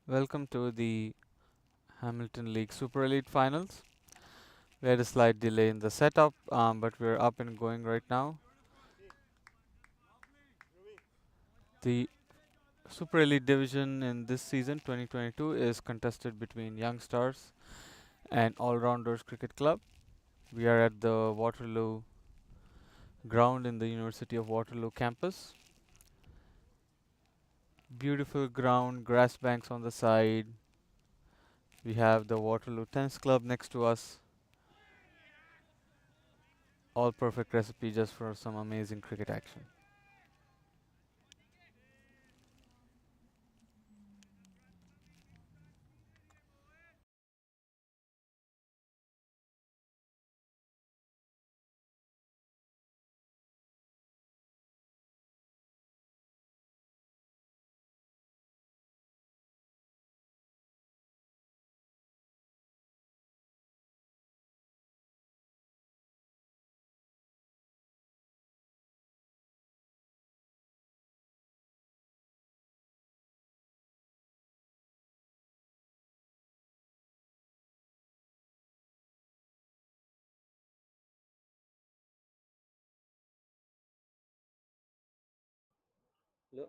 Welcome to the Hamilton League Super Elite Finals. We had a slight delay in the setup, but we're up and going right now. The Super Elite division in this season, 2022, is contested between Youngstars and All Rounders Cricket Club. We are at the Waterloo ground in the University of Waterloo campus. Beautiful ground, grass banks on the side. We have the Waterloo Tennis Club next to us. All perfect recipe just for some amazing cricket action. Look,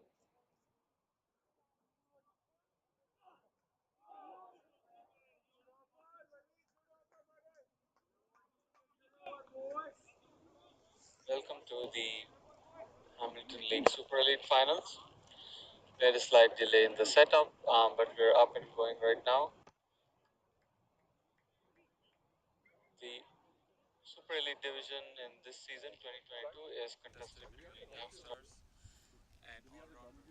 Welcome to the Hamilton League Super Elite Finals. We had a slight delay in the setup, but we're up and going right now. The Super Elite division in this season, 2022, is contested between Youngstars and All Rounders.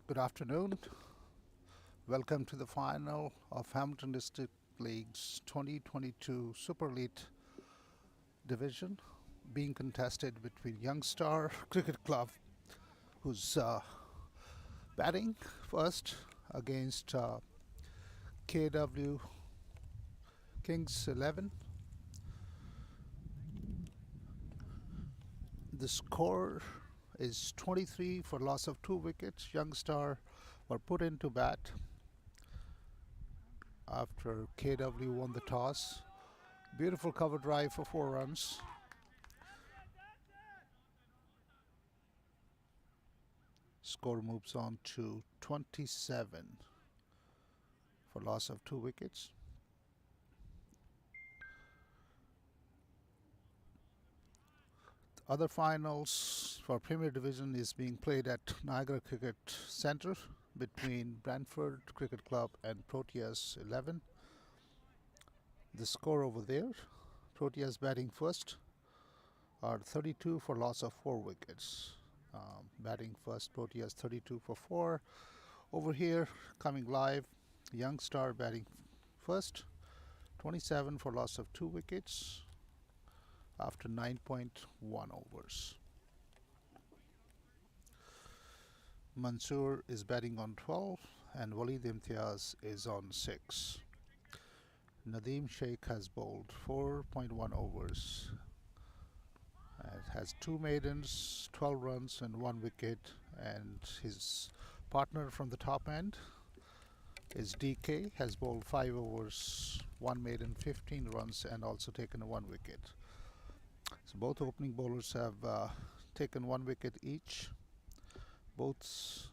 Good afternoon. Welcome to the final of Hamilton District League's 2022 Super Elite Division, being contested between Youngstar Cricket Club, who's batting first, against KW Kings 11. The score is 23 for loss of 2 wickets. Youngstar were put into bat after KW won the toss. Beautiful cover drive for 4 runs. Score moves on to 27 for loss of 2 wickets. Other finals for Premier Division is being played at Niagara Cricket Centre between Brantford Cricket Club and Proteas 11. The score over there, Proteas batting first are 32 for loss of 4 wickets. Batting first, Proteas 32 for 4. Over here, coming live, Youngstar batting first, 27 for loss of 2 wickets after 9.1 overs. Mansoor is batting on 12 and Walid Imtiaz is on 6. Nadeem Sheikh has bowled 4.1 overs. It has 2 maidens, 12 runs and 1 wicket, and his partner from the top end is DK, has bowled 5 overs, 1 maiden, 15 runs and also taken a 1 wicket. So both opening bowlers have taken 1 wicket each. Both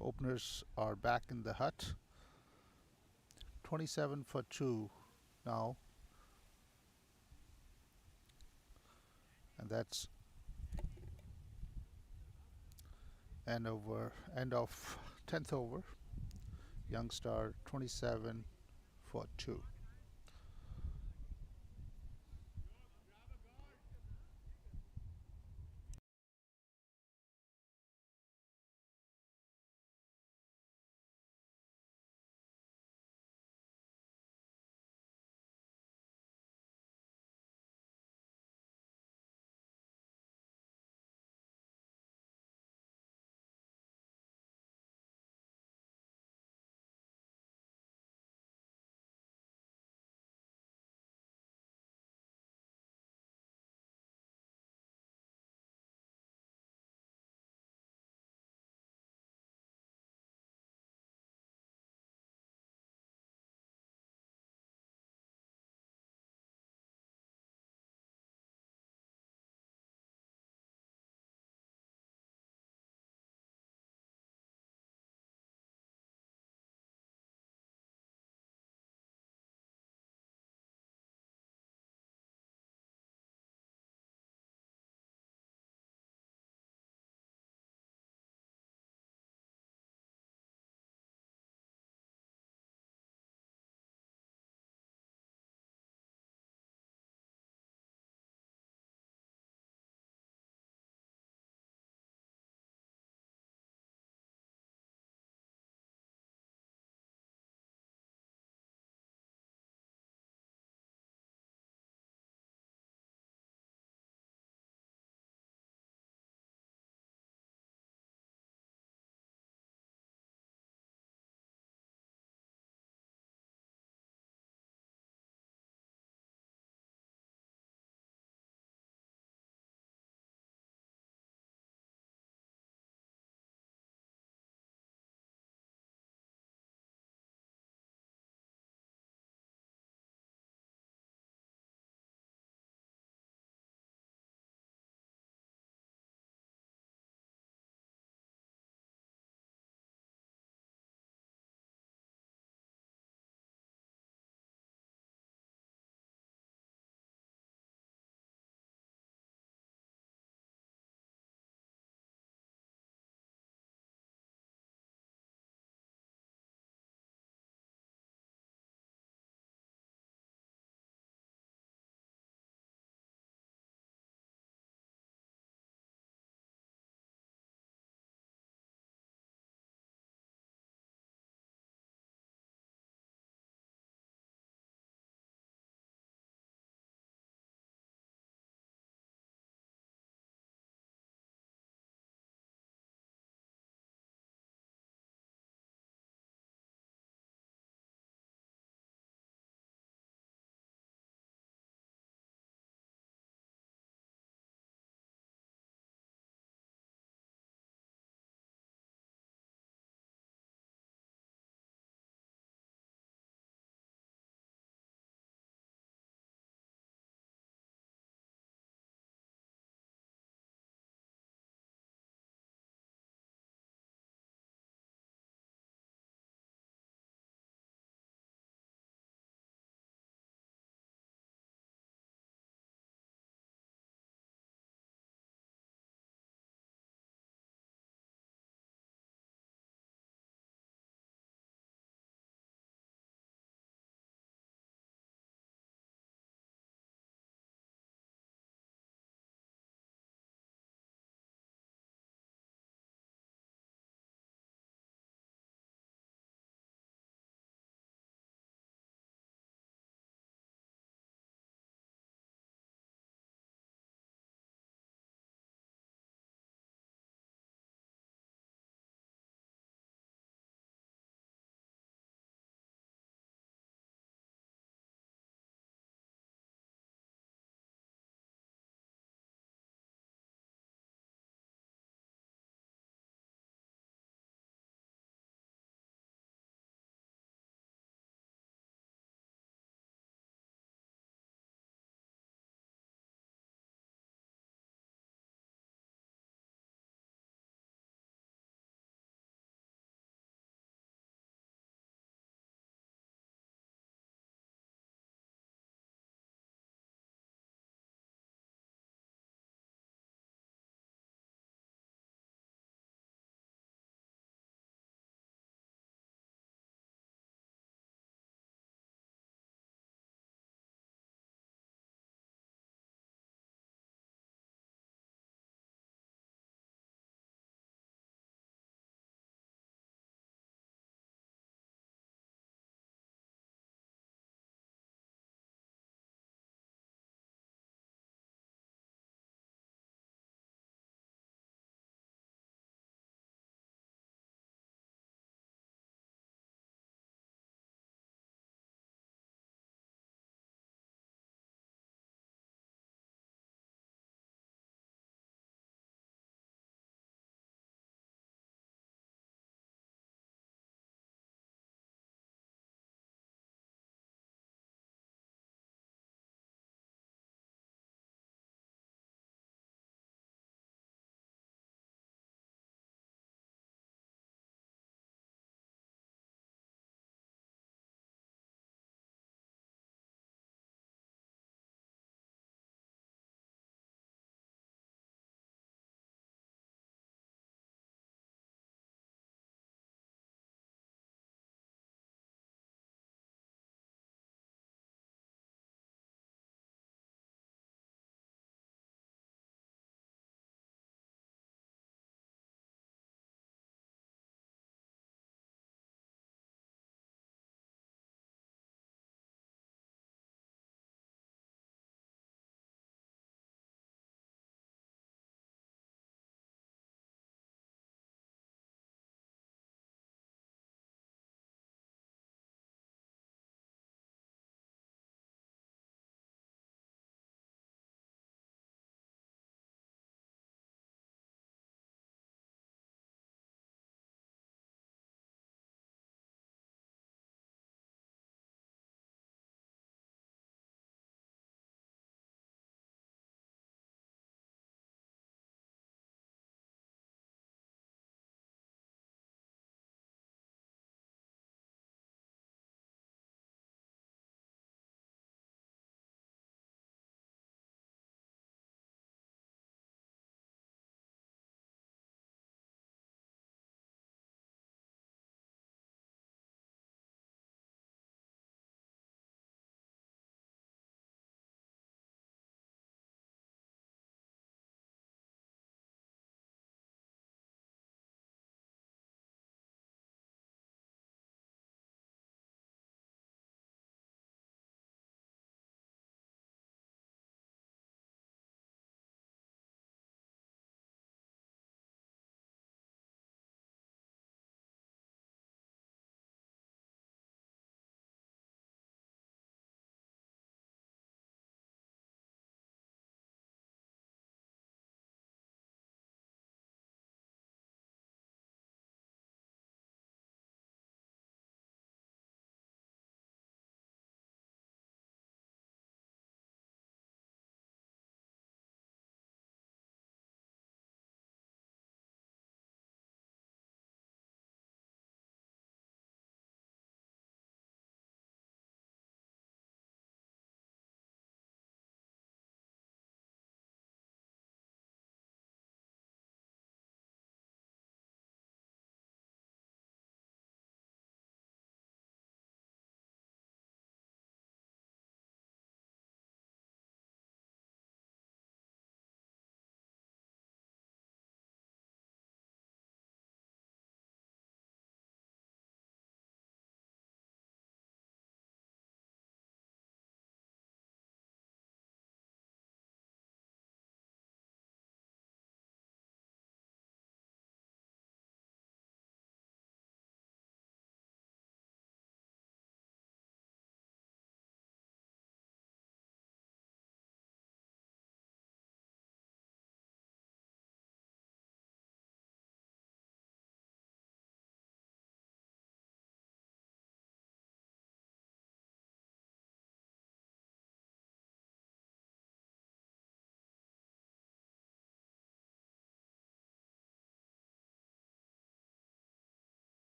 openers are back in the hut. 27 for 2 now, and that's end of 10th over. Youngstar 27 for 2.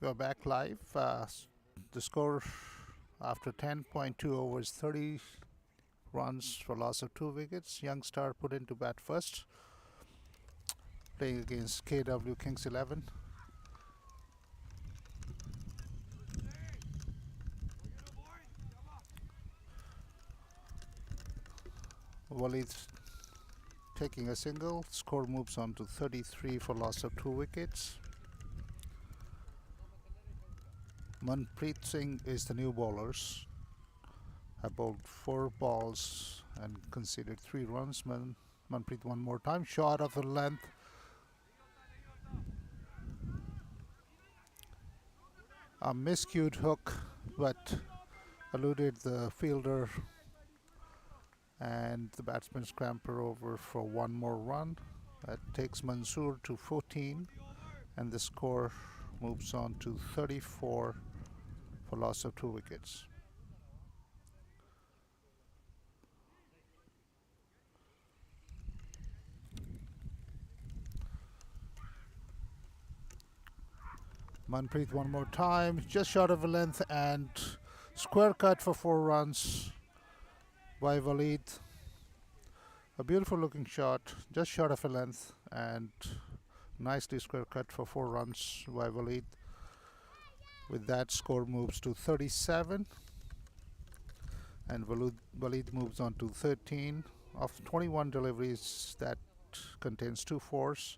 We are back live. The score after 10.2 overs, 30 runs for loss of 2 wickets. Youngstar put into bat first, playing against KW Kings 11. Walid taking a single. Score moves on to 33 for loss of 2 wickets. Manpreet Singh is the new bowlers. Have bowled 4 balls and conceded 3 runs. Manpreet one more time. Shot of the length. A miscued hook, but eluded the fielder, and the batsmen scamper over for one more run. That takes Mansoor to 14, and the score moves on to 34 for loss of 2 wickets. Manpreet one more time, just short of a length, and square cut for 4 runs by Walid. A beautiful looking shot, just short of a length, and nicely square cut for 4 runs by Walid. With that, score moves to 37, and Walid moves on to 13. Of 21 deliveries, that contains 2 fours.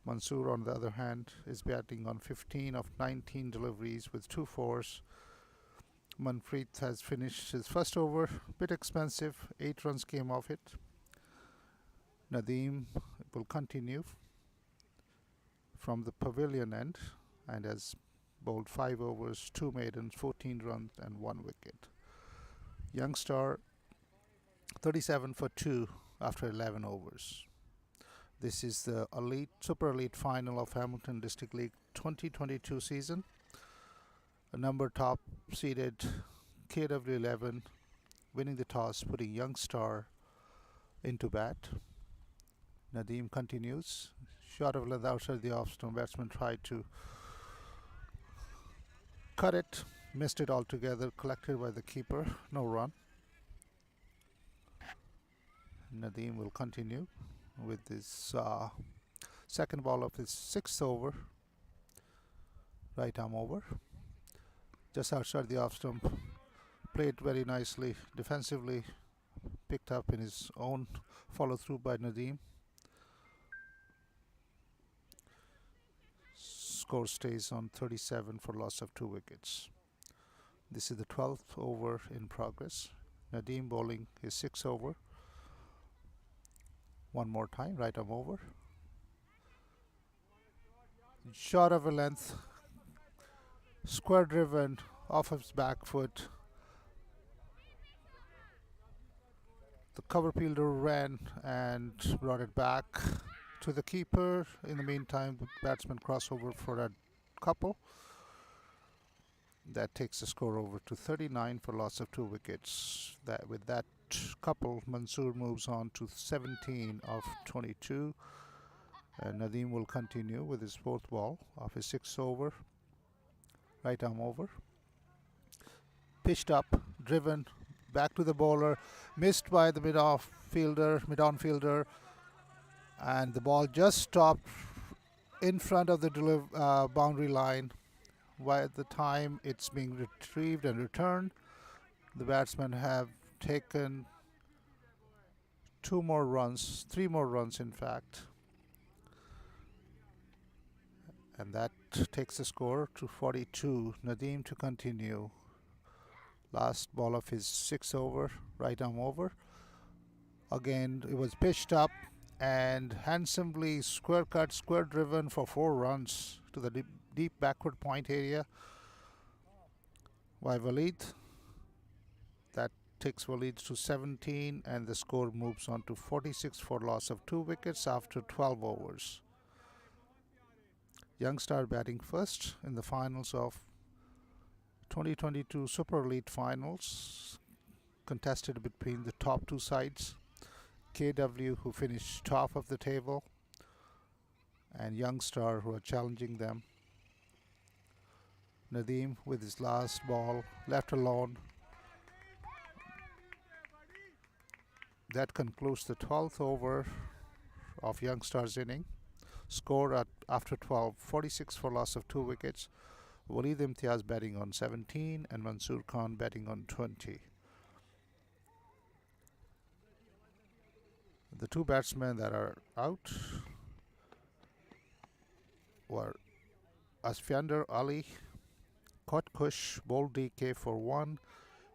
Mansoor, on the other hand, is batting on 15 of 19 deliveries with 2 fours. Manpreet has finished his first over, bit expensive, 8 runs came off it. Nadeem will continue from the pavilion end and has bowled 5 overs, 2 maidens, 14 runs and 1 wicket. Youngstar 37 for 2 after 11 overs. This is the Super Elite final of Hamilton District League 2022 season. A number top seeded KW11 winning the toss, putting Youngstar into bat. Nadeem continues. Shot of length outside the off stump. Batsman tried to cut it, missed it altogether, collected by the keeper. No run. Nadeem will continue with his second ball of his 6th over. Right arm over. Just outside the off stump. Played very nicely defensively. Picked up in his own follow through by Nadeem. Score stays on 37 for loss of 2 wickets. This is the 12th over in progress. Nadeem bowling his 6th over. One more time, right arm over. Short of a length, square driven off his back foot. The cover fielder ran and brought it back to the keeper. In the meantime, the batsman crossover for a couple. That takes the score over to 39 for loss of 2 wickets. With that couple, Mansoor moves on to 17 of 22. And Nadeem will continue with his 4th ball of his 6th over. Right arm over. Pitched up, driven, back to the bowler, missed by the mid-on fielder, and the ball just stopped in front of the boundary line. By the time it's being retrieved and returned, the batsmen have taken 3 more runs in fact, and that takes the score to 42. Nadeem to continue. Last ball of his 6th over, right arm over. Again, it was pitched up and handsomely square cut, square driven for 4 runs to the deep backward point area by Walid. That takes Walid to 17, and the score moves on to 46 for loss of 2 wickets after 12 overs. Youngstar batting first in the finals of 2022 Super Elite Finals, contested between the top 2 sides, KW, who finished top of the table, and Youngstar, who are challenging them. Nadeem with his last ball, left alone. That concludes the 12th over of Youngstars inning. Score after 12, 46 for loss of 2 wickets. Walid Imtiaz batting on 17 and Mansoor Khan batting on 20. The two batsmen that are out were Asfiander Ali, caught Kush, bowled DK for 1,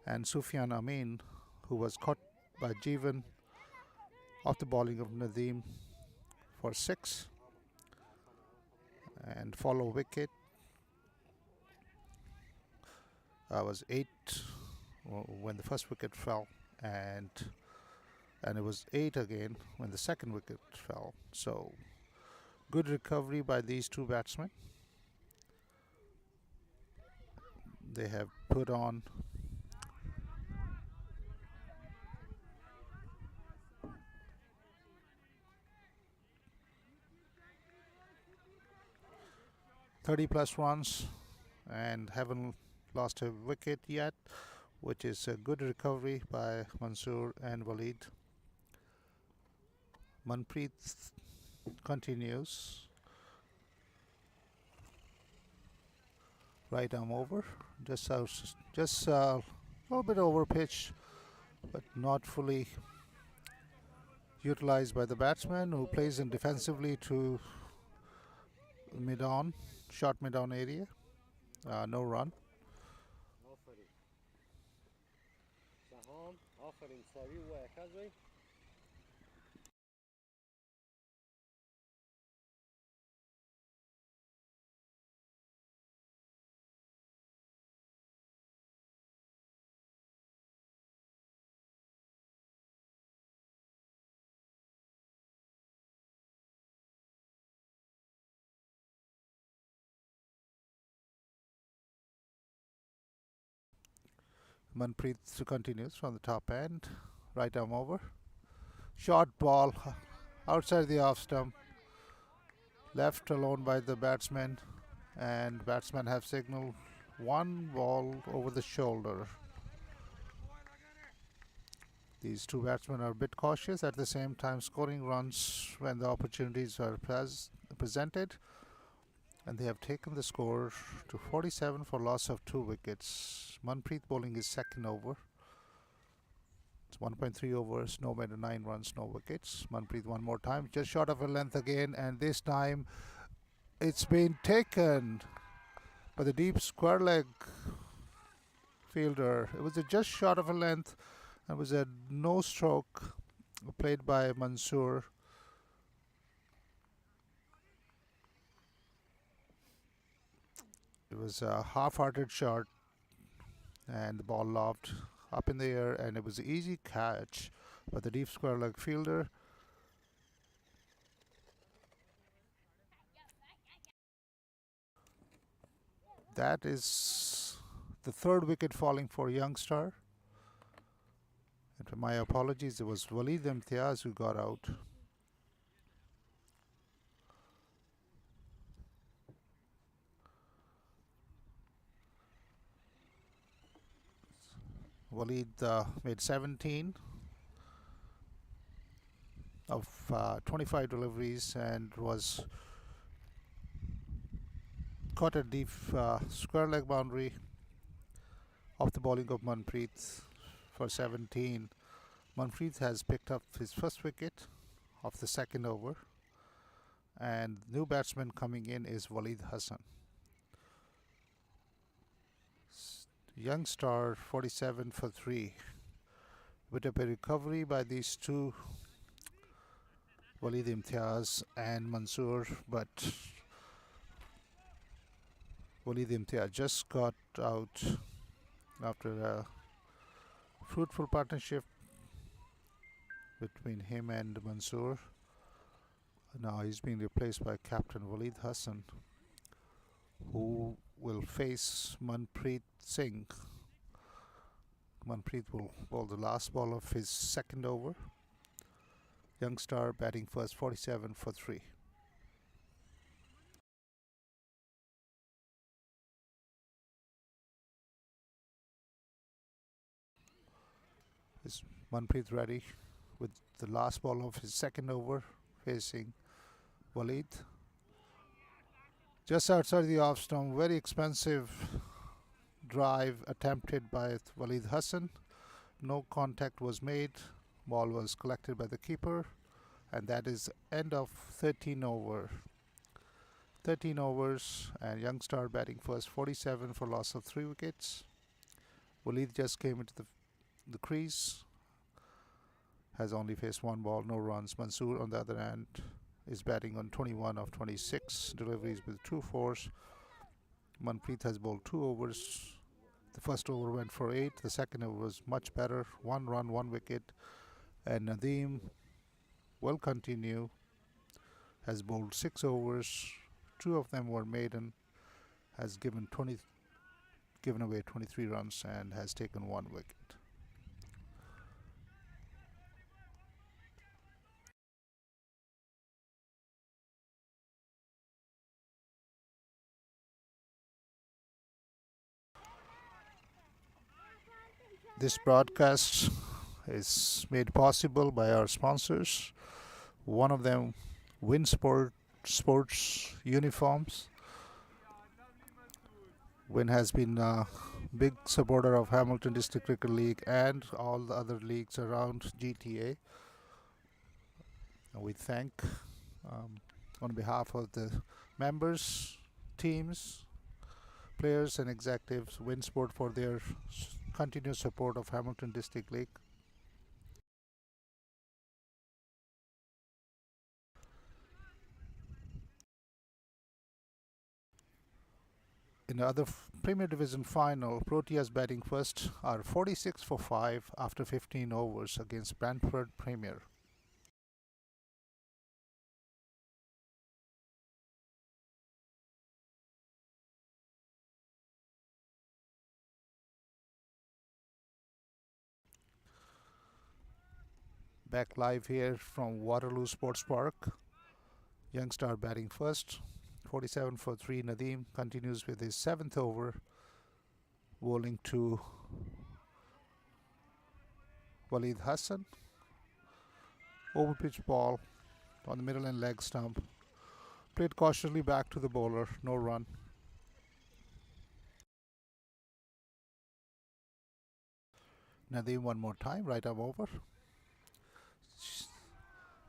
and Sufyan Amin, who was caught by Jeevan off the bowling of Nadeem for 6, and follow wicket was 8 when the first wicket fell, and it was 8 again when the second wicket fell. So good recovery by these two batsmen. They have put on +30 runs and haven't lost a wicket yet, which is a good recovery by Mansoor and Walid. Manpreet continues. Right arm over, just a little bit over pitch, but not fully utilized by the batsman, who plays in defensively to mid-on, short mid-on area. No run. Manpreet continues from the top end. Right arm over. Short ball outside the off stump. Left alone by the batsman, and batsmen have signaled one ball over the shoulder. These two batsmen are a bit cautious, at the same time scoring runs when the opportunities are presented, and they have taken the score to 47 for loss of 2 wickets. Manpreet bowling his second over. It's 1.3 overs, no matter 9 runs, no wickets. Manpreet one more time, just short of a length again, and this time it's been taken by the deep square leg fielder. It was just short of a length. It was a no stroke played by Mansoor. It was a half-hearted shot, and the ball lobbed up in the air, and it was an easy catch by the deep square leg fielder. That is the third wicket falling for Youngstar. And for my apologies, it was Walid Imtiaz who got out. Walid made 17 of 25 deliveries and was caught at deep square leg boundary off the bowling of Manpreet for 17. Manpreet has picked up his first wicket of the second over, and new batsman coming in is Walid Hassan. Youngstar 47 for 3. Bit of a recovery by these two, Walid Imtiaz and Mansoor, but Walid Imtiaz just got out after a fruitful partnership between him and Mansoor. Now he's being replaced by Captain Walid Hassan, who will face Manpreet Singh. Manpreet will bowl the last ball of his second over. Youngstar batting first, 47 for 3. Is Manpreet ready with the last ball of his second over facing Walid? Just outside the off stump, very expensive drive attempted by Walid Hassan. No contact was made. Ball was collected by the keeper, and that is end of 13 over. 13 overs, and Youngstar batting first, 47 for loss of 3 wickets. Walid just came into the crease, has only faced one ball, no runs. Mansoor, on the other hand, is batting on 21 of 26 deliveries with 2 fours. Manpreet has bowled 2 overs. The first over went for 8. The second over was much better, 1 run, 1 wicket. And Nadeem will continue, has bowled 6 overs. 2 of them were maiden, has given away 23 runs and has taken 1 wicket. This broadcast is made possible by our sponsors. One of them, Sports Uniforms. Win has been a big supporter of Hamilton District Cricket League and all the other leagues around GTA. And we thank, on behalf of the members, teams, players and executives, Winsport, for their continuous support of Hamilton District League. In the other Premier Division final, Proteas batting first are 46 for 5 after 15 overs against Brantford Premier. Back live here from Waterloo Sports Park. Youngstar batting first, 47 for 3. Nadeem continues with his 7th over, bowling to Walid Hassan. Over pitch ball on the middle and leg stump. Played cautiously back to the bowler, no run. Nadeem one more time, right arm over.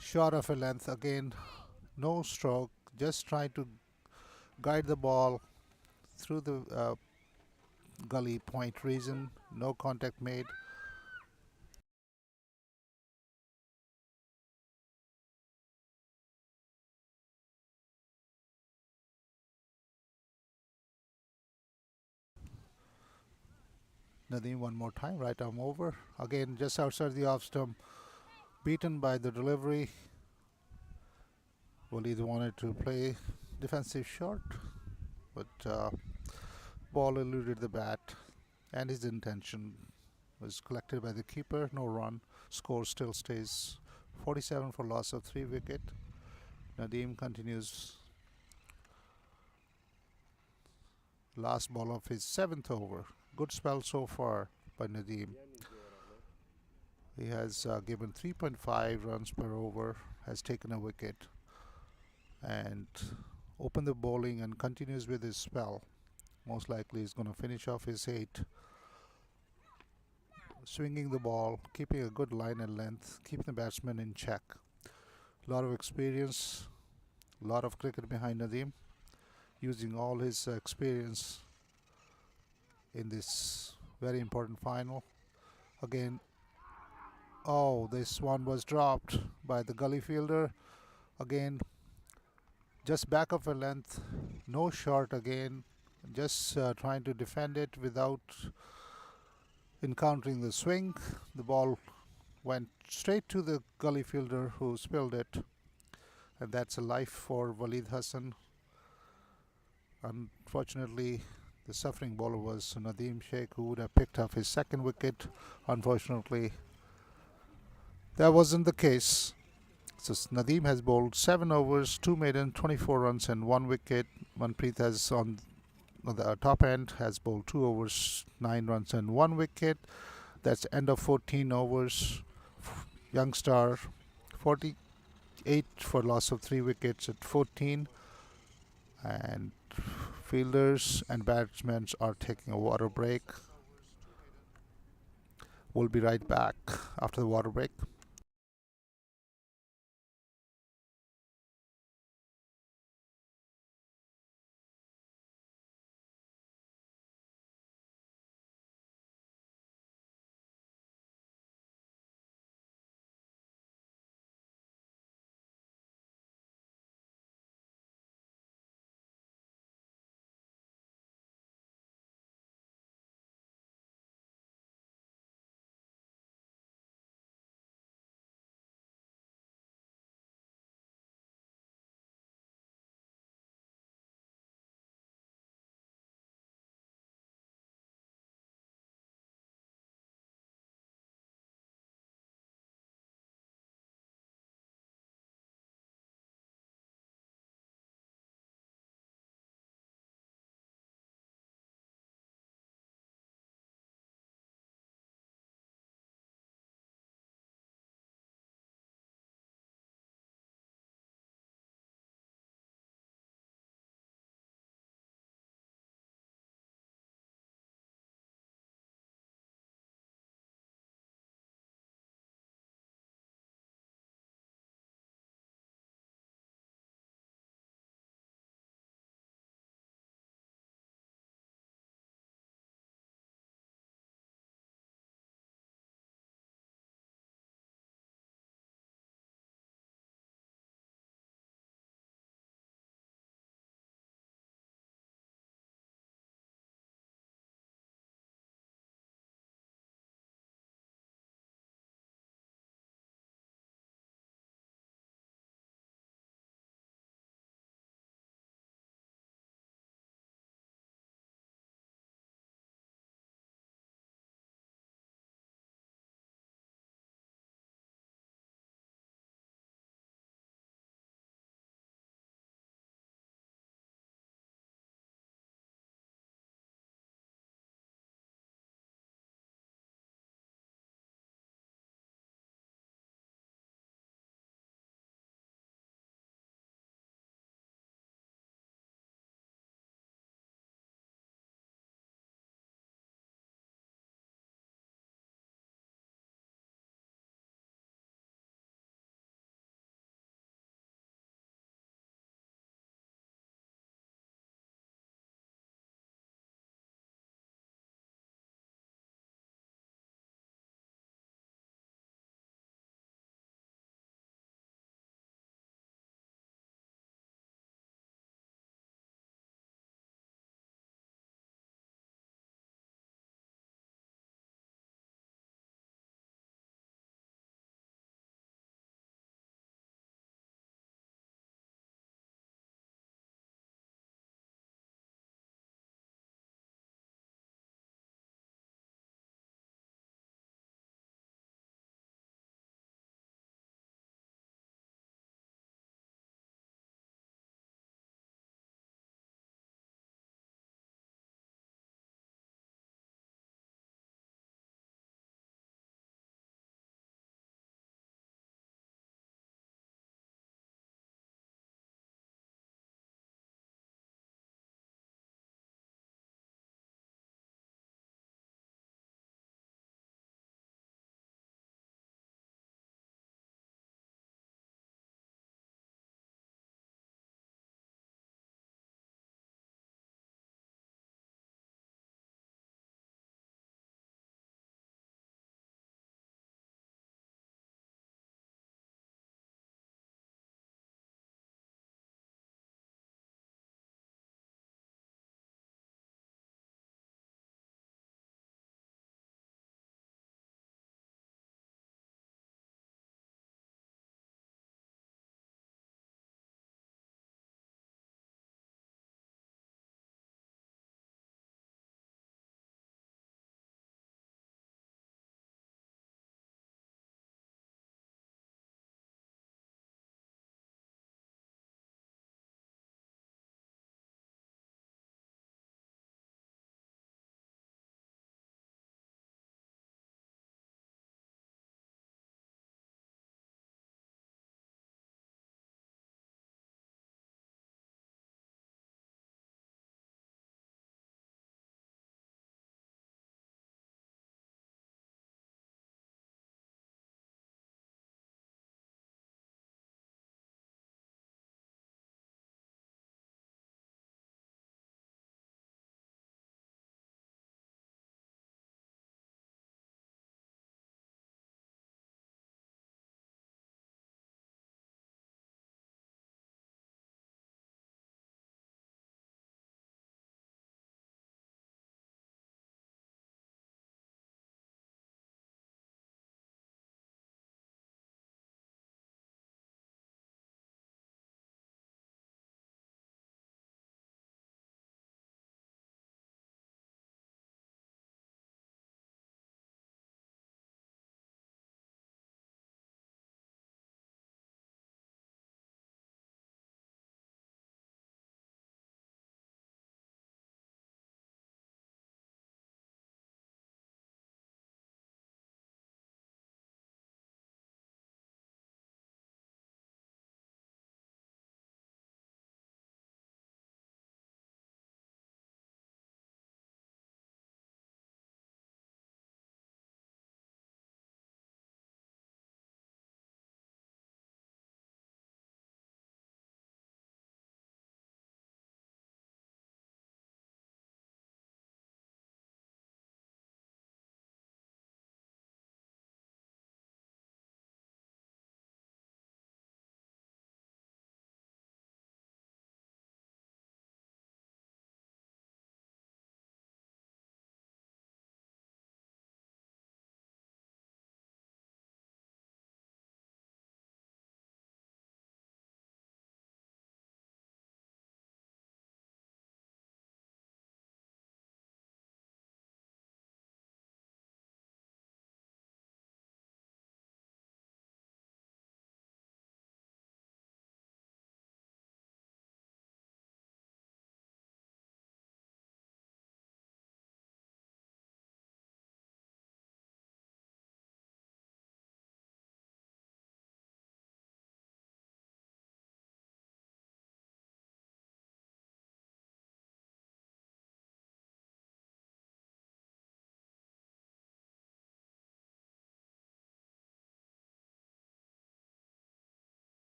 Short of a length again, no stroke, just trying to guide the ball through the gully point region, no contact made. Nadeem one more time, right arm over. Again, just outside the off stump, beaten by the delivery. Walid wanted to play defensive short, but ball eluded the bat, and his intention was collected by the keeper. No run. Score still stays 47 for loss of 3 wicket. Nadeem continues. Last ball of his 7th over. Good spell so far by Nadeem. He has given 3.5 runs per over, has taken a wicket, and opened the bowling and continues with his spell. Most likely he's going to finish off his 8. Swinging the ball, keeping a good line and length, keeping the batsman in check. A lot of experience, a lot of cricket behind Nadeem, using all his experience in this very important final. Again, oh, this one was dropped by the gully fielder. Again, just back of a length, no short again, just trying to defend it without encountering the swing. The ball went straight to the gully fielder who spilled it, and that's a life for Walid Hassan. Unfortunately, the suffering bowler was Nadeem Sheikh, who would have picked up his 2nd wicket. Unfortunately, that wasn't the case. So Nadeem has bowled 7 overs, 2 maiden, 24 runs and 1 wicket. Manpreet has on the top end has bowled 2 overs, 9 runs and 1 wicket. That's end of 14 overs. Youngstar 48 for loss of 3 wickets at 14, and fielders and batsmen are taking a water break. We'll be right back after the water break.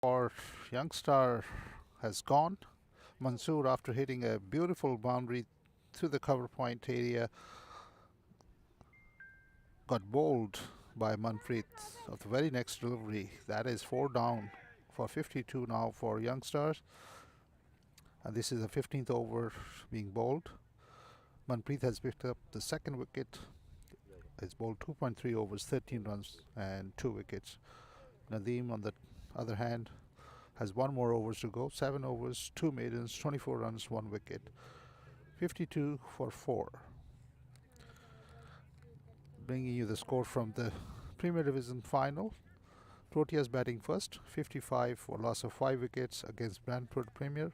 for Youngstar has gone. Mansoor, after hitting a beautiful boundary through the cover point area, got bowled by Manpreet of the very next delivery. That is 4 down for 52 now for Youngstars. And this is the 15th over being bowled. Manpreet has picked up the second wicket. He's bowled 2.3 overs, 13 runs and 2 wickets. Nadeem, on the other hand, has 1 more overs to go. 7 overs, 2 maidens, 24 runs, 1 wicket. 52 for 4. Bringing you the score from the Premier Division final. Proteas batting first, 55 for loss of 5 wickets against Brantford Premier.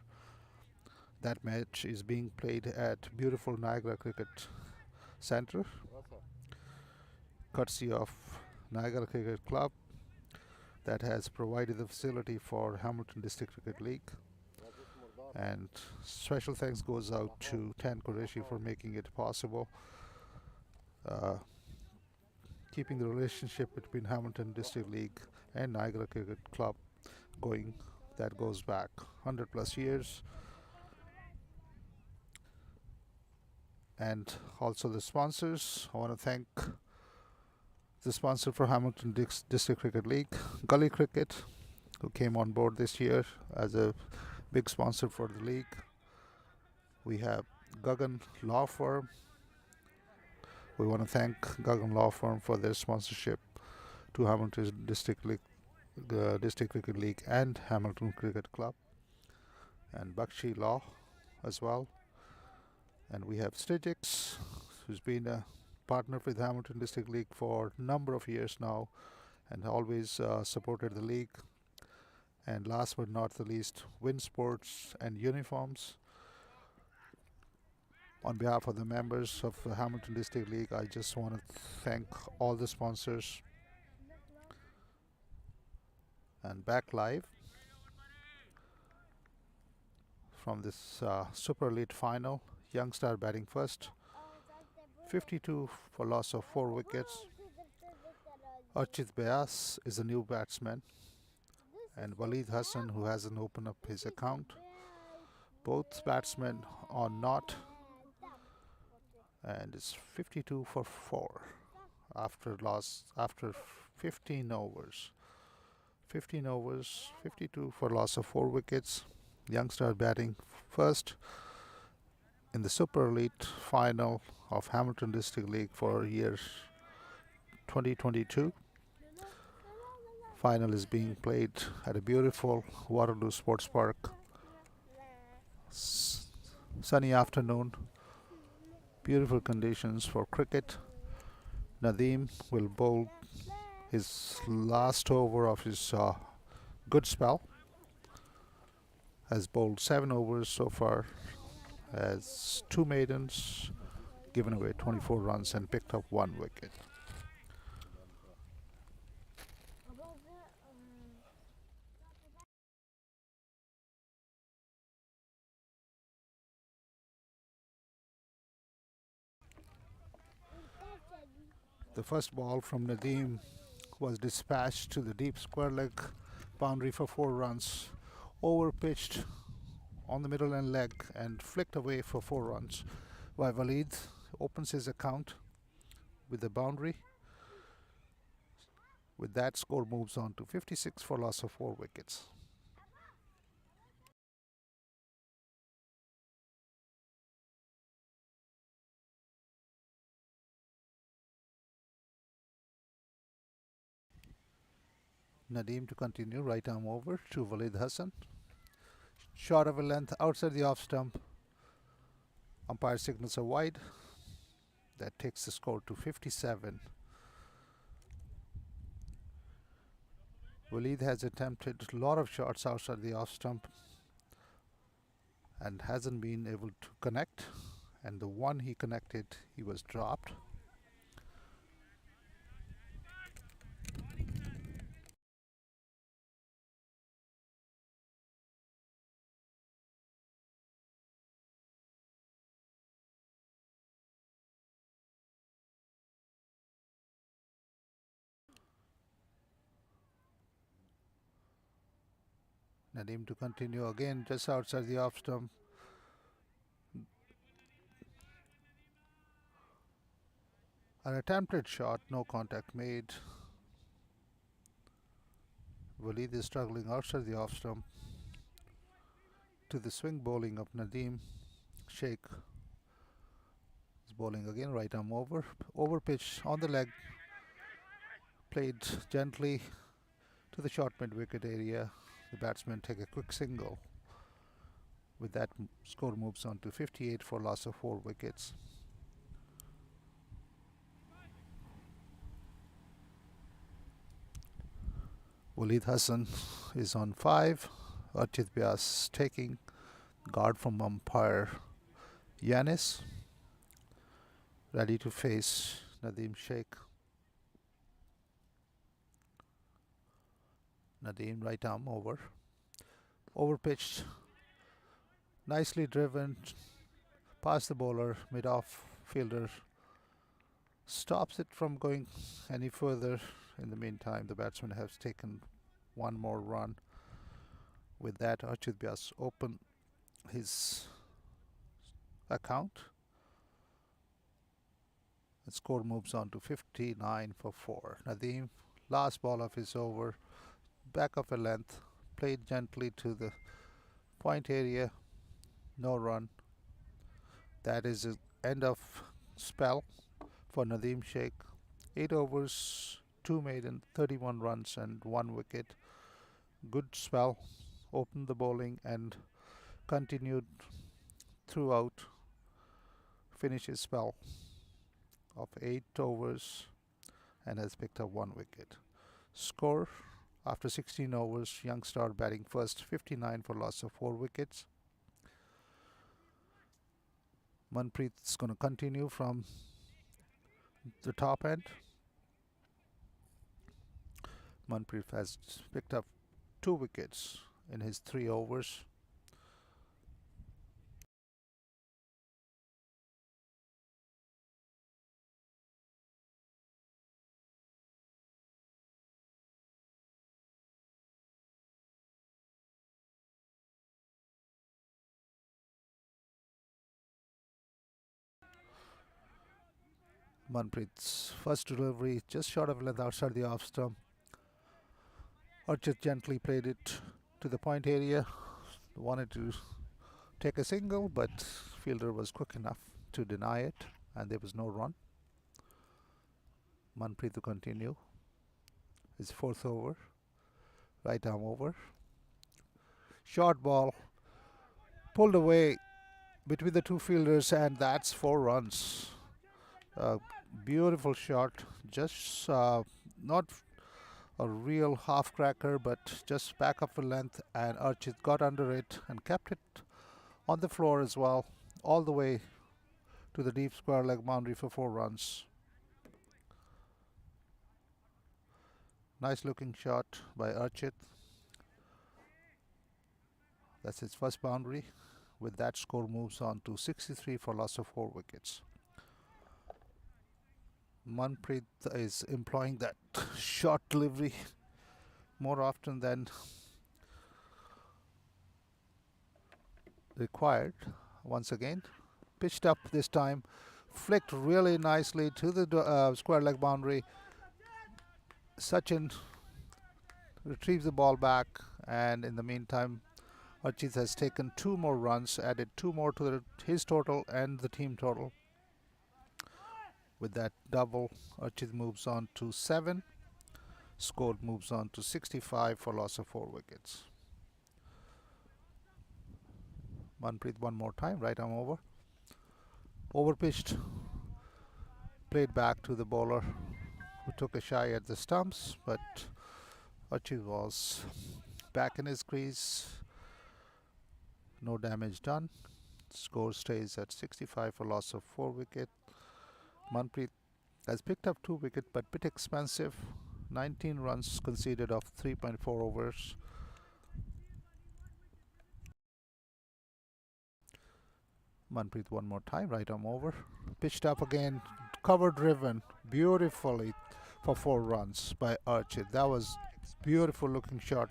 That match is being played at beautiful Niagara Cricket Centre, courtesy of Niagara Cricket Club, that has provided the facility for Hamilton District Cricket League. And special thanks goes out to Tan Qureshi for making it possible, keeping the relationship between Hamilton District League and Niagara Cricket Club going. That goes back 100 plus years. And also the sponsors. I want to thank the sponsor for Hamilton District Cricket League, Gully Cricket, who came on board this year as a big sponsor for the league. We have Gagan Law Firm. We want to thank Gagan Law Firm for their sponsorship to Hamilton District League, District Cricket League and Hamilton Cricket Club, and Bakshi Law as well. And we have Stitix, who's been a partner with Hamilton District League for a number of years now and always supported the league. And last but not the least, Win Sports and Uniforms. On behalf of the members of the Hamilton District League, I just want to thank all the sponsors. And back live from this Super Elite final. Youngstar batting first, 52 for loss of 4 wickets. Archit Bayas is a new batsman, and Walid Hassan, who hasn't opened up his account. Both batsmen are not, and it's 52 for 4 after 15 overs. 15 overs, 52 for loss of 4 wickets. Youngstar batting first in the Super Elite final of Hamilton District League for year 2022. Final is being played at a beautiful Waterloo Sports Park. Sunny afternoon, beautiful conditions for cricket. Nadeem will bowl his last over of his good spell. Has bowled 7 overs so far, has 2 maidens, given away 24 runs and picked up 1 wicket. The first ball from Nadeem was dispatched to the deep square leg boundary for 4 runs, over pitched on the middle and leg and flicked away for 4 runs. While Walid opens his account with the boundary. With that, score moves on to 56 for loss of 4 wickets. Nadeem to continue, right arm over to Walid Hassan. Short of a length outside the off stump. Umpire signals a wide. That takes the score to 57. Walid has attempted a lot of shots outside the off stump and hasn't been able to connect. And the one he connected, he was dropped. Nadeem to continue again, just outside the off stump. An attempted shot, no contact made. Walid is struggling outside the off stump to the swing bowling of Nadeem. Sheikh is bowling again, right arm over. Over pitch on the leg, played gently to the short mid wicket area. The batsmen take a quick single. With that, score moves on to 58 for loss of 4 wickets. Walid Hassan is on 5. Archit Vyas taking guard from umpire Yanis, ready to face Nadeem Sheikh. Nadeem right arm over. Over pitched, nicely driven past the bowler, mid off fielder stops it from going any further. In the meantime, the batsman has taken one more run. With that, Archit Vyas open his account. The score moves on to 59 for 4. Nadeem, last ball of his over, back of a length, played gently to the point area, no run. That is the end of spell for Nadeem Sheikh. 8 overs, 2 maiden, 31 runs and 1 wicket. Good spell, opened the bowling and continued throughout. Finished his spell of 8 overs and has picked up 1 wicket. Score after 16 overs, Youngstars batting first, 59 for loss of 4 wickets. Manpreet is going to continue from the top end. Manpreet has picked up 2 wickets in his 3 overs. Manpreet's first delivery just short of length outside the off stump. Archit gently played it to the point area. Wanted to take a single, but fielder was quick enough to deny it, and there was no run. Manpreet to continue his 4th over. Right arm over. Short ball pulled away between the 2 fielders, and that's 4 runs. Beautiful shot, just not a real half cracker, but just back of a length, and Archit got under it and kept it on the floor as well, all the way to the deep square leg boundary for 4 runs. Nice looking shot by Archit. That's his first boundary. With that, score moves on to 63 for loss of 4 wickets. Manpreet is employing that short delivery more often than required. Once again, pitched up this time, flicked really nicely to the square leg boundary. Sachin retrieves the ball back, and in the meantime, Archit has taken 2 more runs, added 2 more to his total and the team total. With that double, Archit moves on to 7. Score moves on to 65 for loss of 4 wickets. Manpreet one more time, right arm over. Overpitched, played back to the bowler who took a shy at the stumps, but Archit was back in his crease. No damage done. Score stays at 65 for loss of 4 wickets. Manpreet has picked up 2 wickets, but bit expensive. 19 runs conceded of 3.4 overs. Manpreet one more time, right arm over. Pitched up again, cover driven beautifully for 4 runs by Archit. That was beautiful looking shot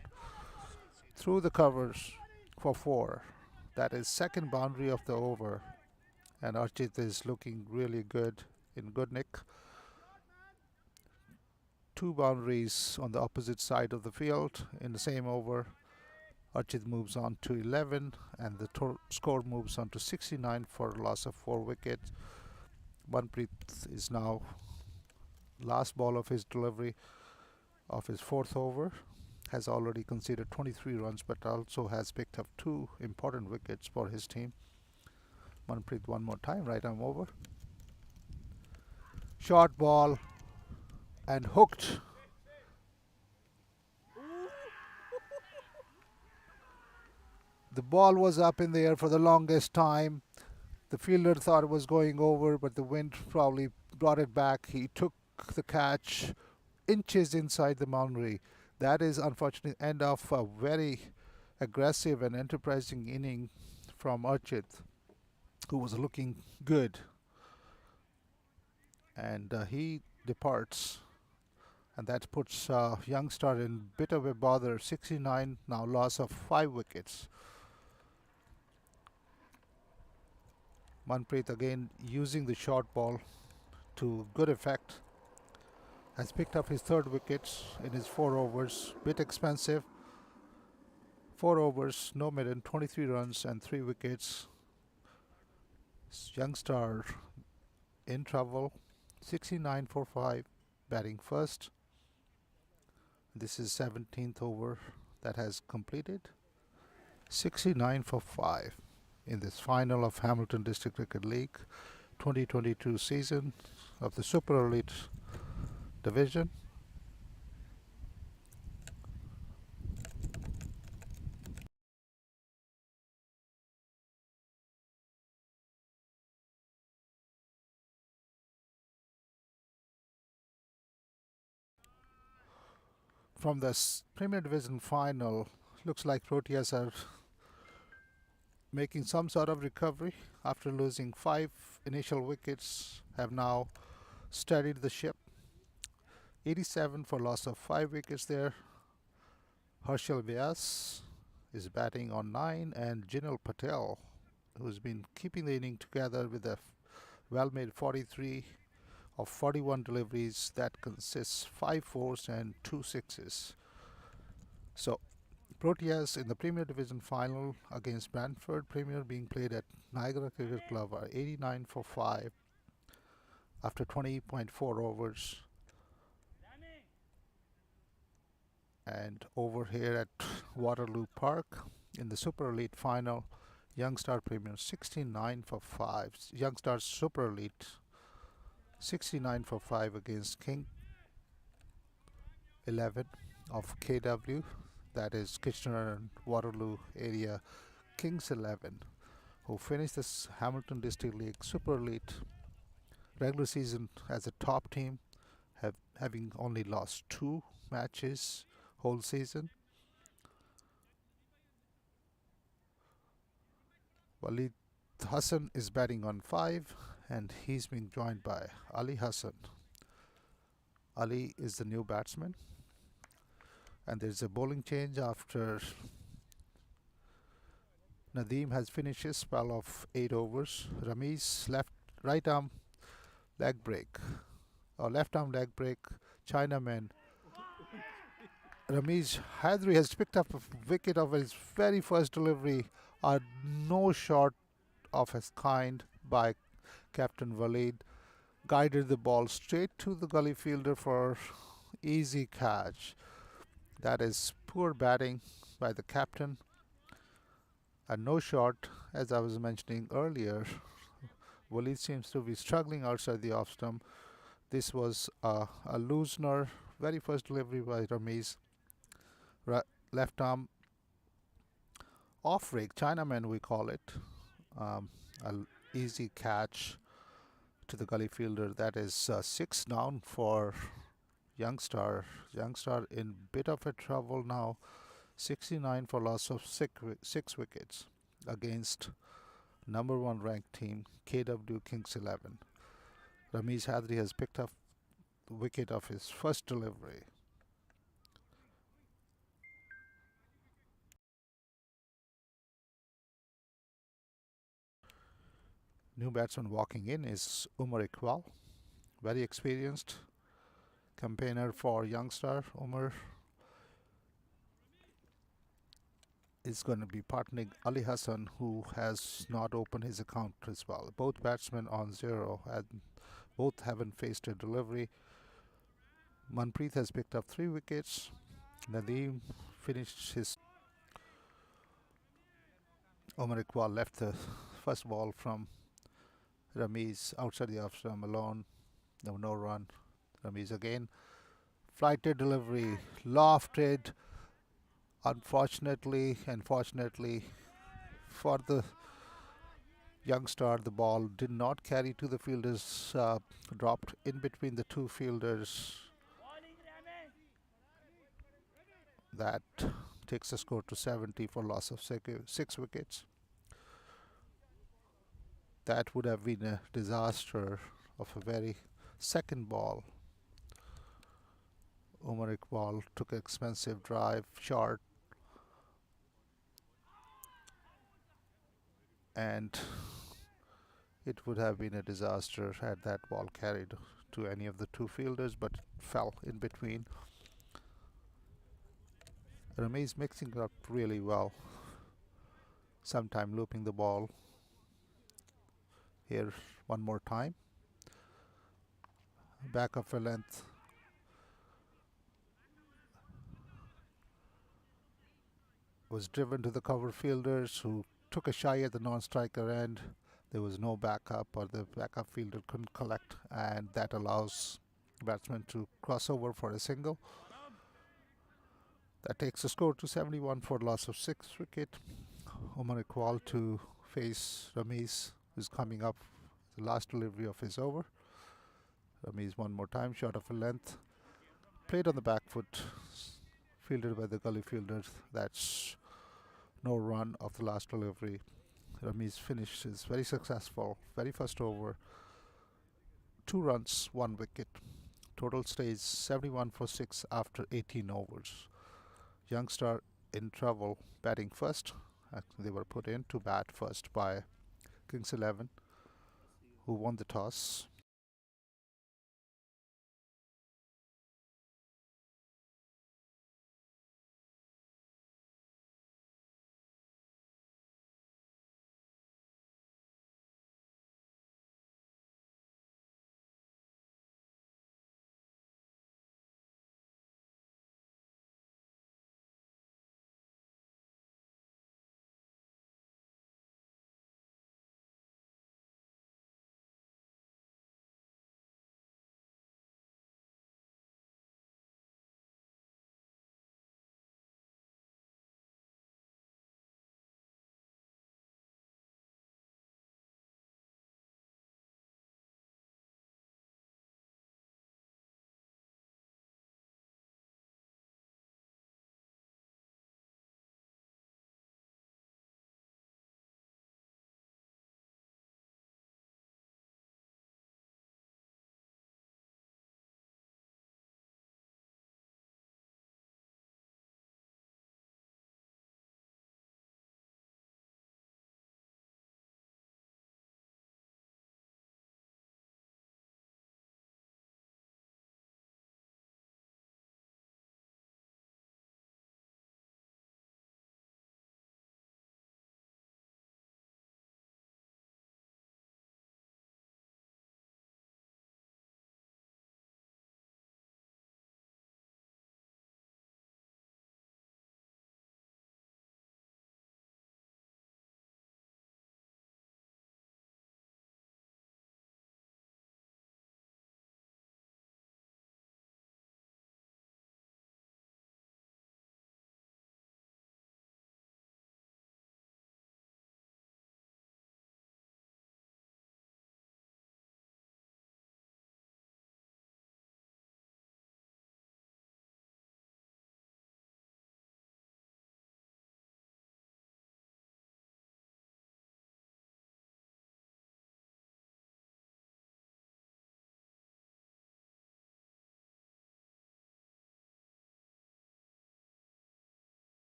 through the covers for 4. That is second boundary of the over, and Archit is looking really good, in good nick. 2 boundaries on the opposite side of the field in the same over. Archit moves on to 11, and the score moves on to 69 for a loss of 4 wickets. Manpreet is now last ball of his delivery of his fourth over, has already conceded 23 runs, but also has picked up 2 important wickets for his team. Manpreet one more time, right arm over. Short ball and hooked. The ball was up in the air for the longest time. The fielder thought it was going over, but the wind probably brought it back. He took the catch inches inside the boundary. That is unfortunate end of a very aggressive and enterprising inning from Archit, who was looking good, and he departs, and that puts Youngstar in bit of a bother. 69 now, loss of 5 wickets. Manpreet again using the short ball to good effect, has picked up his third wicket in his 4 overs. Bit expensive. 4 overs, no maiden, 23 runs and 3 wickets. Youngstar in trouble. 69 for 5, batting first. This is 17th over that has completed. 69 for 5 in this final of Hamilton District Cricket League 2022 season of the Super Elite Division. From the Premier Division final, looks like Proteas are making some sort of recovery after losing 5 initial wickets, have now steadied the ship. 87 for loss of 5 wickets there. Harshal Vyas is batting on 9, and Jinal Patel, who's been keeping the inning together with a well-made 43 of 41 deliveries that consists 5 fours and 2 sixes. So Proteas in the Premier Division final against Brantford Premier, being played at Niagara Cricket Club, are 89 for 5 after 20.4 overs. And over here at Waterloo Park in the Super Elite final, Youngstar Premier 69 for 5. Youngstars Super Elite 69 for 5 against King 11 of KW, that is Kitchener and Waterloo area Kings 11, who finished this Hamilton District League Super Elite regular season as a top team, having only lost 2 matches whole season. Walid Hassan is batting on 5, and he's being joined by Ali Hassan. Ali is the new batsman, and there's a bowling change after Nadeem has finished his spell of 8 overs. Ramiz right arm leg break, or left arm leg break. Chinaman Ramiz Hadri has picked up a wicket of his very first delivery, a no shot of his kind by Captain Walid. Guided the ball straight to the gully fielder for easy catch. That is poor batting by the captain. A no shot, as I was mentioning earlier. Walid seems to be struggling outside the off stump. This was a loosener, very first delivery by Ramiz. Left arm off break, Chinaman we call it. A easy catch to the gully fielder. That is 6 down for Youngstar. Youngstar in bit of a trouble now. 69 for loss of 6 wickets against number 1 ranked team KW Kings 11. Ramiz Hadri has picked up the wicket of his first delivery. New batsman walking in is Umar Iqbal, very experienced campaigner for Youngstar. Umar is going to be partnering Ali Hassan, who has not opened his account as well. Both batsmen on zero, and both haven't faced a delivery. Manpreet has picked up 3 wickets. Nadeem finished his. Omar Iqbal left the first ball from Ramiz outside the off stump alone. There was no run. Ramiz again. Flighted delivery, lofted. Unfortunately for the young star, the ball did not carry to the fielders, dropped in between the two fielders. That takes the score to 70 for loss of 6 wickets. That would have been a disaster of a very second ball. Umar Iqbal took an expensive drive short, and it would have been a disaster had that ball carried to any of the two fielders, but fell in between. Ramesh mixing it up really well, sometime looping the ball. Here, one more time. Back of a length. Was driven to the cover fielders who took a shy at the non-striker end. There was no backup, or the backup fielder couldn't collect, and that allows the batsman to cross over for a single. That takes the score to 71 for loss of 6 wicket. Omar Iqbal to face Ramiz, who's coming up the last delivery of his over. Ramiz one more time, short of a length. Played on the back foot, fielded by the gully fielders. That's no run of the last delivery. Ramiz finishes very successful, very first over. 2 runs, 1 wicket. Total stays 71 for 6 after 18 overs. Youngstar in trouble, batting first. They were put in to bat first by Kings 11, who won the toss.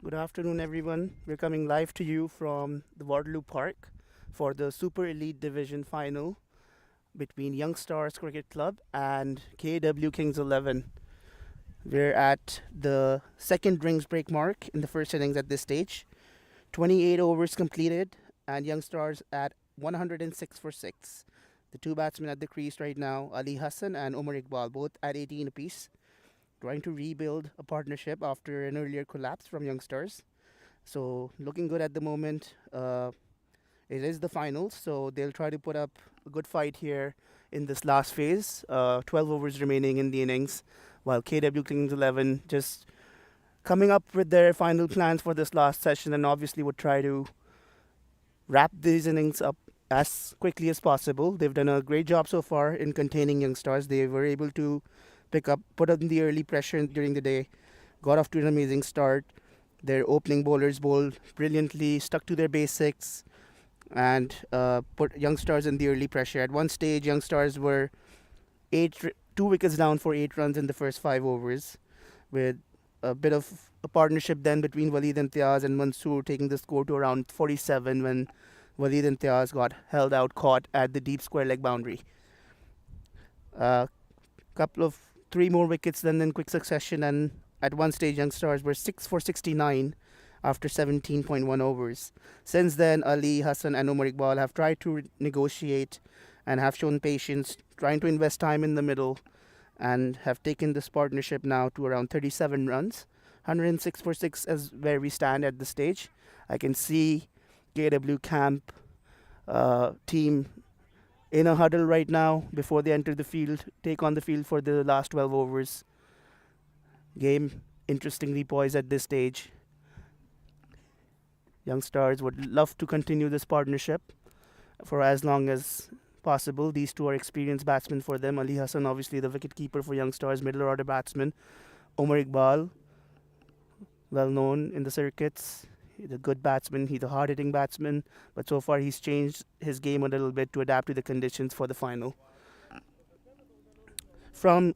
Good afternoon, everyone. We're coming live to you from the Waterloo Park for the Super Elite Division final between Youngstars Cricket Club and KW Kings 11. We're at the second rings break mark in the first innings at this stage. 28 overs completed, and Youngstars at 106 for 6. The two batsmen at the crease right now, Ali Hassan and Omar Iqbal, both at 18 apiece, trying to rebuild a partnership after an earlier collapse from Youngstars. So looking good at the moment. It is the finals, so they'll try to put up a good fight here in this last phase. 12 overs remaining in the innings, while KW Kings 11 just coming up with their final plans for this last session, and obviously would try to wrap these innings up as quickly as possible. They've done a great job so far in containing Youngstars. They were able to put up the early pressure during the day, got off to an amazing start. Their opening bowlers bowled brilliantly, stuck to their basics, and put Youngstars in the early pressure. At one stage, Youngstars were 2 wickets down for 8 runs in the first 5 overs, with a bit of a partnership then between Walid Imtiaz and Mansoor taking the score to around 47 when Walid Imtiaz got held out caught at the deep square leg boundary. A couple of three more wickets then in quick succession, and at one stage, Youngstars were 6 for 69 after 17.1 overs. Since then, Ali, Hassan, and Umar Iqbal have tried to negotiate and have shown patience, trying to invest time in the middle, and have taken this partnership now to around 37 runs. 106 for 6 is where we stand at this stage. I can see KW camp team in a huddle right now before they enter the field, take on the field for the last 12 overs. Game interestingly poised at this stage. Youngstars would love to continue this partnership for as long as possible. These two are experienced batsmen for them. Ali Hassan, obviously the wicketkeeper for Youngstars, middle order batsman. Omar Iqbal, well known in the circuits. He's a good batsman. He's a hard hitting batsman. But so far, he's changed his game a little bit to adapt to the conditions for the final. From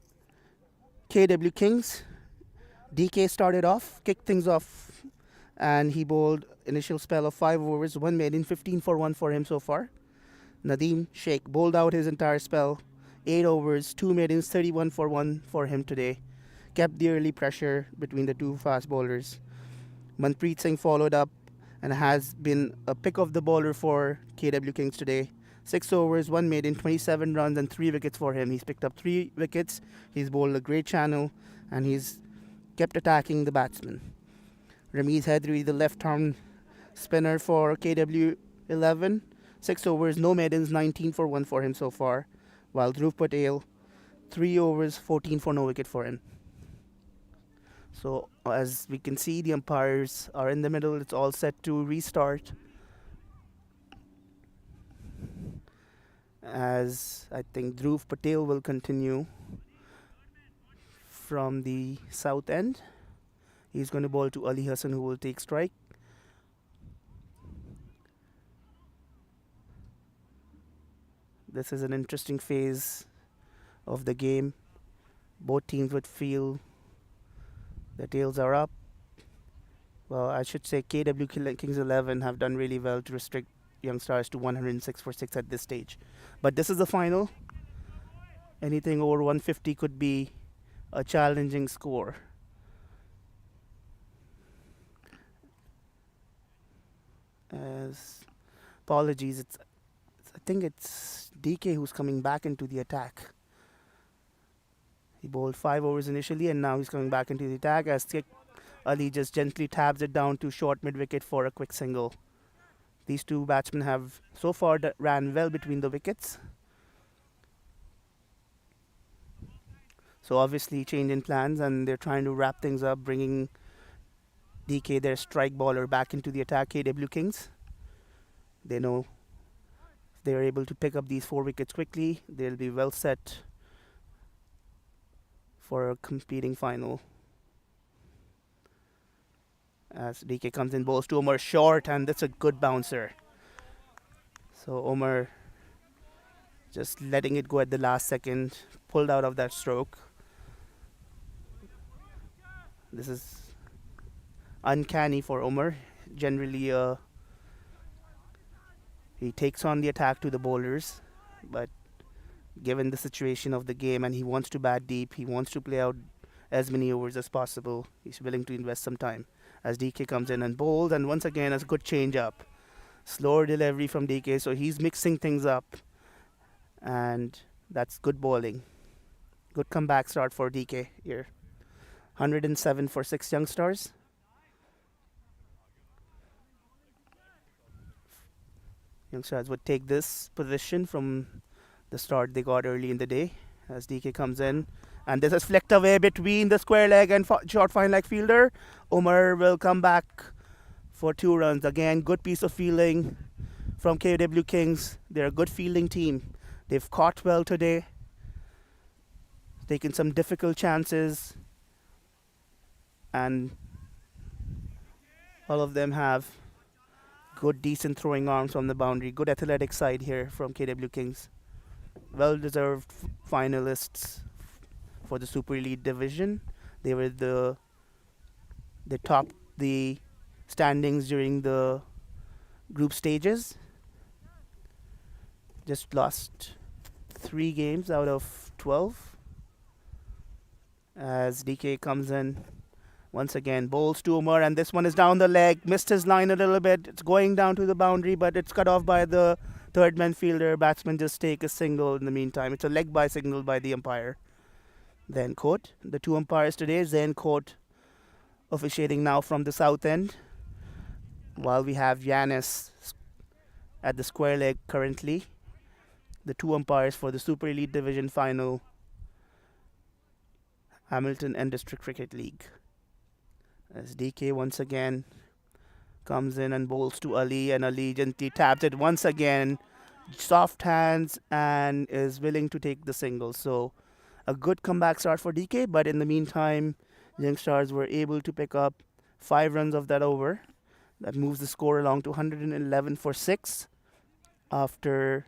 KW Kings, DK started off, kicked things off, and he bowled initial spell of 5 overs, one made in 15 for 1 for him so far. Nadeem Sheikh bowled out his entire spell, 8 overs, 2 maidens, 31 for 1 for him today. Kept the early pressure between the two fast bowlers. Manpreet Singh followed up and has been a pick of the bowler for KW Kings today. 6 overs, 1 maiden, 27 runs, and 3 wickets for him. He's picked up 3 wickets, he's bowled a great channel, and he's kept attacking the batsman. Ramiz Hedri, the left-arm spinner for KW 11. 6 overs, no maidens, 19 for 1 for him so far. While Dhruv Patel, 3 overs, 14 for no wicket for him. So as we can see, the umpires are in the middle. It's all set to restart. As I think Dhruv Patel will continue from the south end. He's going to bowl to Ali Hassan, who will take strike. This is an interesting phase of the game. Both teams would feel the tails are up. Well, I should say KW Kings 11 have done really well to restrict Youngstars to 106 for 6 at this stage. But this is the final. Anything over 150 could be a challenging score. As apologies, I think it's DK who's coming back into the attack. He bowled 5 overs initially, and now he's coming back into the attack as Ali just gently tabs it down to short mid wicket for a quick single. These two batsmen have so far ran well between the wickets. So obviously change in plans, and they're trying to wrap things up, bringing DK, their strike bowler, back into the attack. KW Kings, they know if they're able to pick up these 4 wickets quickly, they'll be well set for a competing final. As DK comes in, bowls to Omar short, and that's a good bouncer. So Omar just letting it go at the last second, pulled out of that stroke. This is uncanny for Umar. Generally, he takes on the attack to the bowlers, but given the situation of the game and he wants to bat deep, he wants to play out as many overs as possible. He's willing to invest some time. As DK comes in and bowls, and once again, a good change up. Slower delivery from DK, so he's mixing things up, and that's good bowling. Good comeback start for DK here. 107 for 6 Youngstars. Youngstars would take this position from the start they got early in the day as DK comes in. And this is flicked away between the square leg and short fine leg fielder. Umar will come back for 2 runs. Again, good piece of fielding from KW Kings. They're a good fielding team. They've caught well today, taken some difficult chances, and all of them have good, decent throwing arms from the boundary. Good athletic side here from KW Kings. Well-deserved finalists for the Super Elite division. They were they topped the standings during the group stages. Just lost 3 games out of 12 as DK comes in once again, bowls to Umar, and this one is down the leg. Missed his line a little bit. It's going down to the boundary, but it's cut off by the third man fielder. Batsman just take a single in the meantime. It's a leg by signal by the umpire. Then Court. The 2 umpires today, Zain Court officiating now from the south end, while we have Yanis at the square leg currently. The 2 umpires for the Super Elite Division final, Hamilton and District Cricket League. As DK once again comes in and bowls to Ali, and Ali gently taps it once again. Soft hands and is willing to take the single. So a good comeback start for DK, but in the meantime, Youngstars were able to pick up 5 runs of that over. That moves the score along to 111 for 6 after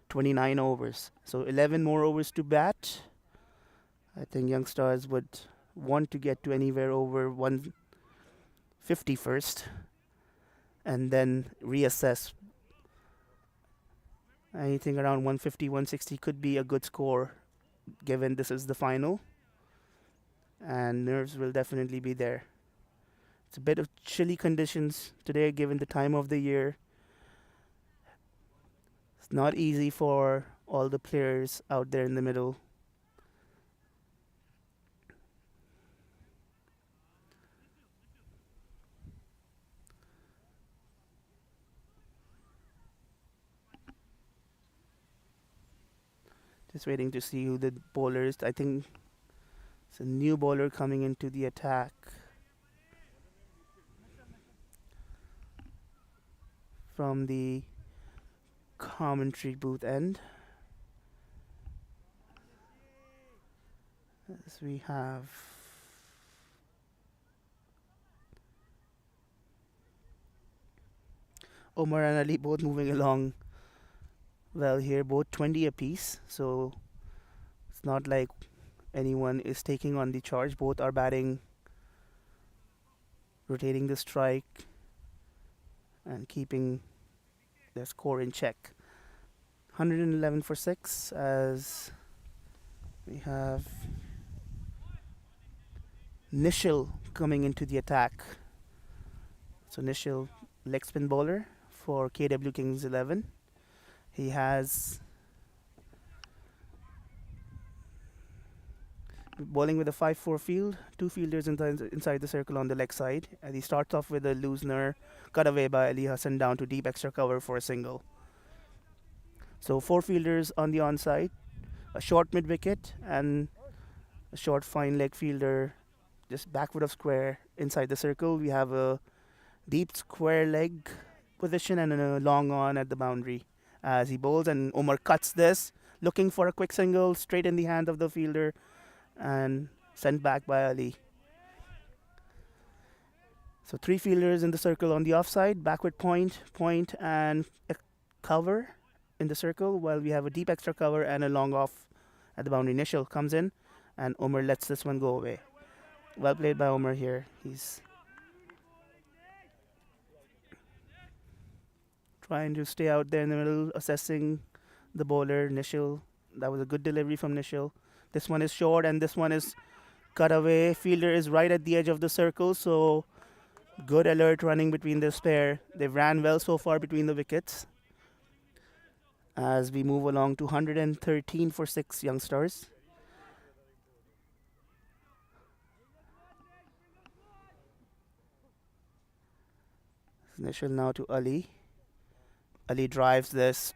29 overs. So 11 more overs to bat. I think Youngstars would want to get to anywhere over 150 first and then reassess. Anything around 150, 160 could be a good score given this is the final, and nerves will definitely be there. It's a bit of chilly conditions today given the time of the year. It's not easy for all the players out there in the middle. Just waiting to see who the bowlers. I think it's a new bowler coming into the attack. From the commentary booth end. As we have Omar and Ali both moving along well here, both 20 apiece, so it's not like anyone is taking on the charge. Both are batting, rotating the strike and keeping their score in check. 111 for 6 as we have Nishil coming into the attack. So Nishil, leg spin bowler for KW Kings 11. He has bowling with a 5-4 field, 2 fielders inside the circle on the leg side. And he starts off with a loosener cut away by Ali Hassan down to deep extra cover for a single. So 4 fielders on the onside, a short mid wicket and a short fine leg fielder just backward of square inside the circle. We have a deep square leg position and a long on at the boundary as he bowls, and Omar cuts this, looking for a quick single straight in the hand of the fielder and sent back by Ali. So 3 fielders in the circle on the offside, backward point, and a cover in the circle, while we have a deep extra cover and a long off at the boundary. Initial comes in and Omar lets this one go away. Well played by Omar here. He's trying to stay out there in the middle, assessing the bowler, Nishil. That was a good delivery from Nishil. This one is short and this one is cut away. Fielder is right at the edge of the circle, so good alert running between this pair. They've ran well so far between the wickets. As we move along to 113 for 6 youngsters. Nishil now to Ali. Ali drives this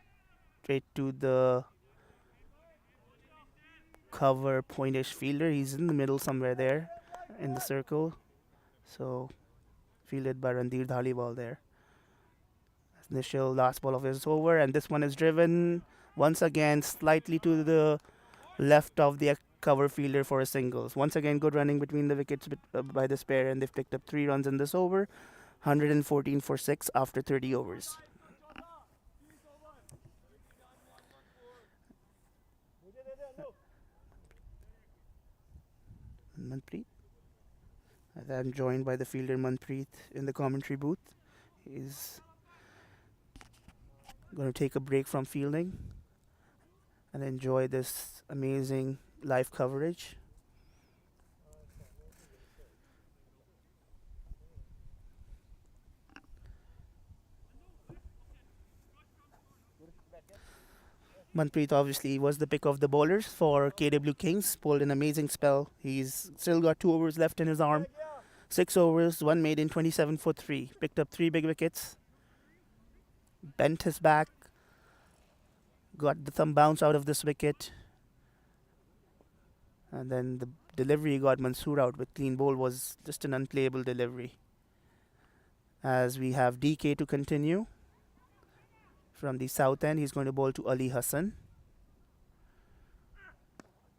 straight to the cover pointish fielder. He's in the middle somewhere there in the circle. So fielded by Randir Dhaliwal there. Nishil, last ball of his over, and this one is driven once again slightly to the left of the cover fielder for a singles. Once again, good running between the wickets by this pair, and they've picked up 3 runs in this over. 114 for 6 after 30 overs. Manpreet. And I'm joined by the fielder Manpreet in the commentary booth. He's going to take a break from fielding and enjoy this amazing live coverage. Manpreet obviously was the pick of the bowlers for KW Kings. Pulled an amazing spell. He's still got 2 overs left in his arm. 6 overs, 1 made in 27 for 3. Picked up 3 big wickets. Bent his back. Got the thumb bounce out of this wicket. And then the delivery got Mansoor out with clean bowl was just an unplayable delivery. As we have DK to continue. From the south end, he's going to bowl to Ali Hassan.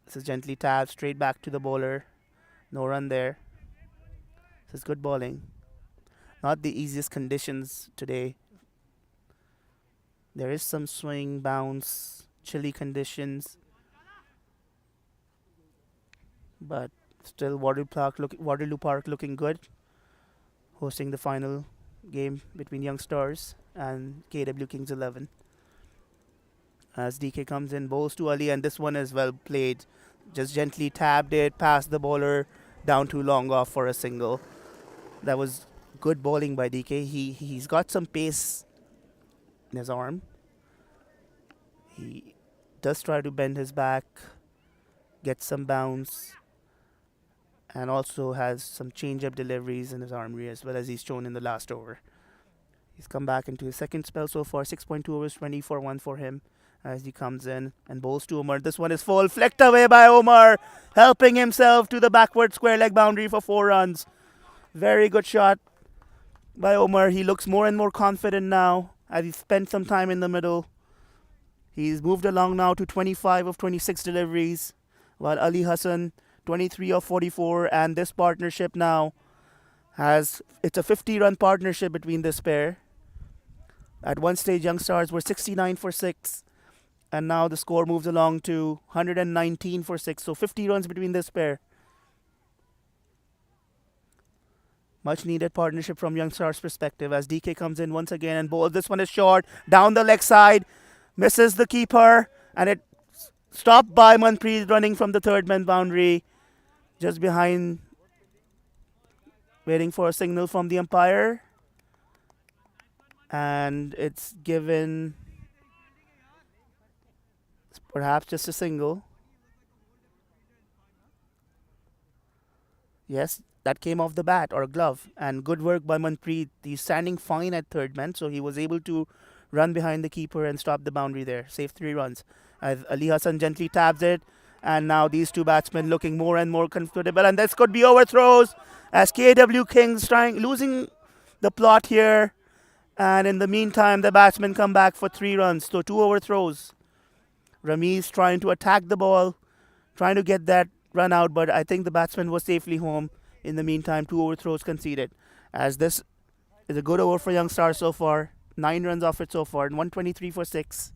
This is gently tapped straight back to the bowler. No run there. This is good bowling. Not the easiest conditions today. There is some swing, bounce, chilly conditions. But still Waterloo Park looking good. Hosting the final game between Youngstars and KW Kings 11. As DK comes in, bowls to Ali, and this one is well played. Just gently tapped it past the bowler, down too long off for a single. That was good bowling by DK. He's got some pace in his arm. He does try to bend his back, get some bounce, and also has some change-up deliveries in his armory as well as he's shown in the last over. He's come back into his second spell so far, 6.2 overs, 20 for 1 for him as he comes in and bowls to Omar. This one is full, flicked away by Omar, helping himself to the backward square leg boundary for 4 runs. Very good shot by Omar. He looks more and more confident now as he spent some time in the middle. He's moved along now to 25 of 26 deliveries, while Ali Hassan 23 of 44, and this partnership now it's a 50-run partnership between this pair. At one stage, Youngstars were 69 for 6, and now the score moves along to 119 for 6, so 50 runs between this pair. Much needed partnership from Youngstars' perspective as DK comes in once again and bowls. This one is short, down the leg side, misses the keeper, and it stopped by Manpreet running from the third man boundary, just behind, waiting for a signal from the umpire. And it's given perhaps just a single. Yes, that came off the bat or glove, and good work by Manpreet. He's standing fine at third man, so he was able to run behind the keeper and stop the boundary there. Save 3 runs. As Ali Hassan gently taps it, and now these 2 batsmen looking more and more comfortable, and this could be overthrows as KW Kings losing the plot here. And in the meantime, the batsmen come back for 3 runs. So 2 overthrows. Ramiz trying to attack the ball, trying to get that run out, but I think the batsman was safely home. In the meantime, 2 overthrows conceded. As this is a good over for Youngstars so far. 9 runs off it so far, and 123 for 6.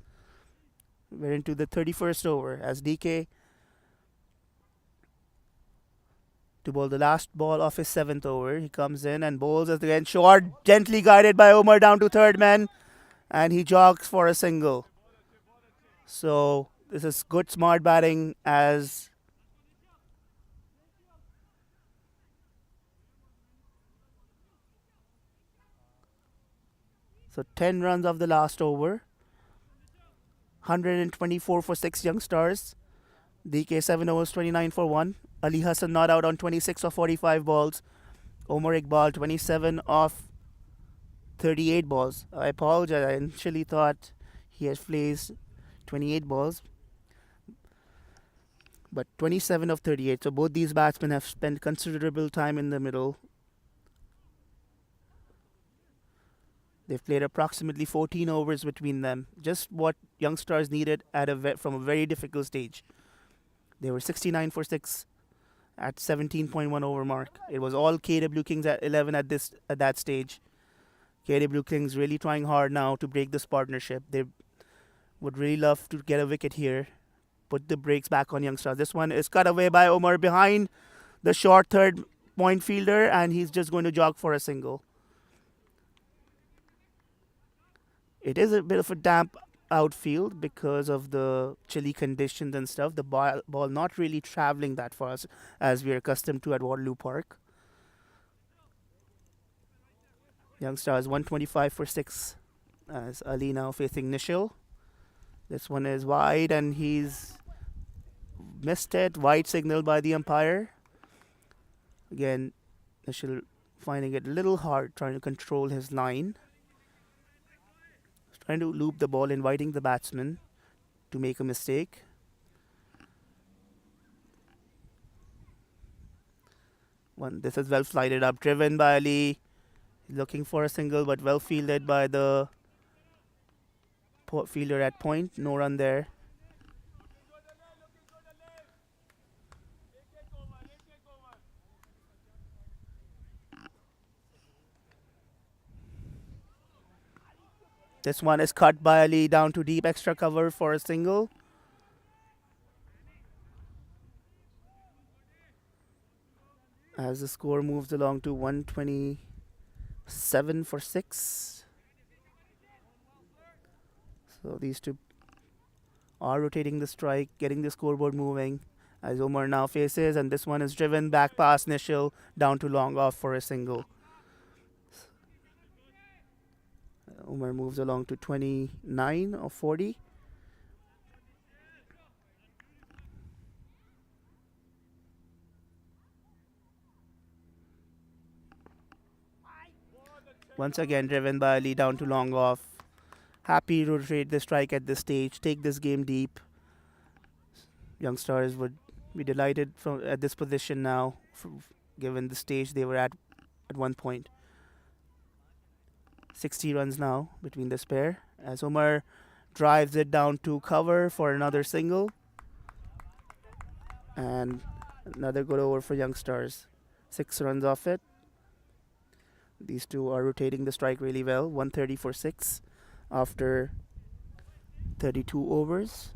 We're into the 31st over as DK to bowl the last ball of his 7th over. He comes in and bowls again short, gently guided by Omar down to third man. and he jogs for a single. So this is good smart batting as so 10 runs of the last over. 124 for 6 youngstars. DK 7 overs 29 for 1. Ali Hassan not out on 26 of 45 balls. Omar Iqbal 27 of 38 balls. I apologize. I initially thought he has placed 28 balls, but 27 of 38. So both these batsmen have spent considerable time in the middle. They've played approximately 14 overs between them, just what youngsters needed at from a very difficult stage. They were 69 for 6 at 17.1 over mark. It was all KW Kings at 11 at that stage. KW Kings really trying hard now to break this partnership. They would really love to get a wicket here. Put the brakes back on youngsters. This one is cut away by Omar behind the short third point fielder, and he's just going to jog for a single. It is a bit of a damp outfield because of the chilly conditions and stuff. The ball not really traveling that fast as we're accustomed to at Waterloo Park. Youngstars 125 for 6 as Ali now facing Nishil. This one is wide and he's missed it. Wide signal by the umpire. Again, Nishil finding it a little hard trying to control his line. He's trying to loop the ball, inviting the batsman to make a mistake. This is well flighted up, driven by Ali. Looking for a single, but well fielded by the fielder at point. No run there. This one is cut by Ali down to deep, extra cover for a single. As the score moves along to 127 for 6. So these two are rotating the strike, getting the scoreboard moving as Omar now faces, and this one is driven back past Nishil down to long off for a single. Umar moves along to 29 or 40. Once again driven by Ali down to long off. Happy to rotate the strike at this stage, take this game deep. Youngstars would be delighted at this position now, given the stage they were at one point. 60 runs now between this pair as Omar drives it down to cover for another single. And another good over for Youngstars. 6 runs off it. These two are rotating the strike really well. 130 for 6 after 32 overs.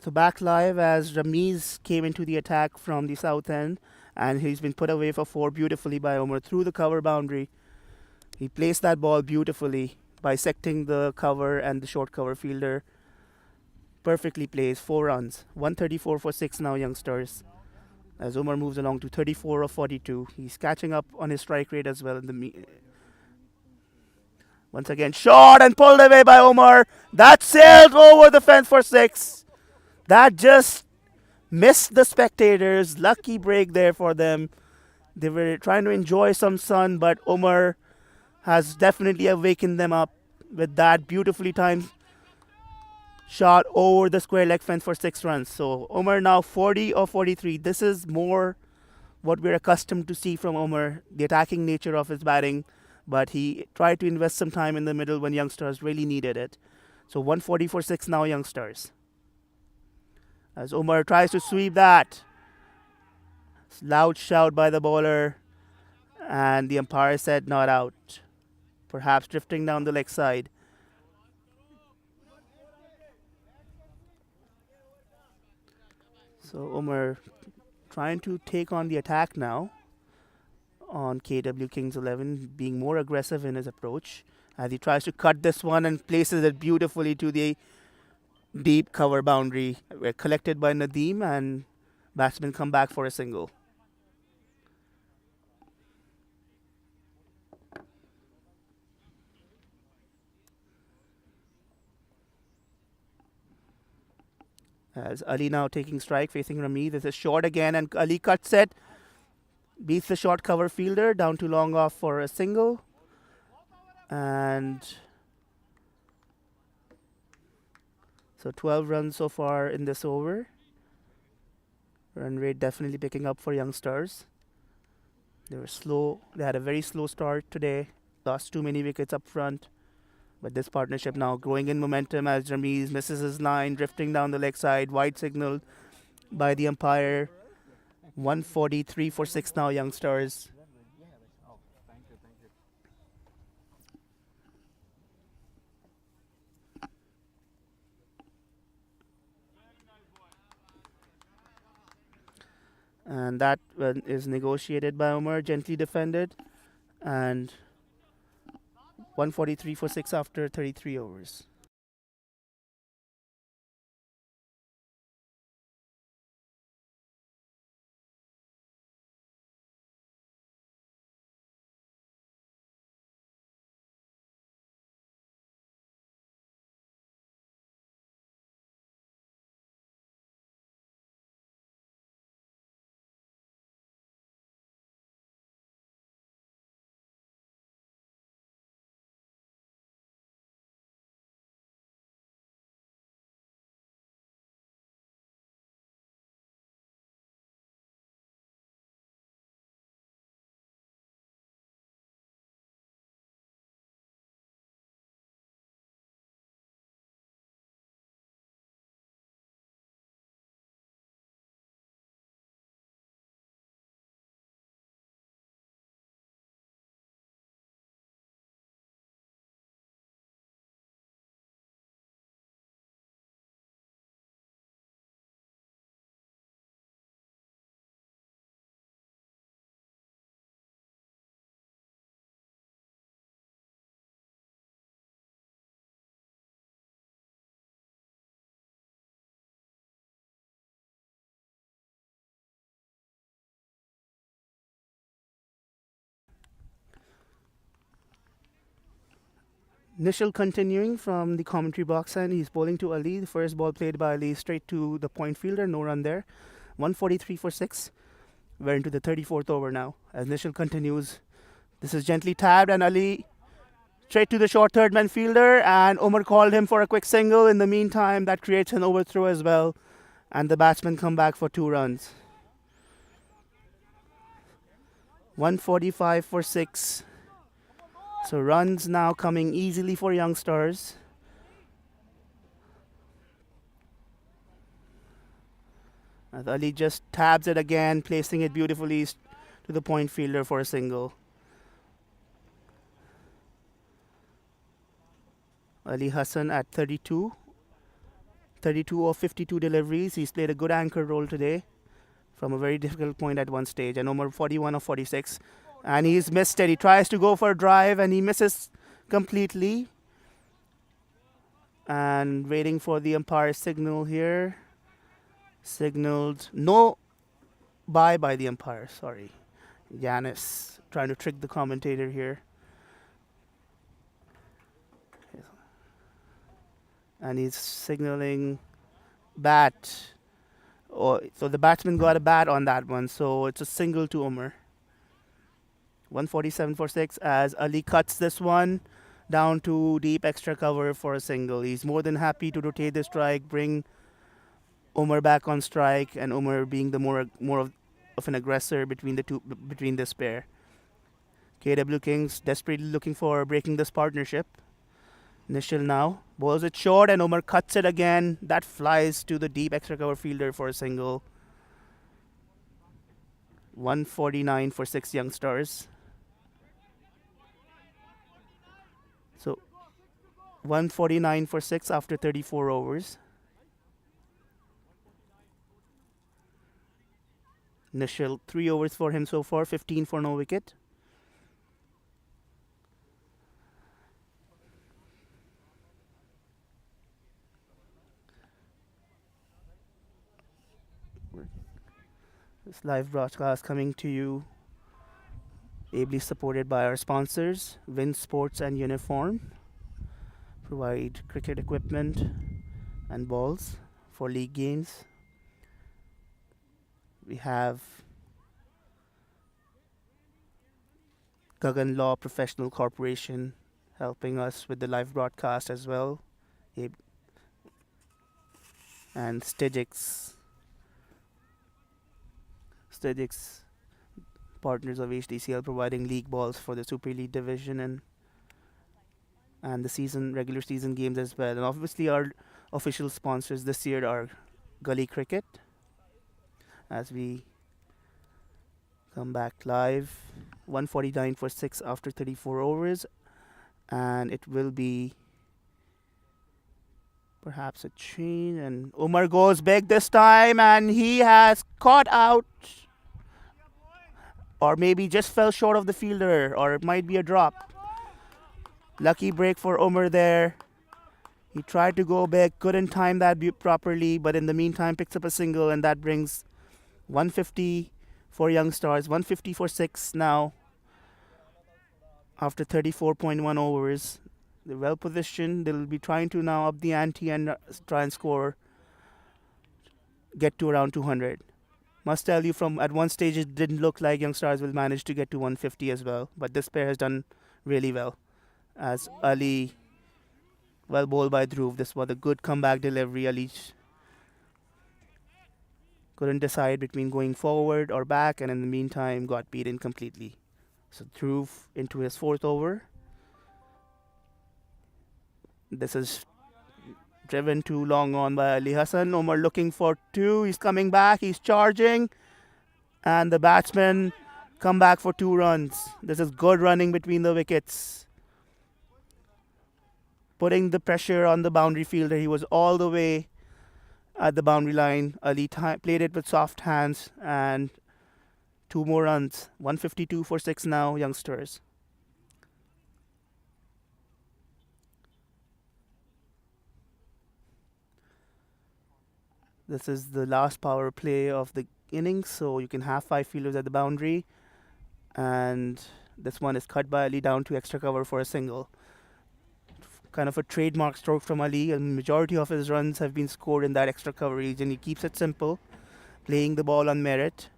So back live as Ramiz came into the attack from the south end, and he's been put away for four beautifully by Omar through the cover boundary. He placed that ball beautifully, bisecting the cover and the short cover fielder. Perfectly placed, 4 runs. 134 for 6 now, Youngstars. As Omar moves along to 34 of 42. He's catching up on his strike rate as well. Once again, shot and pulled away by Omar. That sailed over the fence for 6. That just missed the spectators. Lucky break there for them. They were trying to enjoy some sun, but Omar has definitely awakened them up with that beautifully timed shot over the square leg fence for 6 runs. So Omar now 40 of 43. This is more what we're accustomed to see from Omar, the attacking nature of his batting. But he tried to invest some time in the middle when Youngstars really needed it. So 140 for 6 now, Youngstars. As Omar tries to sweep that. Loud shout by the bowler. And the umpire said not out. Perhaps drifting down the leg side. So Omar trying to take on the attack now on KW Kings 11, being more aggressive in his approach as he tries to cut this one and places it beautifully to the deep cover boundary. We're collected by Nadeem and batsmen come back for a single. As Ali now taking strike facing Rami. This is short again and Ali cuts it. Beats the short cover fielder down to long off for a single. And so 12 runs so far in this over. Run rate definitely picking up for Youngstars. They were slow. They had a very slow start today. Lost too many wickets up front. But this partnership now growing in momentum as Ramiz misses his line, drifting down the leg side. Wide signal by the umpire. 143 for 6 now, Youngstars. And that one is negotiated by Omar, gently defended. And 143 for 6 after 33 overs. Nishal continuing from the commentary box and he's bowling to Ali. The first ball played by Ali straight to the point fielder, no run there. 143 for 6. We're into the 34th over now as Nishal continues. This is gently tabbed and Ali straight to the short third man fielder and Omar called him for a quick single. In the meantime, that creates an overthrow as well and the batsmen come back for 2 runs. 145 for 6. So runs now coming easily for Youngstars. As Ali just tabs it again, placing it beautifully to the point fielder for a single. Ali Hassan at 32 32 of 52 deliveries. He's played a good anchor role today from a very difficult point at one stage. And Omar 41 of 46. And he's missed it. He tries to go for a drive and he misses completely. And waiting for the umpire's signal here. Signaled no bye by the umpire. Sorry. Yanis trying to trick the commentator here. And he's signaling bat. Oh, so the batsman got a bat on that one. So it's a single to Umar. 147 for 6 as Ali cuts this one down to deep extra cover for a single. He's more than happy to rotate the strike, bring Umar back on strike, and Umar being the more of an aggressor between this pair. KW Kings desperately looking for breaking this partnership. Nishil now bowls it short and Umar cuts it again. That flies to the deep extra cover fielder for a single. 149 for 6 Youngstars. So 149 for 6 after 34 overs. Nishil 3 overs for him so far, 15 for no wicket. This live broadcast coming to you, ably supported by our sponsors, Win Sports and Uniform. Provide cricket equipment and balls for league games. We have Gagan Law Professional Corporation helping us with the live broadcast as well. And Stagix, partners of HDCL, providing league balls for the Super Elite Division and the regular season games as well. And obviously our official sponsors this year are Gully Cricket. As we come back live, 149 for 6 after 34 overs, and it will be perhaps a chain, and Umar goes big this time and he has caught out, or maybe just fell short of the fielder, or it might be a drop. Lucky break for Umar there. He tried to go big, couldn't time that properly, but in the meantime picks up a single, and that brings 150 for Youngstars, 150 for 6 now after 34.1 overs. They're well positioned. They'll be trying to now up the ante and try and get to around 200. Must tell you, from at one stage it didn't look like Youngstars will manage to get to 150 as well, but this pair has done really well. As Ali, well bowled by Dhruv. This was a good comeback delivery. Ali couldn't decide between going forward or back, and in the meantime got beaten completely. So Dhruv into his 4th over. This is driven too long on by Ali Hassan. Omar looking for 2. He's coming back. He's charging. And the batsmen come back for 2 runs. This is good running between the wickets. Putting the pressure on the boundary fielder. He was all the way at the boundary line. Ali played it with soft hands, and 2 more runs. 152 for 6 now, Youngstars. This is the last power play of the innings, so you can have 5 fielders at the boundary. And this one is cut by Ali down to extra cover for a single. Kind of a trademark stroke from Ali, and majority of his runs have been scored in that extra cover region. He keeps it simple, playing the ball on merit.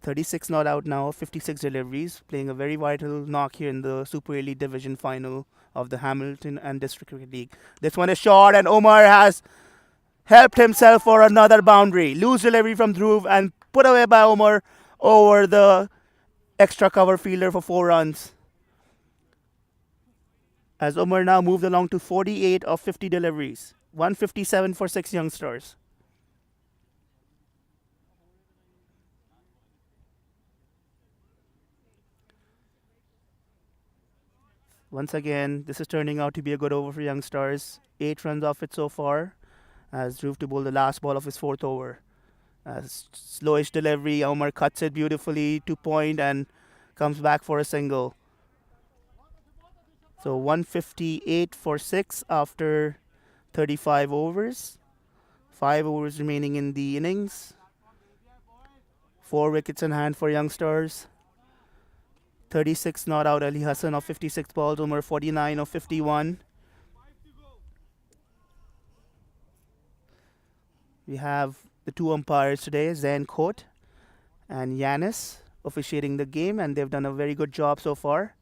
36 not out now, 56 deliveries, playing a very vital knock here in the Super Elite Division final of the Hamilton and District Cricket League. This one is short, and Omar has helped himself for another boundary. Loose delivery from Dhruv and put away by Omar over the extra cover fielder for 4 runs. As Umar now moved along to 48 of 50 deliveries. 157 for 6 Youngstars. Once again, this is turning out to be a good over for Youngstars. 8 runs off it so far, as Dhruv to bowl the last ball of his fourth over. Slowish delivery, Omar cuts it beautifully to point and comes back for a single. So 158 for 6 after 35 overs. 5 overs remaining in the innings. 4 wickets in hand for Youngstars. 36 not out. Ali Hassan of 56 balls. Omar 49 of 51. We have the two umpires today, Zain Kot and Yanis, officiating the game, and they've done a very good job so far.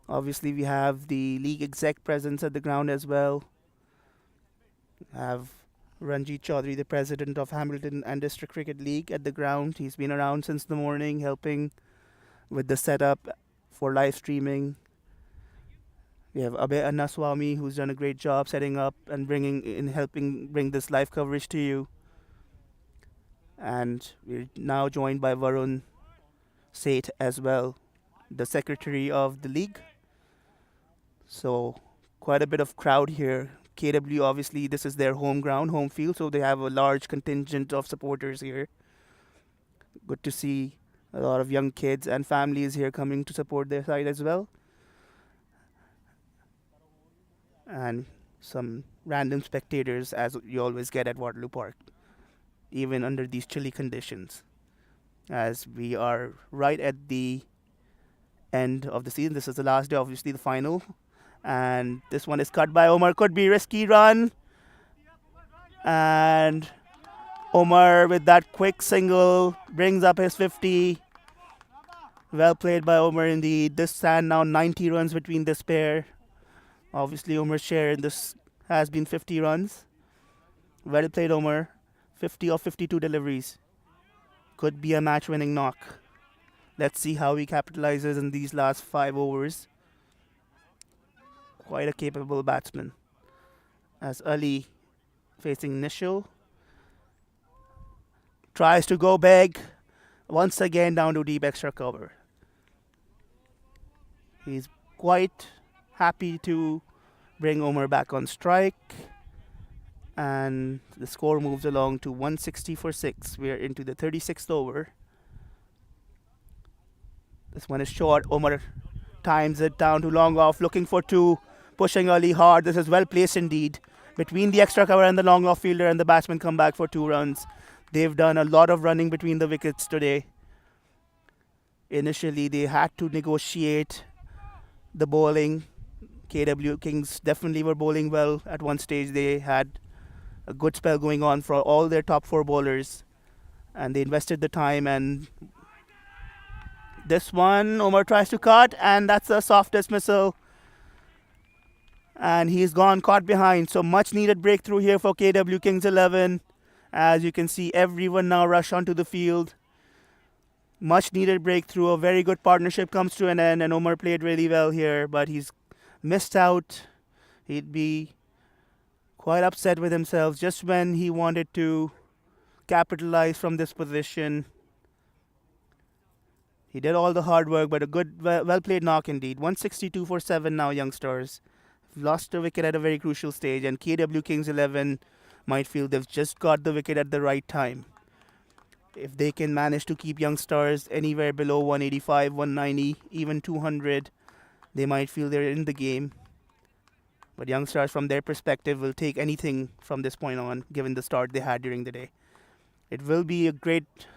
Obviously, we have the league exec presence at the ground as well. We have Ranjit Chaudhary, the president of Hamilton and District Cricket League, at the ground. He's been around since the morning, helping with the setup for live streaming. We have Abhay Annaswamy, who's done a great job setting up and helping bring this live coverage to you. And we're now joined by Varun Seth as well, the secretary of the league. So quite a bit of crowd here. KW, obviously, this is their home ground, home field, so they have a large contingent of supporters here. Good to see a lot of young kids and families here coming to support their side as well. And some random spectators, as you always get at Waterloo Park, even under these chilly conditions. As we are right at the end of the season. This is the last day, obviously the final. And this one is cut by Omar. Could be risky run. And Omar with that quick single brings up his 50. Well played by Omar indeed. This stand now 90 runs between this pair. Obviously Omar's share in this has been 50 runs. Well played Omar. 50 of 52 deliveries. Could be a match-winning knock. Let's see how he capitalizes in these last 5 overs. Quite a capable batsman. As Ali facing Nishil. Tries to go big. Once again down to deep extra cover. He's quite happy to bring Omar back on strike. And the score moves along to 160 for 6. We are into the 36th over. This one is short. Omar times it down to long off, looking for 2, pushing Ali hard. This is well placed indeed. Between the extra cover and the long off fielder, and the batsman come back for 2 runs. They've done a lot of running between the wickets today. Initially, they had to negotiate the bowling. KW Kings definitely were bowling well at one stage. They had a good spell going on for all their top 4 bowlers, and they invested the time. And this one, Omar tries to cut, and that's a soft dismissal. And he's gone caught behind. So much needed breakthrough here for KW Kings 11. As you can see, everyone now rush onto the field. Much needed breakthrough. A very good partnership comes to an end, and Omar played really well here, but he's missed out. He'd be quite upset with himself just when he wanted to capitalize from this position. He did all the hard work, but a good, well played knock indeed. 162 for 7 now, Youngstars. Lost a wicket at a very crucial stage, and KW Kings 11 might feel they've just got the wicket at the right time. If they can manage to keep Youngstars anywhere below 185, 190, even 200, they might feel they're in the game. But Youngstars, from their perspective, will take anything from this point on, given the start they had during the day. It will be a great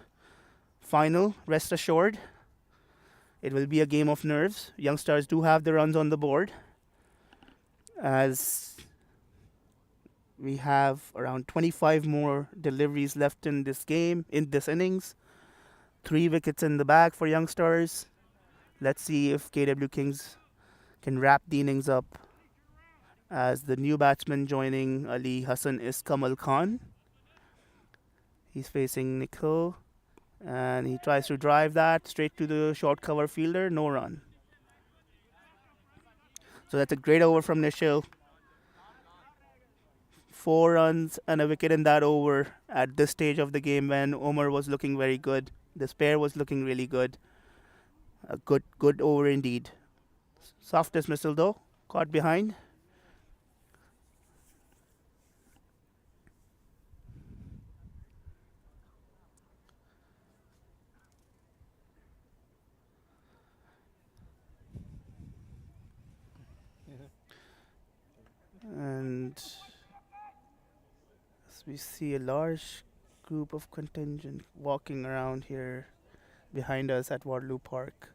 final, rest assured. It will be a game of nerves. Youngstars do have the runs on the board, as we have around 25 more deliveries left in this game, in this innings. 3 wickets in the bag for Youngstars. Let's see if KW Kings can wrap the innings up. As the new batsman joining Ali Hassan is Kamal Khan. He's facing Nikhil, and he tries to drive that straight to the short cover fielder. No run. So that's a great over from Nishil. 4 runs and a wicket in that over at this stage of the game when Omar was looking very good. This pair was looking really good. A good over indeed. Soft dismissal though. Caught behind. And as we see a large group of contingent walking around here behind us at Waterloo Park.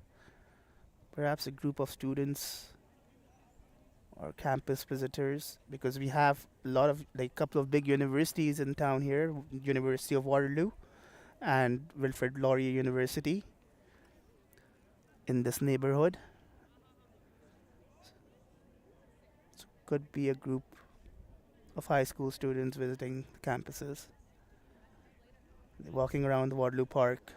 Perhaps a group of students or campus visitors, because we have a lot of like couple of big universities in town here, University of Waterloo and Wilfrid Laurier University in this neighborhood. So could be a group of high school students visiting campuses. They're walking around the Waterloo Park,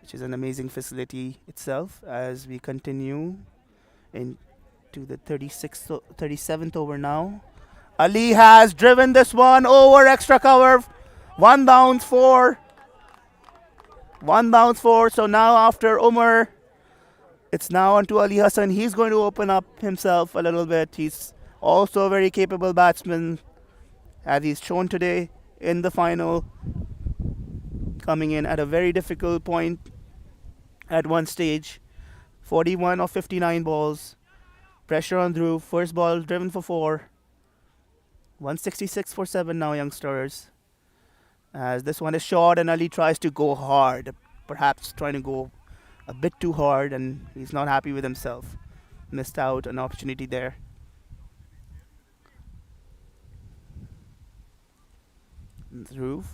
which is an amazing facility itself. As we continue into the 37th over now, Ali has driven this one over extra cover. One bounce for. So now after Umar, it's now on to Ali Hassan. He's going to open up himself a little bit. He's also a very capable batsman, as he's shown today in the final, coming in at a very difficult point at one stage. 41 of 59 balls. Pressure on Dhruv. First ball driven for 4. 166 for 7 now, Youngstars. As this one is short and Ali tries to go hard. Perhaps trying to go a bit too hard, and he's not happy with himself. Missed out an opportunity there. Dhruv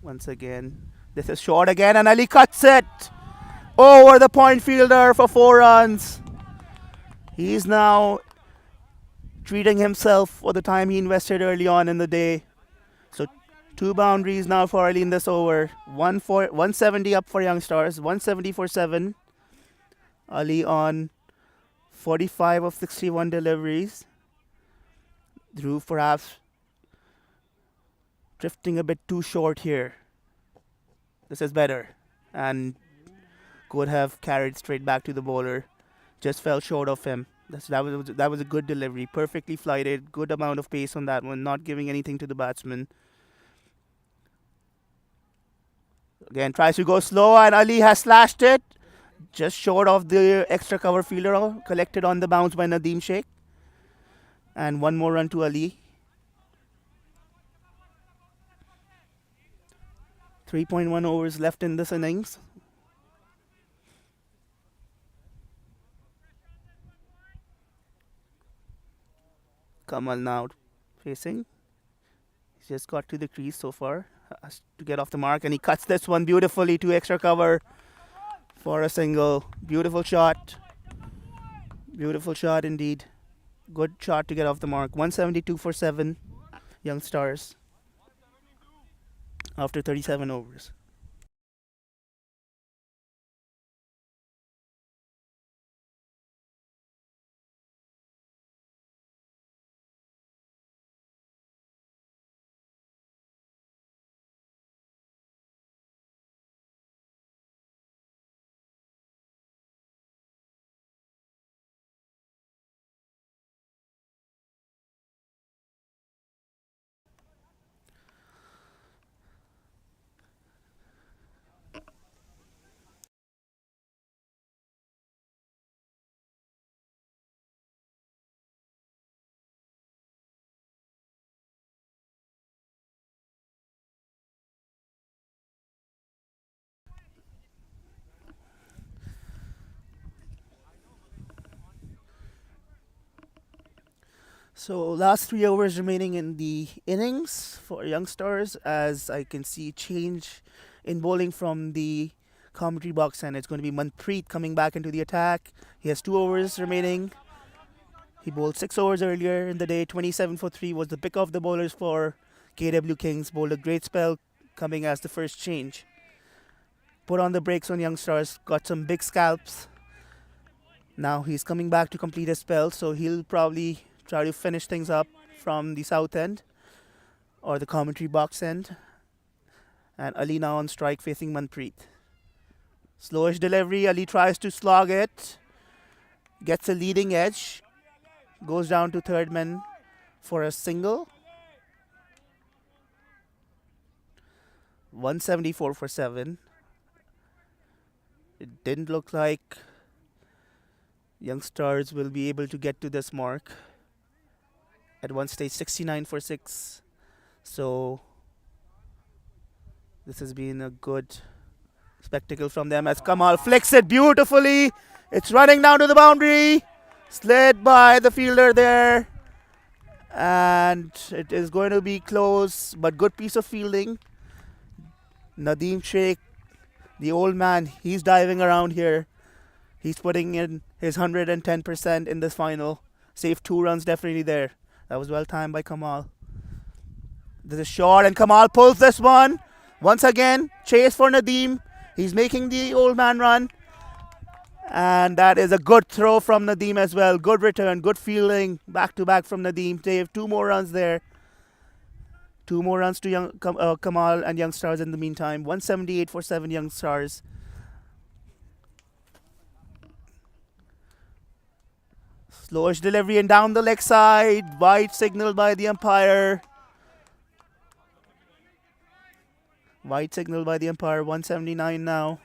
once again. This is short again, and Ali cuts it over the point fielder for 4 runs. He's now treating himself for the time he invested early on in the day. So 2 boundaries now for Ali in this over. 170 up for Youngstars, 170 for 7. Ali on 45 of 61 deliveries. Dhruv perhaps drifting a bit too short here. This is better, and could have carried straight back to the bowler. Just fell short of him. That was a good delivery, perfectly flighted, good amount of pace on that one, not giving anything to the batsman. Again, tries to go slow, and Ali has slashed it. Just short of the extra cover fielder, collected on the bounce by Nadeem Sheikh. And one more run to Ali. 3.1 overs left in this innings. Kamal now facing. He's just got to the crease so far. Has to get off the mark, and he cuts this one beautifully to extra cover for a single. Beautiful shot. Beautiful shot indeed. Good shot to get off the mark. 172 for 7. Youngstars after 37 overs. So last 3 overs remaining in the innings for Youngstars, as I can see change in bowling from the commentary box, and it's going to be Manpreet coming back into the attack. He has 2 overs remaining. He bowled 6 overs earlier in the day. 27 for 3 was the pick of the bowlers for KW Kings. Bowled a great spell, coming as the first change. Put on the brakes on Youngstars, got some big scalps. Now he's coming back to complete his spell, so he'll probably try to finish things up from the south end or the commentary box end. And Ali now on strike facing Manpreet. Slowish delivery. Ali tries to slog it. gets a leading edge, goes down to third man for a single. 174 for 7. It didn't look like Youngstars will be able to get to this mark. At one stage, 69 for 6. So this has been a good spectacle from them as Kamal flicks it beautifully. It's running down to the boundary. Slid by the fielder there. And it is going to be close, but good piece of fielding. Nadeem Sheikh, the old man, he's diving around here. He's putting in his 110% in this final. Saved 2 runs definitely there. That was well timed by Kamal. There's a shot and Kamal pulls this one. Once again, chase for Nadeem. He's making the old man run. And that is a good throw from Nadeem as well. Good return, good fielding. Back to back from Nadeem. They have 2 more runs there. 2 more runs to Kamal and Youngstars in the meantime. 178 for 7 Youngstars. Slowish delivery and down the leg side. Wide signal by the umpire. Wide signal by the umpire. 179 now.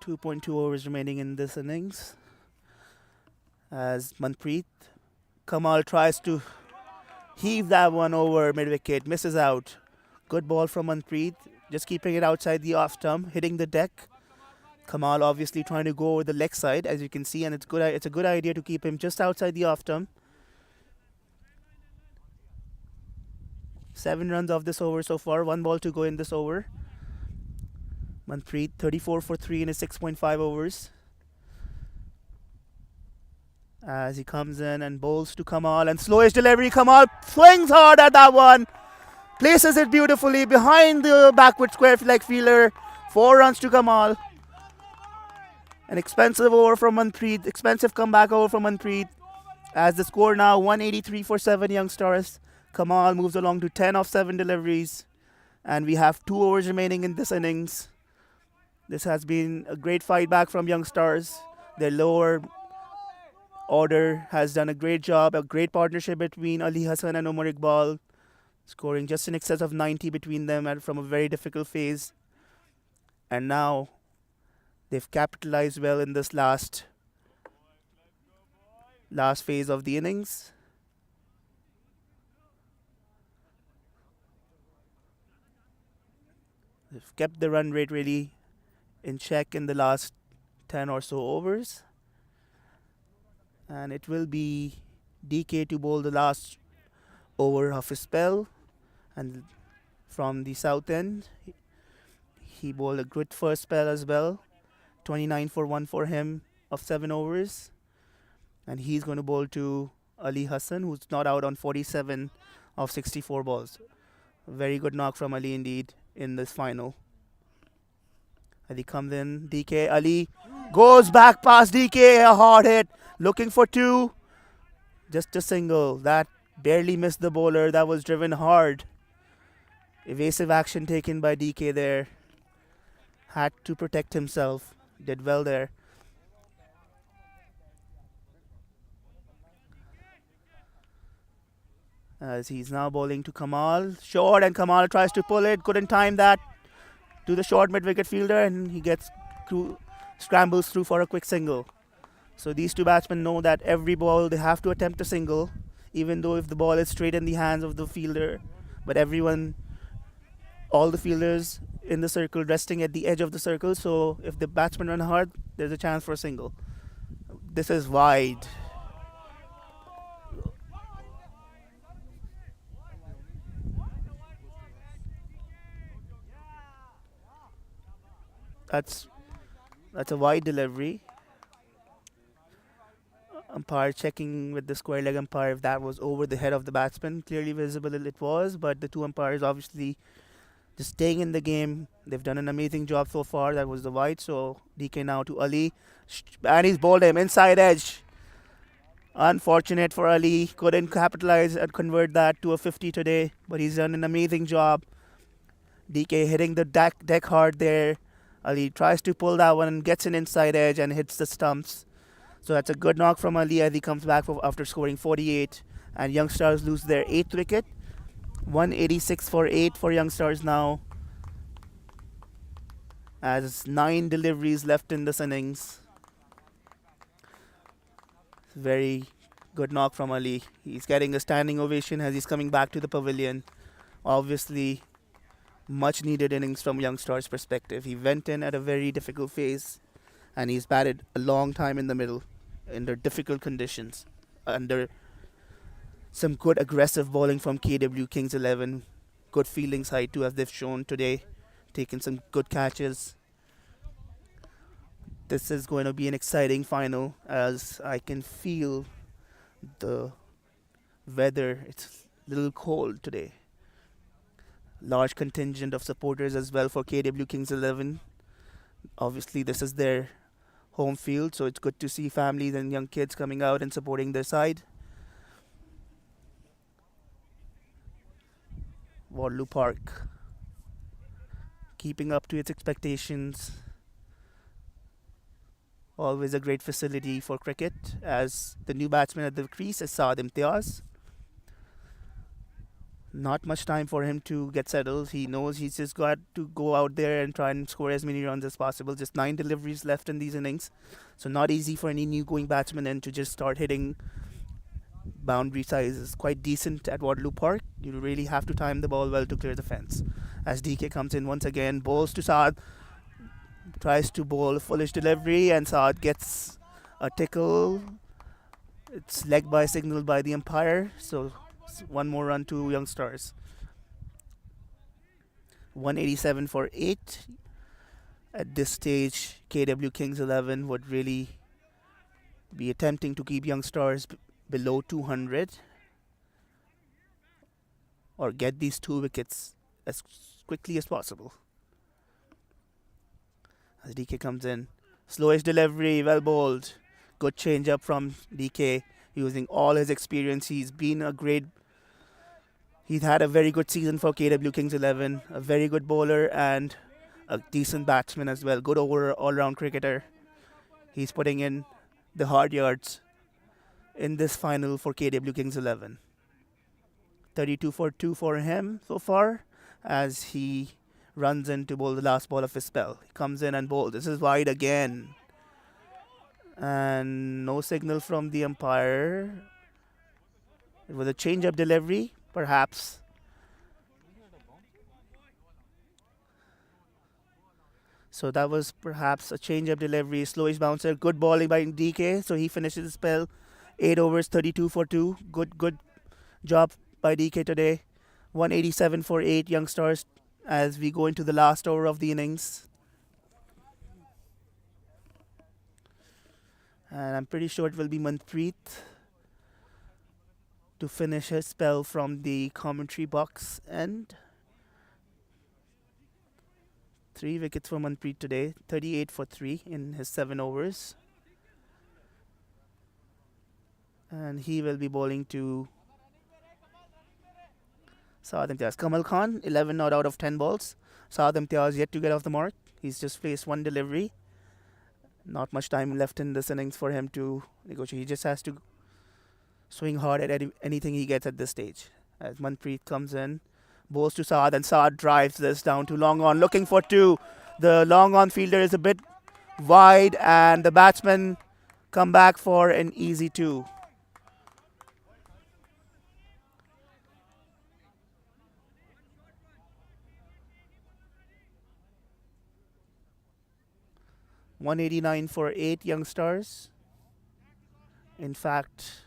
.2 overs remaining in this innings. As Manpreet Kamal tries to heave that one over mid wicket, misses out. Good ball from Manpreet, just keeping it outside the off stump, hitting the deck. Kamal obviously trying to go over the leg side, as you can see, and it's good. It's a good idea to keep him just outside the off stump. 7 runs off this over so far. 1 ball to go in this over. Manpreet 34 for 3 in his 6.5 overs. As he comes in and bowls to Kamal and slowish delivery. Kamal swings hard at that one. Places it beautifully behind the backward square leg fielder. 4 runs to Kamal. An expensive over from Manpreet. Expensive comeback over from Manpreet. As the score now 183 for 7 Youngstars. Kamal moves along to 10 of 7 deliveries. And we have 2 overs remaining in this innings. This has been a great fight back from Youngstars. Their lower order has done a great job. A great partnership between Ali Hassan and Omar Iqbal. Scoring just in excess of 90 between them from a very difficult phase. And now they've capitalized well in this last phase of the innings. They've kept the run rate really in check in the last 10 or so overs. And it will be DK to bowl the last over of his spell. And from the south end, he bowled a good first spell as well. 29 for 1 for him of 7 overs. And he's going to bowl to Ali Hassan, who's not out on 47 of 64 balls. A very good knock from Ali indeed in this final. Ali comes in, DK, Ali goes back past DK, a hard hit, looking for 2. Just a single, that barely missed the bowler, that was driven hard. Evasive action taken by DK there. Had to protect himself, did well there. As he's now bowling to Kamal, short, and Kamal tries to pull it, couldn't time that. To the short mid-wicket fielder, and he scrambles through for a quick single. So these 2 batsmen know that every ball they have to attempt a single, even though if the ball is straight in the hands of the fielder. But all the fielders in the circle resting at the edge of the circle, so if the batsman run hard, there's a chance for a single. This is wide. That's a wide delivery. Umpire checking with the square leg umpire if that was over the head of the batsman. Clearly visible it was, but the 2 umpires obviously just staying in the game. They've done an amazing job so far. That was the wide. So DK now to Ali, and he's bowled him inside edge. Unfortunate for Ali, couldn't capitalize and convert that to a 50 today, but he's done an amazing job. DK hitting the deck hard there. Ali tries to pull that one and gets an inside edge and hits the stumps. So that's a good knock from Ali as he comes back after scoring 48. And Youngstars lose their 8th wicket. 186 for 8 for Youngstars now, as 9 deliveries left in this innings. Very good knock from Ali. He's getting a standing ovation as he's coming back to the pavilion. Obviously, much needed innings from Youngstars' perspective. He went in at a very difficult phase and he's batted a long time in the middle under difficult conditions, under some good aggressive bowling from KW Kings 11. Good fielding side too, as they've shown today, taking some good catches. This is going to be an exciting final as I can feel the weather. It's a little cold today. Large contingent of supporters as well for KW Kings 11. Obviously, this is their home field, so it's good to see families and young kids coming out and supporting their side. Waterloo Park keeping up to its expectations. Always a great facility for cricket, as the new batsman at the crease is Saad Imtiaz. Not much time for him to get settled. He knows he's just got to go out there and try and score as many runs as possible. Just 9 deliveries left in these innings, so not easy for any new going batsman and to just start hitting. Boundary size is quite decent at Waterloo Park. You really have to time the ball well to clear the fence. As DK comes in once again, bowls to Saad, tries to bowl a foolish delivery, and Saad gets a tickle. It's leg by signal by the umpire, so one more run to Youngstars. 187 for 8. At this stage, KW Kings 11 would really be attempting to keep Youngstars below 200 or get these 2 wickets as quickly as possible. As DK comes in, slowish delivery, well bowled. Good change up from DK, using all his experience. He's had a very good season for KW Kings 11, a very good bowler and a decent batsman as well. Good all-round cricketer. He's putting in the hard yards in this final for KW Kings 11. 32 for 2 for him so far, as he runs in to bowl the last ball of his spell. He comes in and bowls. This is wide again. And no signal from the umpire. It was a change-up delivery, perhaps. So that was perhaps a change-up delivery. Slowish bouncer. Good bowling by DK. So he finishes the spell. 8 overs, 32 for 2. Good job by DK today. 187 for 8 Youngstars as we go into the last over of the innings. And I'm pretty sure it will be Manpreet to finish his spell from the commentary box end. 3 wickets for Manpreet today. 38 for 3 in his 7 overs. And he will be bowling to Saad Imtiaz. Kamal Khan, 11 not out of 10 balls. Saad Imtiaz yet to get off the mark. He's just placed 1 delivery. Not much time left in this innings for him to negotiate. He just has to swing hard at anything he gets at this stage. As Manpreet comes in, bowls to Saad, and Saad drives this down to long on, looking for 2. The long on fielder is a bit wide, and the batsmen come back for an easy 2. $189 for 8 Youngstars. In fact,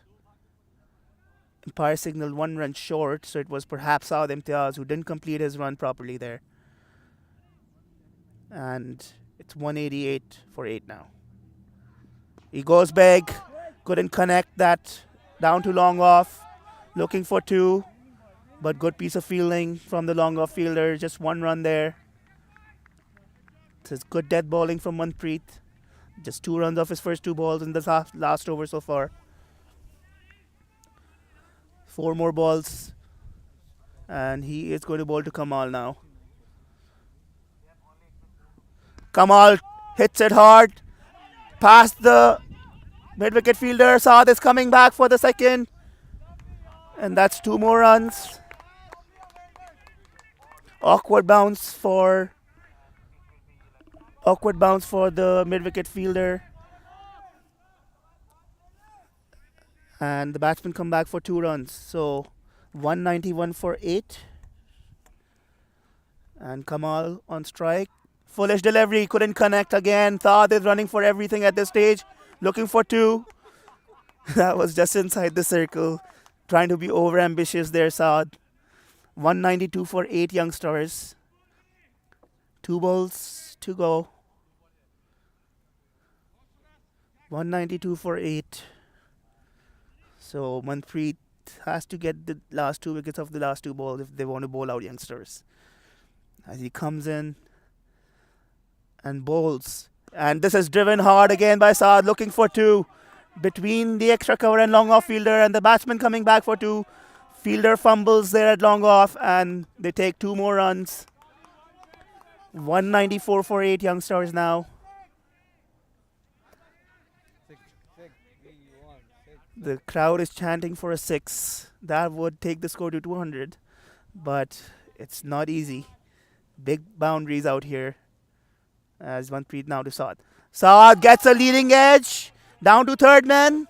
umpire signaled 1 run short, so it was perhaps Saad Imtiaz who didn't complete his run properly there. And it's 188 for 8 now. He goes big, couldn't connect that, down to long off, looking for 2, but good piece of fielding from the long off fielder, just 1 run there. This is good death bowling from Manpreet. Just 2 runs off his first 2 balls in the last over so far. 4 more balls, and he is going to bowl to Kamal now. Kamal hits it hard, past the mid-wicket fielder. Saad is coming back for the second, and that's 2 more runs. Awkward bounce for the mid-wicket fielder, and the batsman come back for 2 runs. So 191 for 8, and Kamal on strike. Foolish delivery, couldn't connect again. Saad is running for everything at this stage, looking for 2. That was just inside the circle, trying to be over ambitious there, Saad. 192 for 8 Youngstars. 2 balls to go. 192 for 8. So Manpreet has to get the last 2 wickets of the last 2 balls if they want to bowl out Youngstars. As he comes in and bowls. And this is driven hard again by Saad, looking for 2. Between the extra cover and long off fielder, and the batsman coming back for 2. Fielder fumbles there at long off, and they take 2 more runs. 194 for 8 Youngstars now. The crowd is chanting for a 6. That would take the score to 200, but it's not easy. Big boundaries out here. As Manpreet now to Saad. Saad gets a leading edge. Down to third man.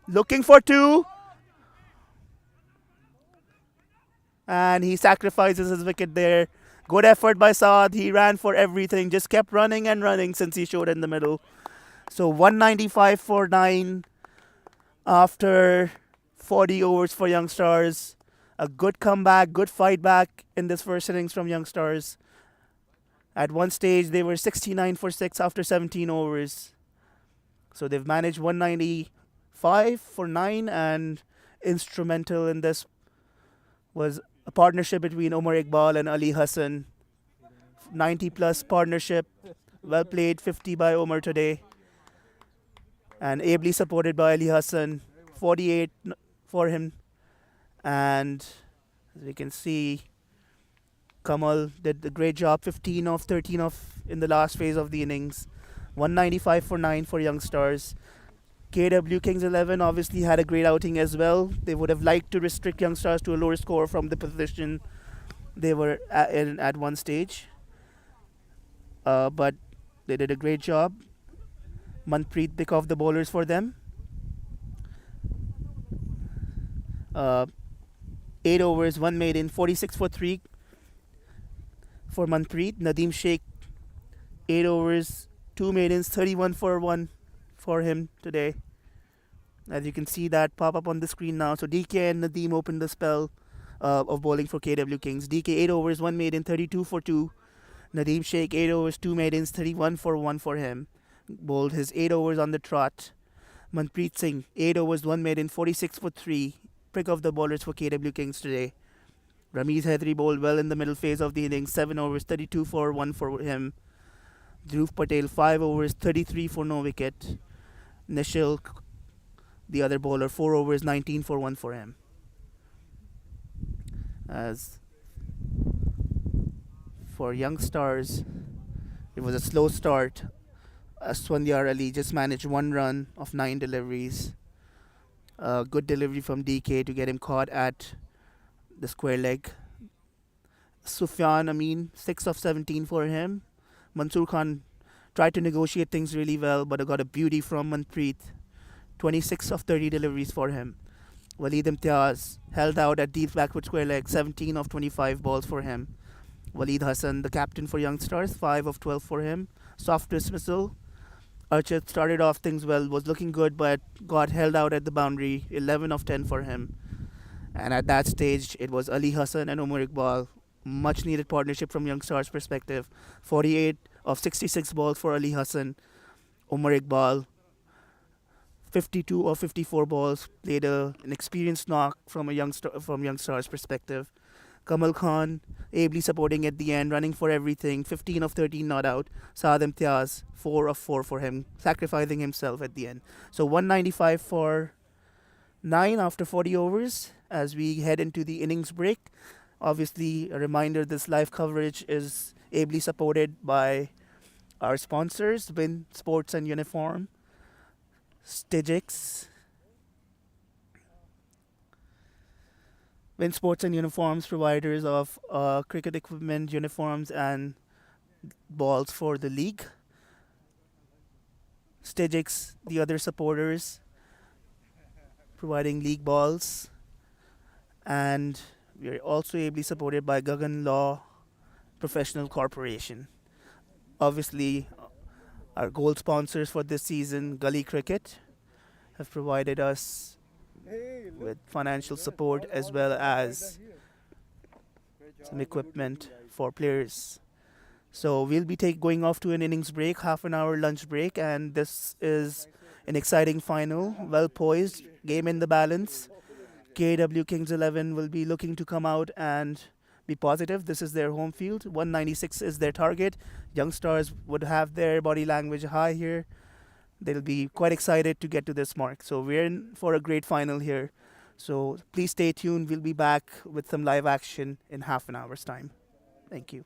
Looking for 2. And he sacrifices his wicket there. Good effort by Saad. He ran for everything. Just kept running and running since he showed in the middle. So 195 for 9 after 40 overs for Youngstars. A good comeback, good fight back in this first innings from Youngstars. At one stage, they were 69 for 6 after 17 overs. So they've managed 195 for 9, and instrumental in this was a partnership between Omar Iqbal and Ali Hassan. 90 plus partnership. Well played, 50 by Omar today. And ably supported by Ali Hassan. 48 for him. And as we can see, Kamal did a great job. 15 of 13 of in the last phase of the innings. 195 for 9 for Youngstars. KW Kings 11 obviously had a great outing as well. They would have liked to restrict Youngstars to a lower score from the position they were at one stage. But they did a great job. Manpreet pick off the bowlers for them. 8 overs, 1 maiden, 46 for 3 for Manpreet. Nadeem Sheikh, 8 overs, 2 maidens, 31 for 1 for him today. As you can see that pop up on the screen now. So DK and Nadeem opened the spell of bowling for KW Kings. DK 8 overs, 1 maiden, 32 for 2. Nadeem Sheikh 8 overs, 2 maidens, 31 for 1 for him. Bowled his 8 overs on the trot. Manpreet Singh 8 overs, 1 maiden, 46 for 3. Pick of the bowlers for KW Kings today. Ramiz Hedri bowled well in the middle phase of the innings. 7 overs, 32 for 1 for him. Dhruv Patel 5 overs, 33 for no wicket. Nishil, the other bowler, 4 overs, 19 for 1 for him. As for Youngstars, it was a slow start. Aswandyar Ali just managed 1 run of 9 deliveries. Good delivery from DK to get him caught at the square leg. Sufyan Amin, 6 of 17 for him. Mansoor Khan tried to negotiate things really well, but got a beauty from Manpreet. 26 of 30 deliveries for him. Waleed Imtiaz held out at deep backward square leg, 17 of 25 balls for him. Waleed Hassan, the captain for Youngstars, 5 of 12 for him. Soft dismissal. Archit started off things well, was looking good, but got held out at the boundary, 11 of 10 for him. And at that stage, it was Ali Hassan and Umar Iqbal. Much needed partnership from Youngstars' perspective. 48 of 66 balls for Ali Hassan. Umar Iqbal, 52 of 54 balls, played an experienced knock from Youngstars' perspective. Kamal Khan ably supporting at the end, running for everything. 15 of 13 not out. Saad Imtiaz, 4 of 4 for him, sacrificing himself at the end. So 195 for 9 after 40 overs. as we head into the innings break. Obviously, a reminder this live coverage is ably supported by our sponsors, Win Sports and Uniform, Stygix, Win Sports and Uniforms, providers of cricket equipment, uniforms, and balls for the league. Stygix, the other supporters, providing league balls. And we are also ably supported by Gagan Law Professional Corporation. Obviously, our gold sponsors for this season, Gully Cricket, have provided us with financial support as well as some equipment for players. So we'll be going off to an innings break, half an hour lunch break, and this is an exciting final, well poised, game in the balance. KW Kings 11 will be looking to come out and be positive. This is their home field. 196 is their target. Youngstars would have their body language high here. They'll be quite excited to get to this mark. So we're in for a great final here. So please stay tuned. We'll be back with some live action in half an hour's time. Thank you.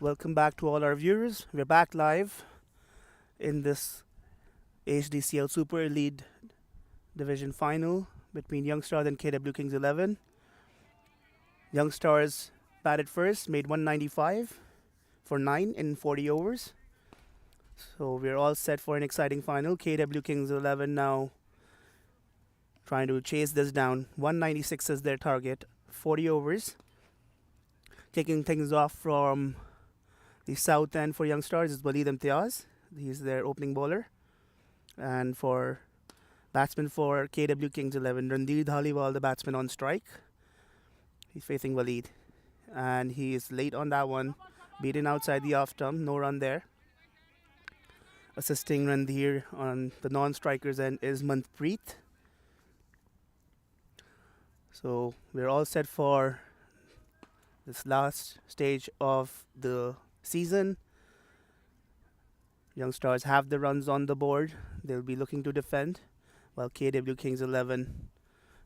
Welcome back to all our viewers. We're back live in this HDCL Super Elite Division Final between Youngstars and KW Kings 11. Youngstars batted first, made 195 for 9 in 40 overs. So we're all set for an exciting final. KW Kings 11 now trying to chase this down. 196 is their target, 40 overs. Taking things off from the south end for Youngstars is Walid Imtiaz. He's their opening bowler. And for batsman for KW Kings 11, Randir Dhaliwal, the batsman on strike. He's facing Walid. And he is late on that one. Beaten outside the off stump. No run there. Assisting Randir on the non-strikers end is Manpreet. So we're all set for this last stage of the season. Youngstars have the runs on the board. They'll be looking to defend, while KW Kings 11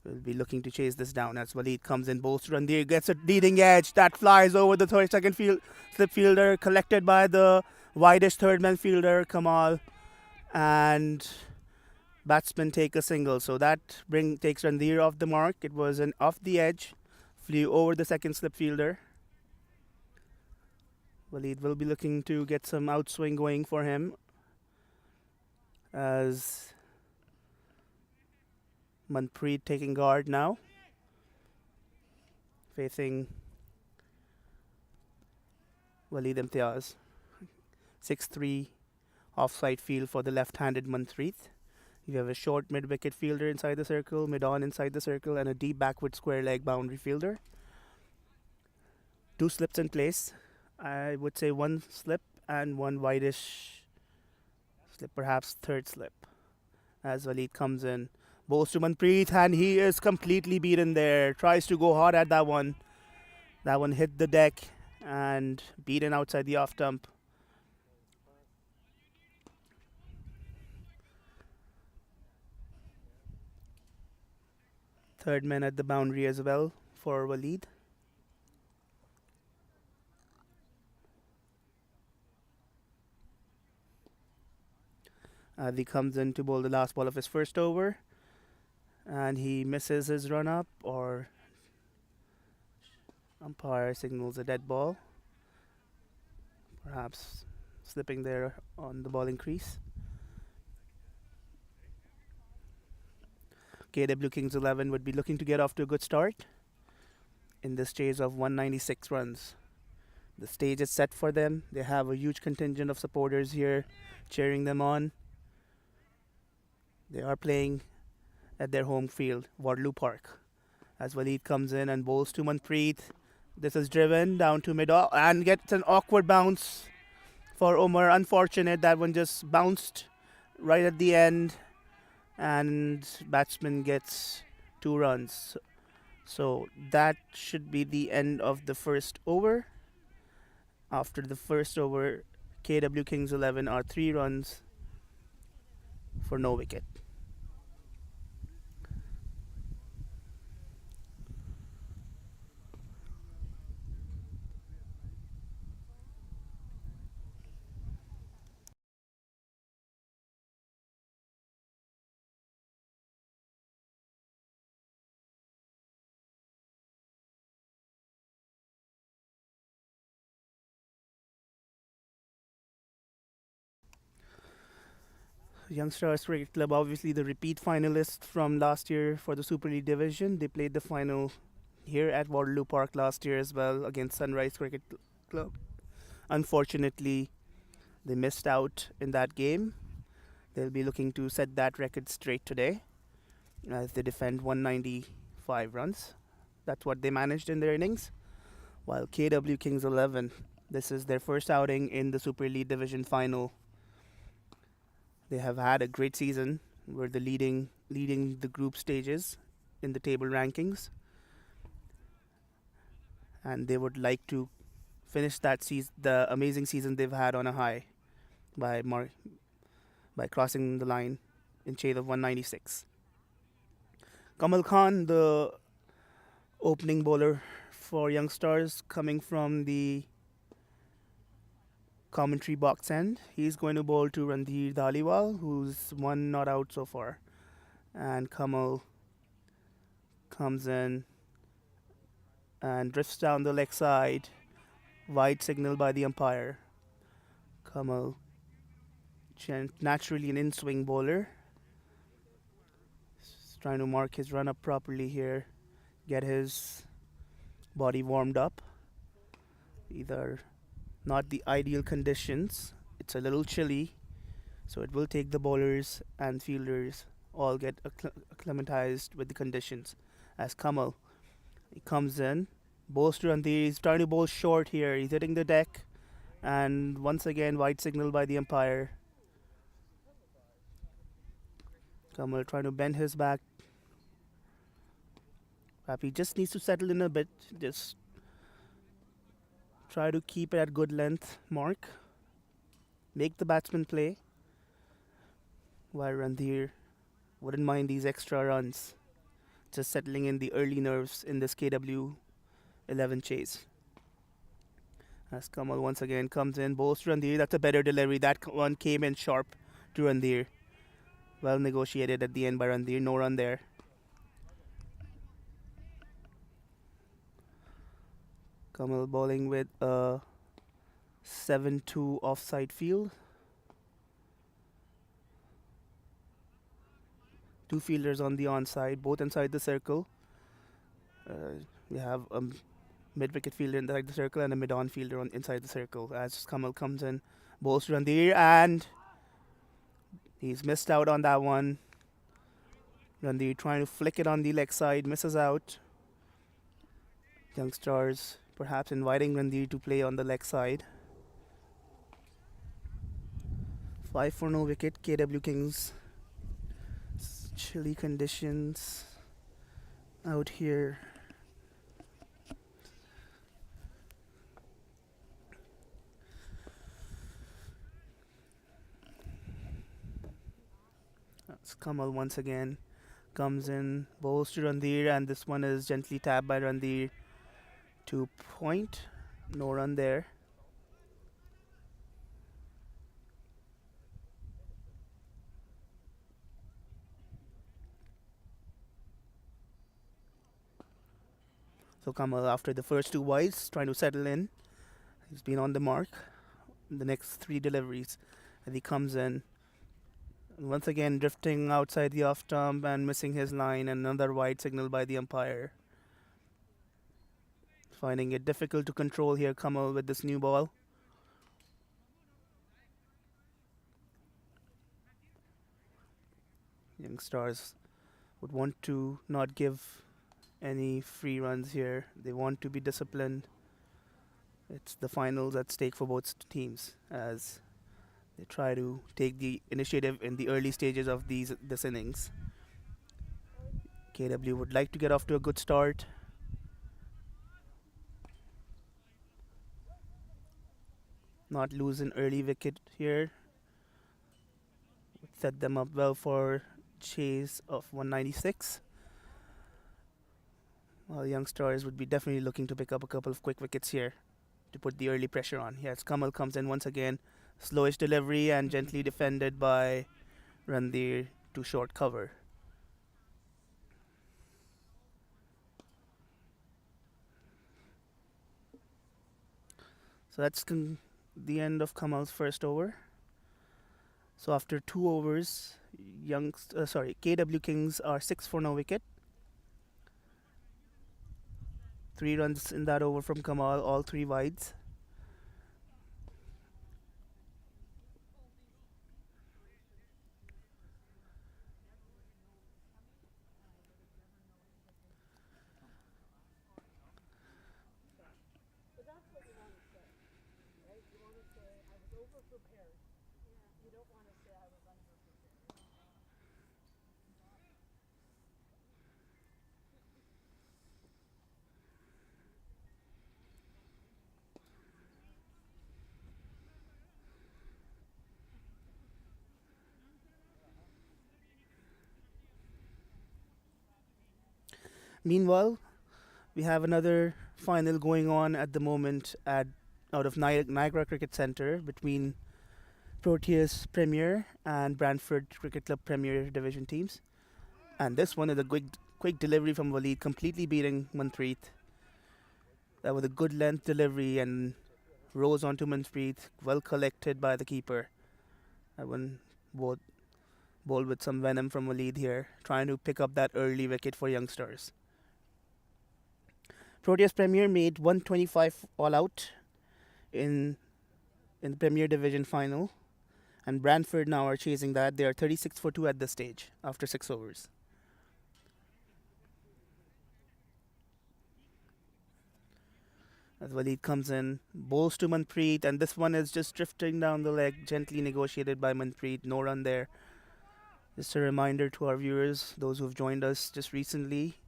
will be looking to chase this down as Walid comes in. Bowls to Randir, gets a leading edge that flies over the 32nd slip fielder, collected by the widest third man fielder, Kamal, and batsmen take a single. So that takes Randir off the mark. It was an off the edge, flew over the second slip fielder. Walid will be looking to get some outswing going for him as Manpreet taking guard now, facing Walid Imtiaz. 6-3 offside field for the left-handed Manpreet. You have a short mid-wicket fielder inside the circle, mid-on inside the circle, and a deep backward square leg boundary fielder. 2 slips in place. I would say 1 slip and 1 wideish slip, perhaps third slip. As Walid comes in, bowls to Manpreet, and he is completely beaten there. Tries to go hard at that one. That one hit the deck and beaten outside the off stump. Third man at the boundary as well for Walid. He comes in to bowl the last ball of his first over, and he misses his run up, or umpire signals a dead ball, perhaps slipping there on the bowling crease. KW Kings 11 would be looking to get off to a good start in this chase of 196 runs. The stage is set for them. They have a huge contingent of supporters here cheering them on. They are playing at their home field, Waterloo Park. As Walid comes in and bowls to Manpreet. This is driven down to mid and gets an awkward bounce for Umar. Unfortunate, that one just bounced right at the end, and batsman gets 2 runs. So that should be the end of the first over. After the first over, KW Kings 11 are 3 runs for no wicket. Youngstars Cricket Club, obviously the repeat finalists from last year for the Super League division. They played the final here at Waterloo Park last year as well against Sunrise Cricket Club. Unfortunately, they missed out in that game. They'll be looking to set that record straight today as they defend 195 runs. That's what they managed in their innings. While KW Kings 11, this is their first outing in the Super League division final. They have had a great season. Were the leading the group stages in the table rankings, and they would like to finish that the amazing season they've had on a high by crossing the line in chase of 196. Kamal Khan, the opening bowler for Youngstars, coming from the commentary box end. He's going to bowl to Randhir Dhaliwal, who's one not out so far. And Kamal comes in and drifts down the leg side. Wide signal by the umpire. Kamal, naturally an in-swing bowler, trying to mark his run up properly here, get his body warmed up. These are not the ideal conditions. It's a little chilly, so it will take the bowlers and fielders all get acclimatized with the conditions. As Kamal, he comes in, bowls to Randhir. He's trying to bowl short here. He's hitting the deck, and once again, wide signal by the umpire. Kamal trying to bend his back. He just needs to settle in a bit. Just try to keep it at good length mark. Make the batsman play. While Randhir wouldn't mind these extra runs. Just settling in the early nerves in this KW 11 chase. As Kamal once again comes in, bowls to Randhir. That's a better delivery. That one came in sharp to Randhir. Well negotiated at the end by Randhir. No run there. Kamal bowling with a 7-2 offside field. Two fielders on the onside, both inside the circle. We have a mid-wicket fielder inside the circle and a mid-on fielder inside the circle. As Kamal comes in, bowls to Randhir, and he's missed out on that one. Randhir trying to flick it on the leg side, misses out. Youngstars perhaps inviting Randhir to play on the leg side. 5 for no wicket, KW Kings. Chilly conditions out here. That's Kamal once again. Comes in, bowls to Randhir, and this one is gently tapped by Randhir to point. No run there. So Kamal, after the first two wides, trying to settle in. He's been on the mark. The next three deliveries, and he comes in. And once again, drifting outside the off stump and missing his line. And another wide signal by the umpire. Finding it difficult to control here, Kamal, with this new ball. Youngstars would want to not give any free runs here. They want to be disciplined. It's the finals at stake for both teams as they try to take the initiative in the early stages of this innings. KW would like to get off to a good start. Not lose an early wicket here. Would set them up well for chase of 196. While Youngstars would be definitely looking to pick up a couple of quick wickets here to put the early pressure on. Yes, Kamal comes in once again. Slowish delivery and gently defended by Randhir to short cover. So that's the end of Kamal's first over. So after 2 overs, KW Kings are 6 for no wicket. 3 runs in that over from Kamal, all 3 wides. Meanwhile, we have another final going on at the moment at out of Niagara Cricket Centre between Proteas Premier and Brantford Cricket Club Premier Division teams. And this one is a quick delivery from Waleed, completely beating Manpreet. That was a good length delivery and rose onto Manpreet, well collected by the keeper. That one bowled with some venom from Waleed here, trying to pick up that early wicket for Youngstars. Proteas Premier made 125 all out in the Premier Division final, and Brantford now are chasing that. They are 36 for 2 at this stage after 6 overs. As Waleed comes in, bowls to Manpreet, and this one is just drifting down the leg, gently negotiated by Manpreet. No run there. Just a reminder to our viewers, those who've joined us just recently,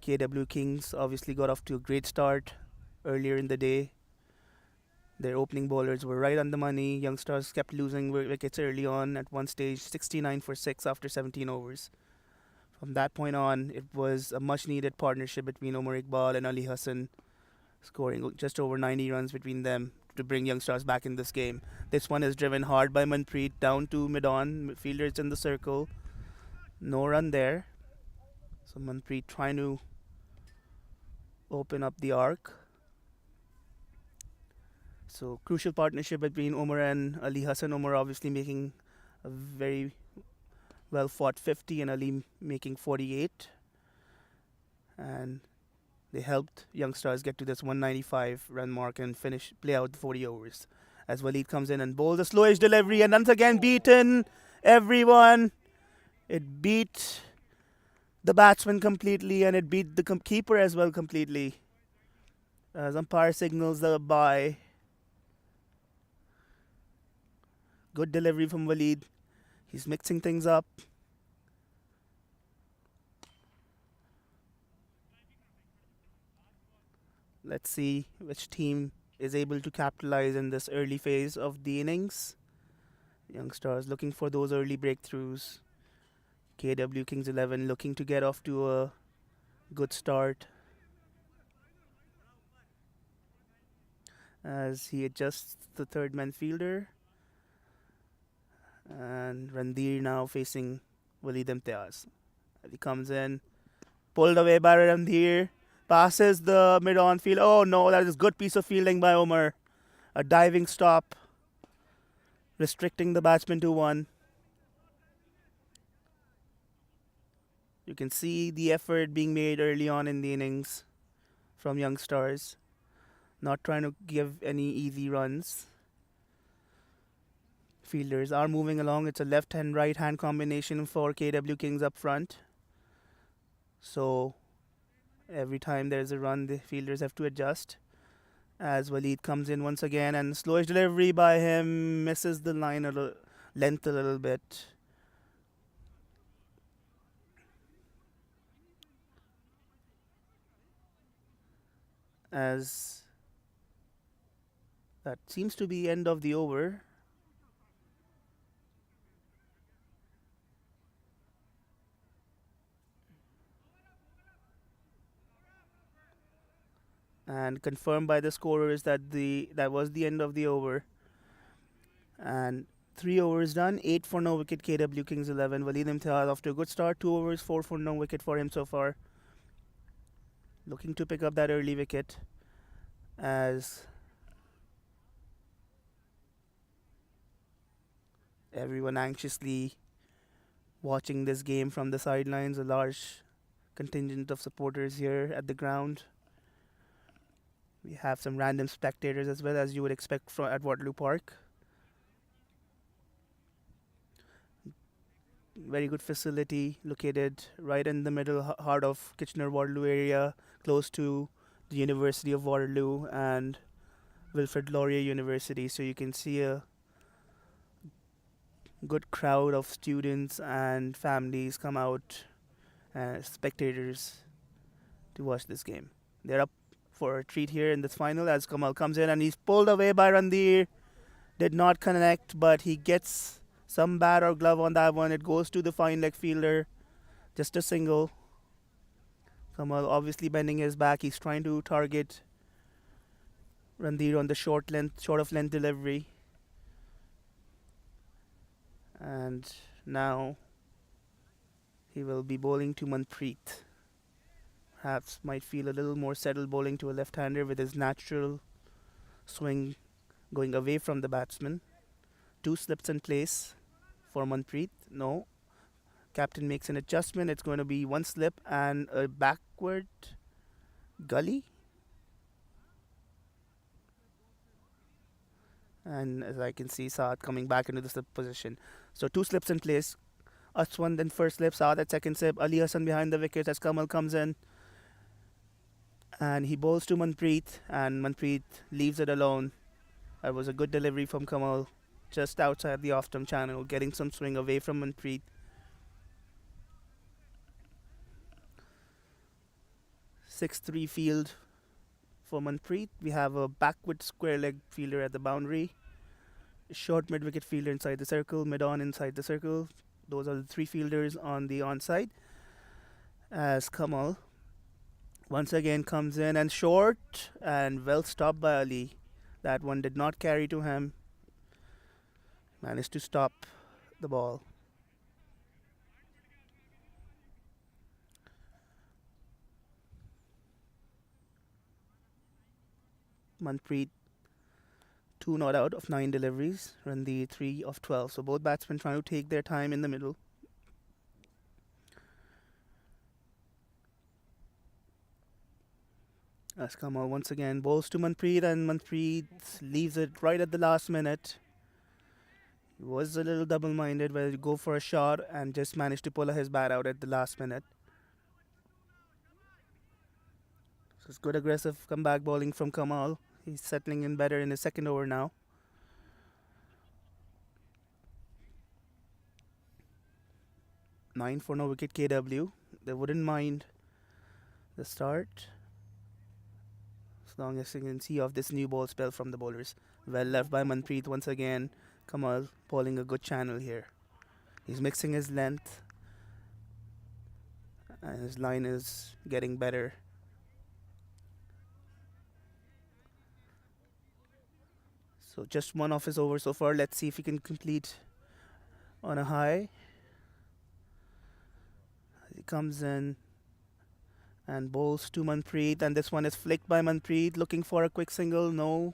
KW Kings obviously got off to a great start earlier in the day. Their opening bowlers were right on the money. Youngstars kept losing wickets early on. At one stage, 69 for 6 after 17 overs. From that point on, it was a much needed partnership between Omar Iqbal and Ali Hassan, scoring just over 90 runs between them to bring Youngstars back in this game. This one is driven hard by Manpreet down to mid-on. Fielders in the circle. No run there. So Manpreet trying to open up the arc. So crucial partnership between Omar and Ali Hassan. Omar obviously making a very well fought 50 and Ali making 48. And they helped Youngstars get to this 195 run mark and play out the 40 overs. As Waleed comes in and bowls a slowish delivery and once again beaten everyone. It beat the batsman completely and it beat the keeper as well completely. As umpire signals the bye. Good delivery from Waleed. He's mixing things up. Let's see which team is able to capitalize in this early phase of the innings. Youngstars looking for those early breakthroughs. KW Kings 11 looking to get off to a good start. As he adjusts the third man fielder. And Randir now facing Waleed Imtiaz. He comes in, pulled away by Randir, passes the mid-on field. Oh no, that is a good piece of fielding by Omar. A diving stop, restricting the batsman to one. You can see the effort being made early on in the innings from Youngstars. Not trying to give any easy runs. Fielders are moving along. It's a left hand right hand combination for KW Kings up front. So every time there's a run, the fielders have to adjust. As Waleed comes in once again and slowish delivery by him, misses the line length a little bit. As that seems to be end of the over. And confirmed by the scorers that that was the end of the over. And 3 overs done, 8 for no wicket KW Kings 11. Waleed Imtiaz off to a good start, 2 overs, 4 for no wicket for him so far. Looking to pick up that early wicket as everyone anxiously watching this game from the sidelines. A large contingent of supporters here at the ground. We have some random spectators as well, as you would expect at Waterloo Park. Very good facility located right in the middle heart of Kitchener-Waterloo area, close to the University of Waterloo and Wilfrid Laurier University. So you can see a good crowd of students and families come out as spectators to watch this game. They're up for a treat here in this final as Kamal comes in and he's pulled away by Randir. Did not connect, but he gets some bat or glove on that one. It goes to the fine leg fielder. Just a single. Kamal obviously bending his back. He's trying to target Randir on the short of length delivery. And now he will be bowling to Manpreet. Perhaps might feel a little more settled bowling to a left-hander with his natural swing going away from the batsman. Two slips in place for Manpreet. No. Captain makes an adjustment. It's going to be one slip and a backward gully. And as I can see, Saad coming back into the slip position. So two slips in place. Aswan then first slip, Saad at second slip. Ali Hassan behind the wickets as Kamal comes in. And he bowls to Manpreet, and Manpreet leaves it alone. That was a good delivery from Kamal, just outside the off-stump channel, getting some swing away from Manpreet. 6-3 field for Manpreet. We have a backward square leg fielder at the boundary, a short mid wicket fielder inside the circle, mid on inside the circle. Those are the three fielders on the onside. As Kamal once again comes in and short and well stopped by Ali. That one did not carry to him. Managed to stop the ball. Manpreet 2 not out of 9 deliveries, Randir 3 of 12. So both batsmen trying to take their time in the middle. As Kamal once again bowls to Manpreet, and Manpreet leaves it right at the last minute. He was a little double-minded whether to go for a shot and just managed to pull his bat out at the last minute. So it's good aggressive comeback bowling from Kamal. He's settling in better in his second over now. Nine for no wicket KW. They wouldn't mind the start, as long as you can see off this new ball spell from the bowlers. Well left by Manpreet once again. Kamal bowling a good channel here. He's mixing his length, and his line is getting better. So just one off his over so far. Let's see if he can complete on a high. He comes in and bowls to Manpreet, and this one is flicked by Manpreet, looking for a quick single. No,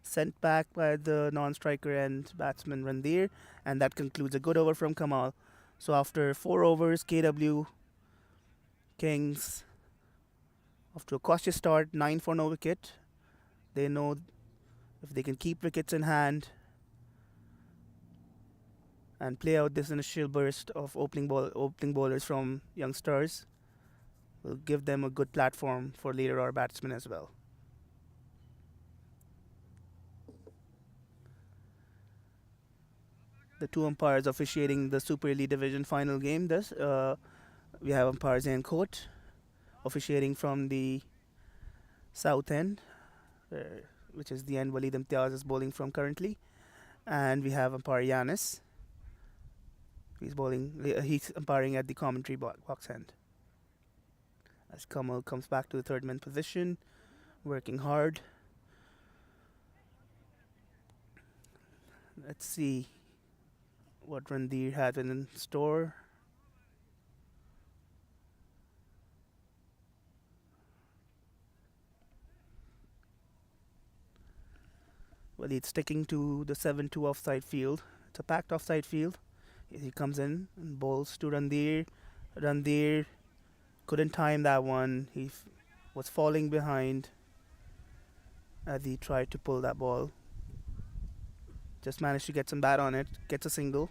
sent back by the non-striker and batsman Randir, and that concludes a good over from Kamal. So after 4 overs, KW Kings, after a cautious start, 9 for no wicket. They know if they can keep wickets in hand and play out this initial burst of opening bowlers from Youngstars, will give them a good platform for later hour batsmen as well. The two umpires officiating the Super Elite Division final game. We have umpire Zain Coat officiating from the south end, which is the end Walid Imtiaz is bowling from currently, and we have umpire Yanis. He's umpiring at the commentary box end. As Kamal comes back to the third man position, working hard. Let's see what Randir has in store. Well, he's sticking to the 7-2 offside field. It's a packed offside field. He comes in and bowls to Randir. Randir couldn't time that one. He was falling behind as he tried to pull that ball. Just managed to get some bat on it. Gets a single.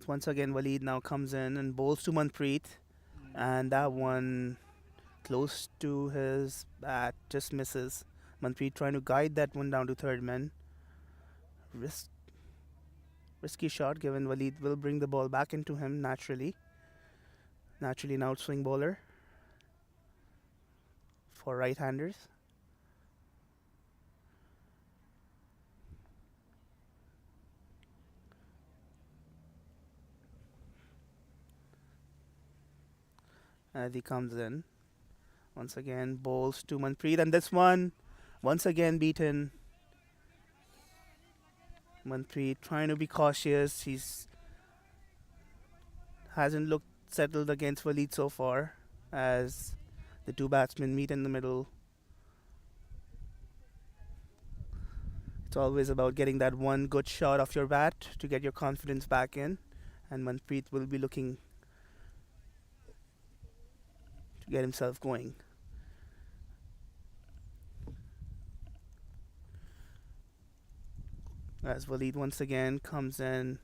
Once again, Walid now comes in and bowls to Manpreet, and that one close to his bat just misses. Manpreet trying to guide that one down to third man. risky shot given Waleed will bring the ball back into him naturally. Naturally an outswing bowler for right-handers. As he comes in, once again bowls to Manpreet, and this one once again beaten. Manpreet trying to be cautious. He's hasn't looked settled against Waleed so far as the two batsmen meet in the middle. It's always about getting that one good shot off your bat to get your confidence back in, and Manpreet will be looking to get himself going. As Waleed once again comes in,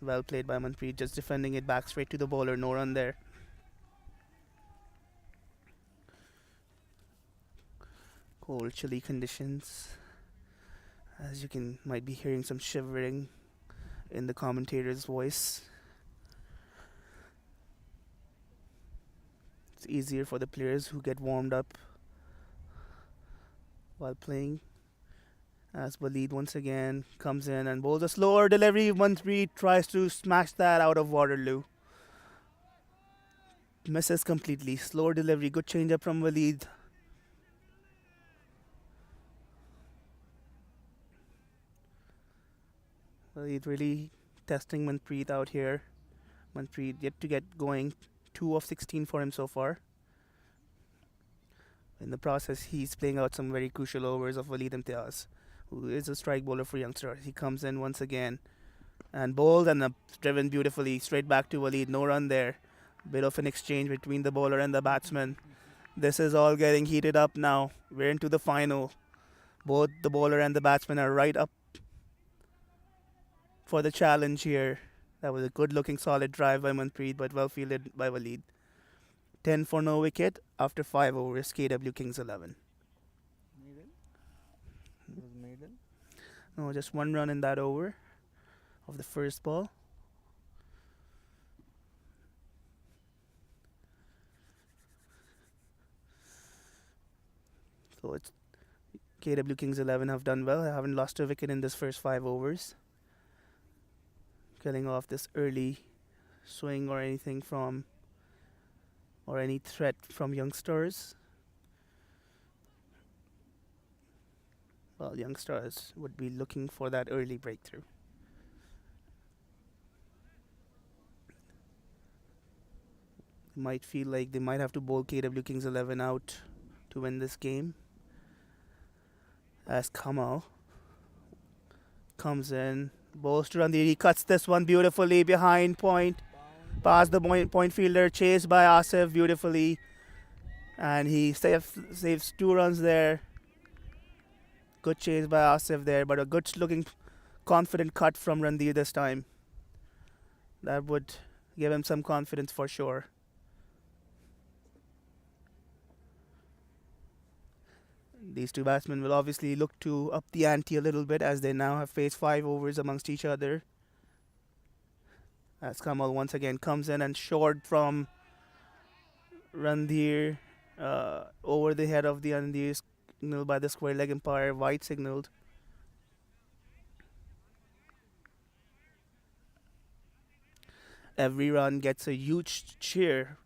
well played by Manpreet, just defending it back straight to the bowler, no run there. Cold, chilly conditions. As you can might be hearing some shivering in the commentator's voice. It's easier for the players who get warmed up while playing. As Waleed once again comes in and bowls a slower delivery. Manpreet tries to smash that out of Waterloo. Misses completely. Slower delivery. Good change up from Waleed. Waleed really testing Manpreet out here. Manpreet yet to get going. 2 of 16 for him so far. In the process, he's playing out some very crucial overs of Waleed Imtiaz, who is a strike bowler for Youngstars. He comes in once again and bowls and driven beautifully straight back to Waleed. No run there. Bit of an exchange between the bowler and the batsman. This is all getting heated up now. We're into the final. Both the bowler and the batsman are right up for the challenge here. That was a good looking solid drive by Manpreet, but well fielded by Waleed. 10 for no wicket after 5 overs. KW Kings 11. Maiden? It was Maiden? No, just 1 run in that over of the first ball. So it's KW Kings 11 have done well. They haven't lost a wicket in this first 5 overs. Killing off this early swing or anything from or any threat from Youngstars. Well, Youngstars would be looking for that early breakthrough. They might feel like they might have to bowl KW Kings 11 out to win this game. As Kamal comes in, bowls to Randir. He cuts this one beautifully behind point. Past the point fielder, chased by Asif beautifully. And he saves 2 runs there. Good chase by Asif there, but a good looking confident cut from Randir this time. That would give him some confidence for sure. These two batsmen will obviously look to up the ante a little bit as they now have faced 5 overs amongst each other. As Kamal once again comes in and short from Randir over the head of the Randir, signaled by the square leg umpire, white signaled. Every run gets a huge cheer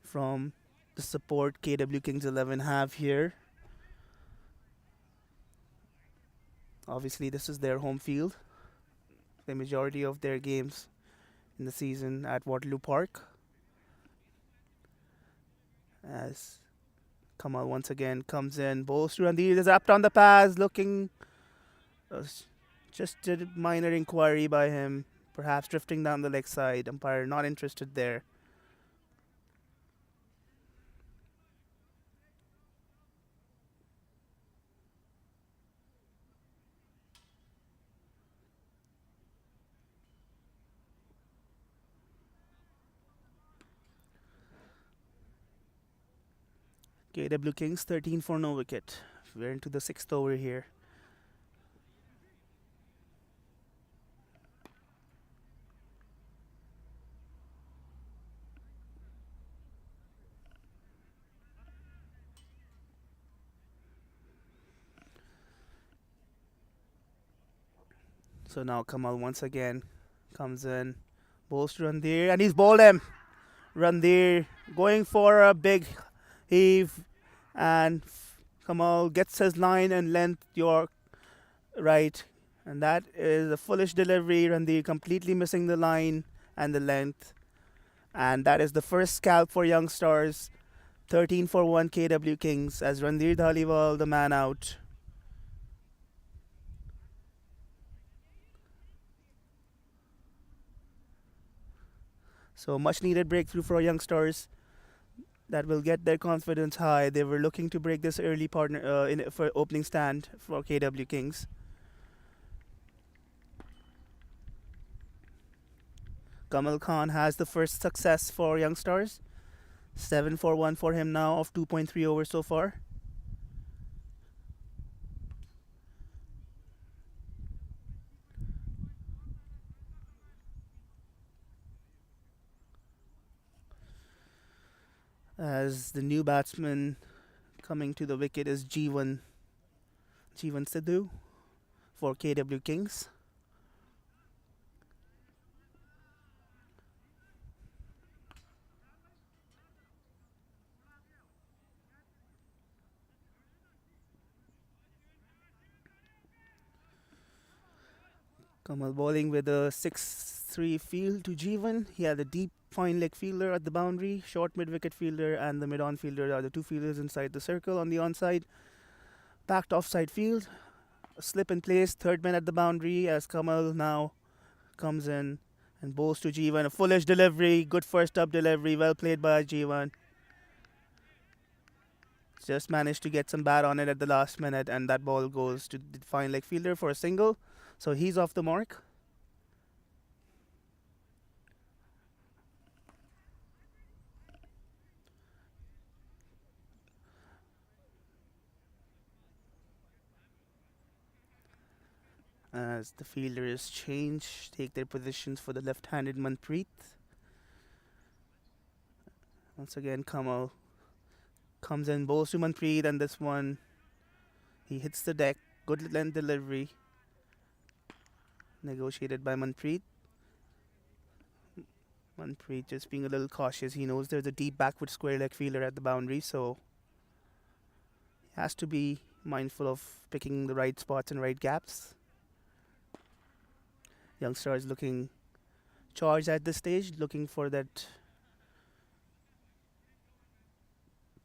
from the support KW Kings 11 have here. Obviously, this is their home field. The majority of their games in the season at Waterloo Park. As Kamal once again comes in, bowls to Randir, is zapped on the pass, looking just a minor inquiry by him, perhaps drifting down the leg side. Umpire not interested there. KW Kings 13 for no wicket. We're into the 6th over here. So now Kamal once again comes in, bowls to Randir, and he's bowled him. Randir going for a big heave, and Kamal gets his line and length. You're right, and that is a foolish delivery. Randir completely missing the line and the length, and that is the first scalp for Youngstars. 13 for 1 KW Kings as Randir Dhaliwal, the man out. So much needed breakthrough for Youngstars that will get their confidence high. They were looking to break this early partner for opening stand for KW Kings. Kamal Khan has the first success for Youngstars. 7 for 1 for him now of 2.3 overs so far. As the new batsman coming to the wicket is Jeevan Sidhu for KW Kings. Kamal bowling with a 6-3 field to Jeevan. He had a deep fine leg fielder at the boundary, short mid wicket fielder, and the mid on fielder are the two fielders inside the circle on the onside. Packed offside field, a slip in place, third man at the boundary as Kamal now comes in and bowls to Jeevan. A foolish delivery, good first up delivery, well played by Jeevan. Just managed to get some bat on it at the last minute, and that ball goes to the fine leg fielder for a single. So he's off the mark. As the fielders take their positions for the left-handed Manpreet. Once again, Kamal comes in, bowls to Manpreet, and this one, he hits the deck. Good length delivery. Negotiated by Manpreet. Manpreet just being a little cautious. He knows there's a deep backward square leg fielder at the boundary, so he has to be mindful of picking the right spots and right gaps. Youngstars looking charged at this stage, looking for that.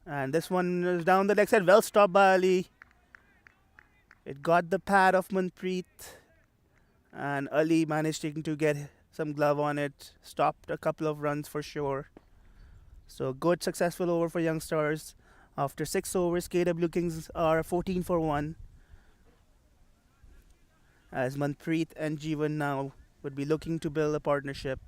And this one is down the leg side. Well stopped by Ali. It got the pad of Manpreet. And Ali managed to get some glove on it. Stopped a couple of runs for sure. So good successful over for Youngstars. After 6 overs, KW Kings are 14 for 1. As Manpreet and Jeevan now would be looking to build a partnership.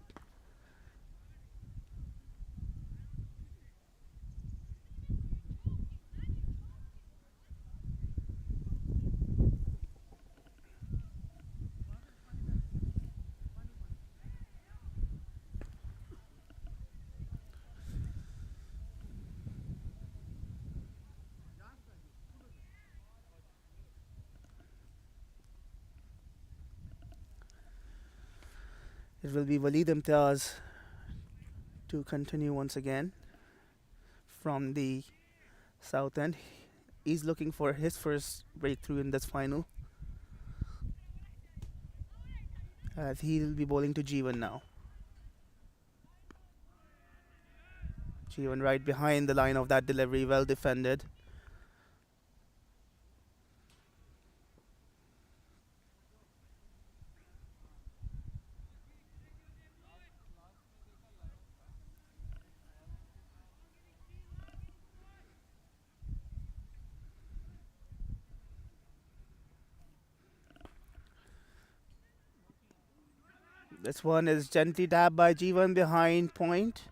It will be Waleed Imtiaz to continue once again from the south end. He's looking for his first breakthrough in this final. As he'll be bowling to Jeevan now. Jeevan right behind the line of that delivery, well defended. This one is gently dabbed by Jeevan behind point.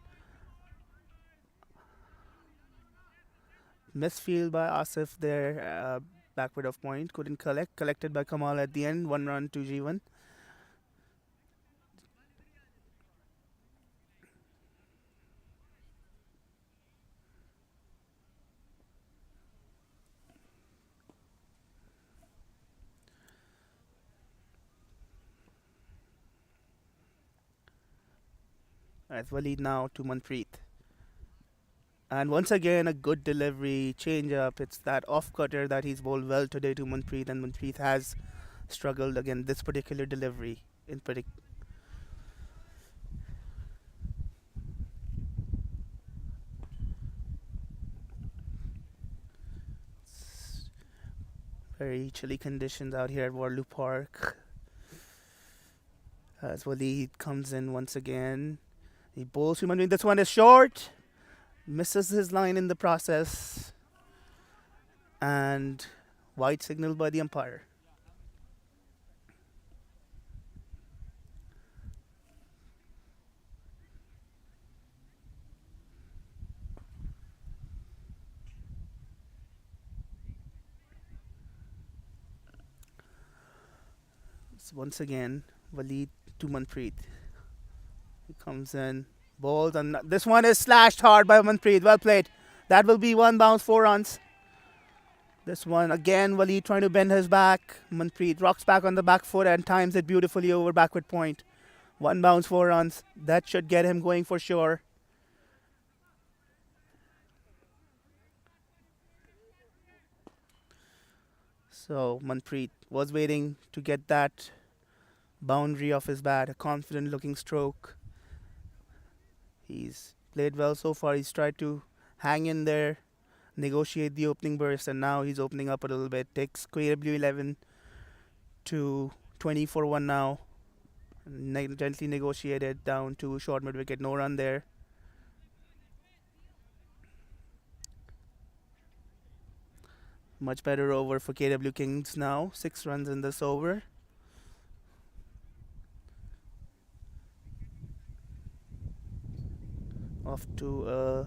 Misfield by Asif there, backward of point. Couldn't collect. Collected by Kamal at the end. 1 run to Jeevan. As Waleed now to Manpreet. And once again, a good delivery, change up. It's that off cutter that he's bowled well today to Manpreet, and Manpreet has struggled again this particular delivery in particular. Very chilly conditions out here at Waterloo Park. As Waleed comes in once again. He bowls to Manpreet. This one is short. Misses his line in the process. And wide signal by the umpire. So once again, Waleed to Manpreet. He comes in, bowls, and this one is slashed hard by Manpreet. Well played. That will be one bounce, 4 runs. This one again, Waleed trying to bend his back. Manpreet rocks back on the back foot and times it beautifully over backward point. One bounce, 4 runs. That should get him going for sure. So Manpreet was waiting to get that boundary off his bat, a confident looking stroke. He's played well so far. He's tried to hang in there, negotiate the opening burst, and now he's opening up a little bit. Takes KW11 to 20 for 1 now. Gently negotiated down to short mid wicket. No run there. Much better over for KW Kings now. 6 runs in this over. Off to a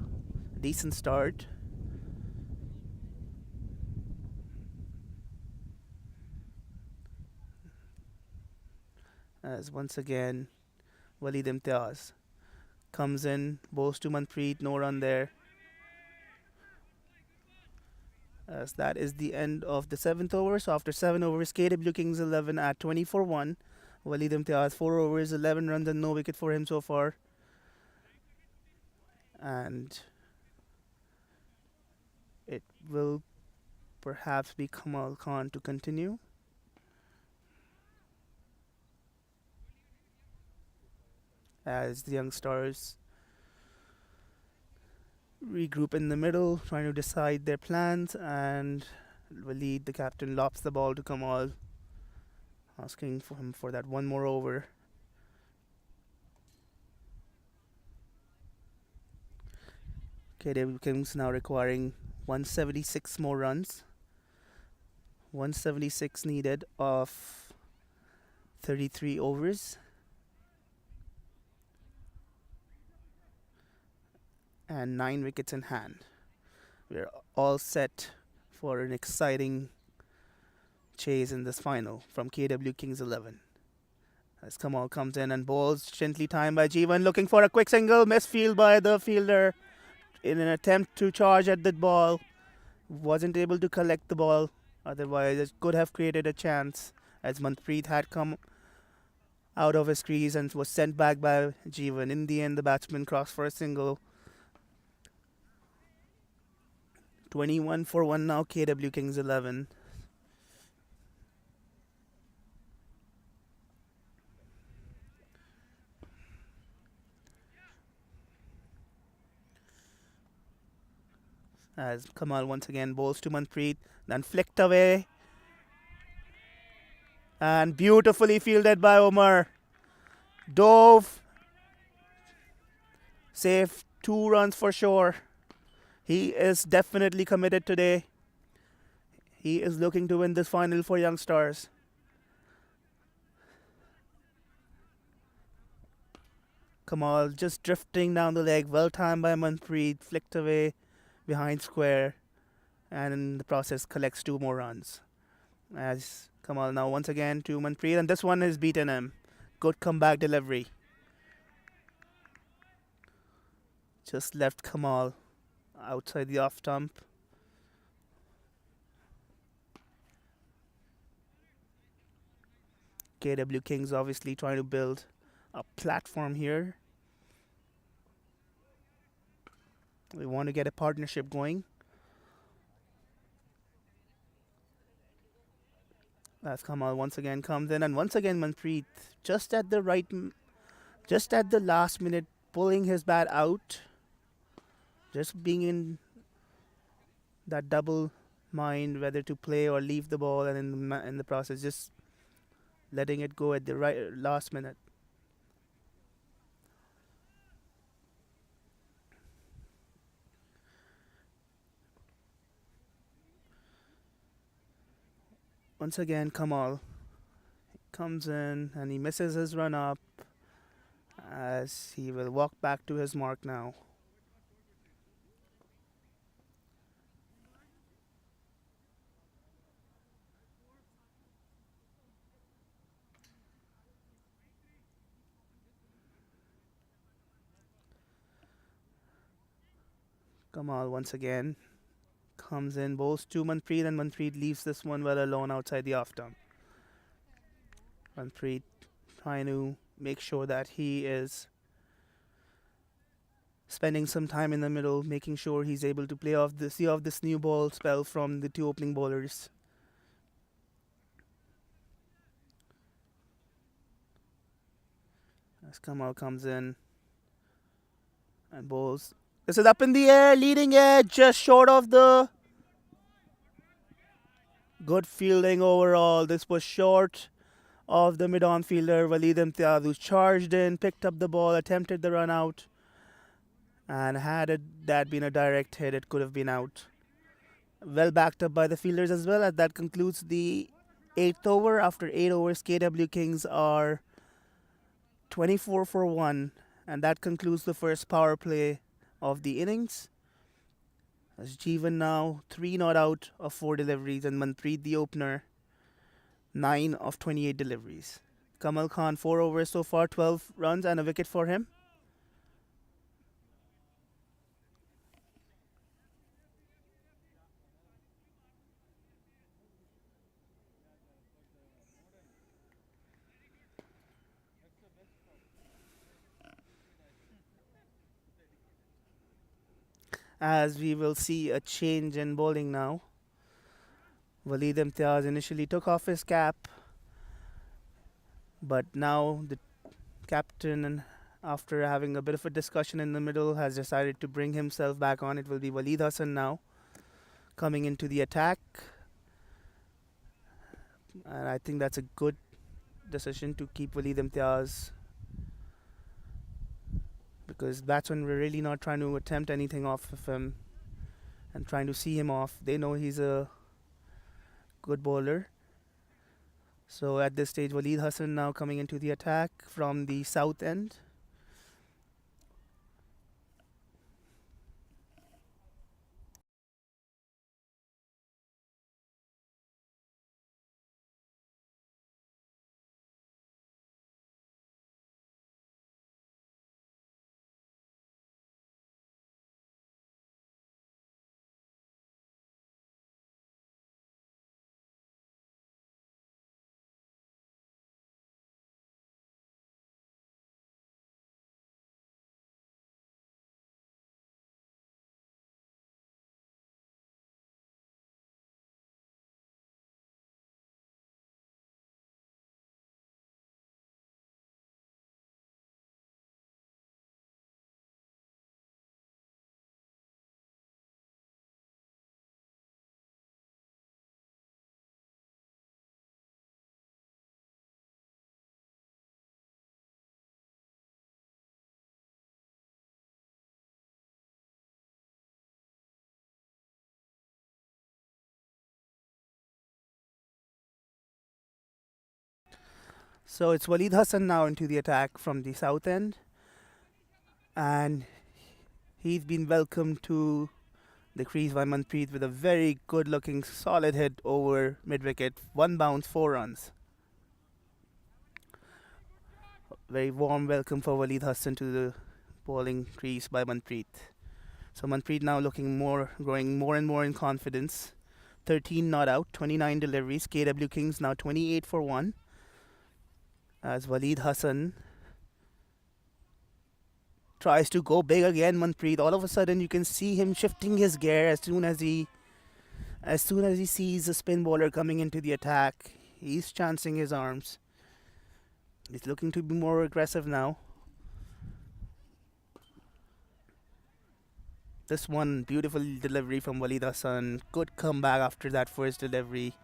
decent start. As once again, Waleed Imtiaz comes in, bowls to Manpreet, no run there. As that is the end of the 7th over. So after 7 overs, KW Kings 11 at 20 for 1. Waleed Imtiaz 4 overs, 11 runs and no wicket for him so far. And it will perhaps be Kamal Khan to continue. As the Youngstars regroup in the middle, trying to decide their plans, and Waleed, the captain, lobs the ball to Kamal, asking for him for that one more over. KW Kings now requiring 176 more runs. 176 needed of 33 overs. And 9 wickets in hand. We're all set for an exciting chase in this final from KW Kings 11. As Kamal comes in and bowls, gently timed by Jeevan, looking for a quick single, misfield by the fielder in an attempt to charge at the ball. Wasn't able to collect the ball, otherwise it could have created a chance, as Manpreet had come out of his crease and was sent back by Jeevan. In the end, the batsman crossed for a single. 21 for 1 now, KW Kings 11. As Kamal once again bowls to Manpreet, then flicked away. And beautifully fielded by Omar. Dove. Safe, 2 runs for sure. He is definitely committed today. He is looking to win this final for Youngstars. Kamal just drifting down the leg, well timed by Manpreet, flicked away behind square, and in the process collects 2 more runs. As Kamal now once again to Manpreet, and this one has beaten him. Good comeback delivery. Just left Kamal outside the off stump. KW Kings obviously trying to build a platform here. We want to get a partnership going. As Kamal once again comes in, and once again Manpreet, just at the just at the last minute, pulling his bat out, just being in that double mind whether to play or leave the ball, and in the process, just letting it go at the right last minute. Once again, Kamal comes in and he misses his run up as he will walk back to his mark now. Kamal once again comes in, bowls to Manpreet, and Manpreet leaves this one well alone outside the off stump. Manpreet trying to make sure that he is spending some time in the middle, making sure he's able to see off this new ball spell from the two opening bowlers. As Kamal comes in and bowls. This is up in the air, leading edge, just short of the good fielding overall. This was short of the mid-on fielder, Waleed Imtiaz, who charged in, picked up the ball, attempted the run out, and that been a direct hit, it could have been out. Well backed up by the fielders as well, as that concludes the 8th over. After 8 overs, KW Kings are 24 for 1, and that concludes the first power play of the innings. As Jeevan now 3 not out of 4 deliveries, and Manpreet, the opener, 9 of 28 deliveries. Kamal Khan 4 overs so far, 12 runs and a wicket for him. As we will see a change in bowling now. Waleed Imtiaz initially took off his cap, but now the captain, after having a bit of a discussion in the middle, has decided to bring himself back on. It will be Waleed Hassan now coming into the attack, and I think that's a good decision to keep Waleed Imtiaz, because batsmen were really not trying to attempt anything off of him and trying to see him off. They know he's a good bowler. So at this stage, Waleed Hassan now coming into the attack from the south end. So it's Waleed Hassan now into the attack from the south end, and he's been welcomed to the crease by Manpreet with a very good looking solid hit over mid wicket. One bounce, 4 runs. Very warm welcome for Waleed Hassan to the bowling crease by Manpreet. So Manpreet now growing more and more in confidence. 13 not out, 29 deliveries. KW Kings now 28 for 1. As Waleed Hassan tries to go big again. Manpreet. All of a sudden, you can see him shifting his gear as soon as he sees a spin bowler coming into the attack. He's chancing his arms. He's looking to be more aggressive now. This one beautiful delivery from Walid Hassan. Good comeback after that first delivery.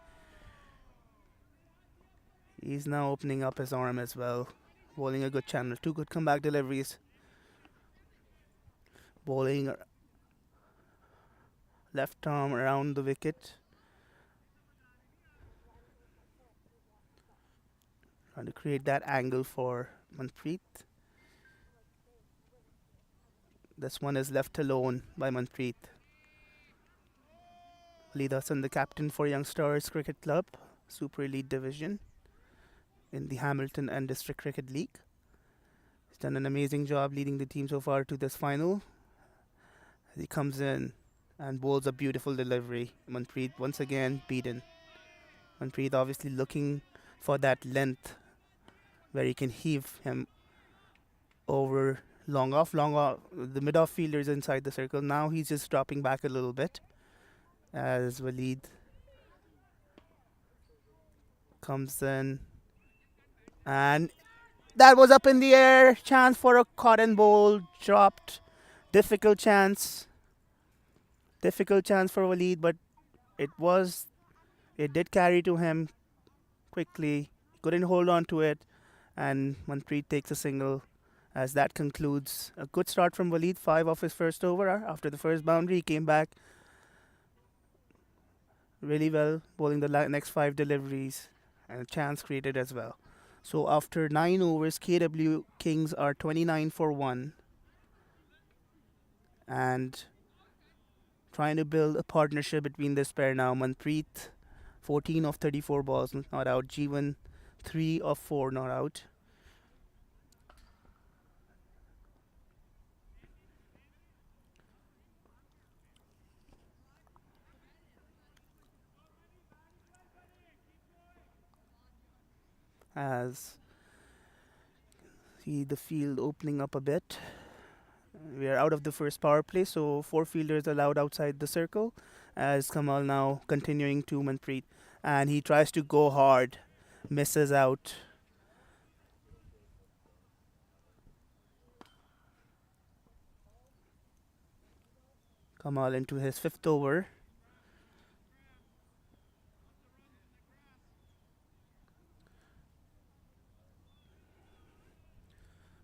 He's now opening up his arm as well. Bowling a good channel. Two good comeback deliveries. Bowling left arm around the wicket. Trying to create that angle for Manpreet. This one is left alone by Manpreet. Walid Hassan, the captain for Youngstars Cricket Club, Super Elite Division in the Hamilton and District Cricket League. He's done an amazing job leading the team so far to this final. As he comes in and bowls a beautiful delivery. Manpreet once again beaten. Manpreet obviously looking for that length where he can heave him over long off. The mid-off fielder is inside the circle. Now he's just dropping back a little bit as Walid comes in. And that was up in the air. Chance for a cotton bowl. Dropped. Difficult chance. Difficult chance for Walid, but it did carry to him quickly. Couldn't hold on to it. And Manpreet takes a single as that concludes a good start from Walid. 5 off his first over. After the first boundary, he came back really well, bowling the next 5 deliveries and a chance created as well. So after 9 overs, KW Kings are 29 for 1 and trying to build a partnership between this pair now. Manpreet, 14 of 34 balls not out. Jeevan, 3 of 4 not out. As see the field opening up a bit. We are out of the first power play, so 4 fielders allowed outside the circle. As Kamal now continuing to Manpreet, and he tries to go hard, misses out. Kamal into his 5th over.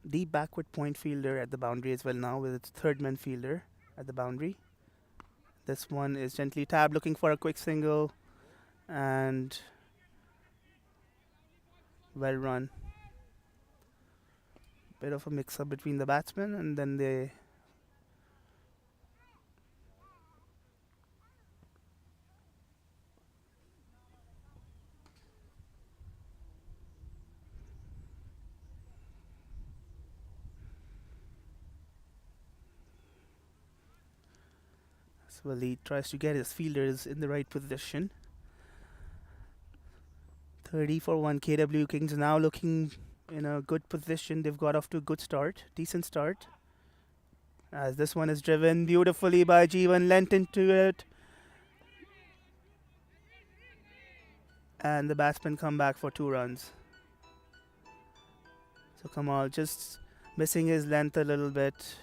Deep backward point fielder at the boundary as well now with its 3rd man fielder at the boundary. This one is gently tabbed, looking for a quick single and well run. Bit of a mix up between the batsmen and then they Walid tries to get his fielders in the right position. 30 for 1. KW Kings now looking in a good position. They've got off to a good start, decent start. As this one is driven beautifully by Jeevan, lent into it. And the batsmen come back for 2 runs. So Kamal just missing his length a little bit.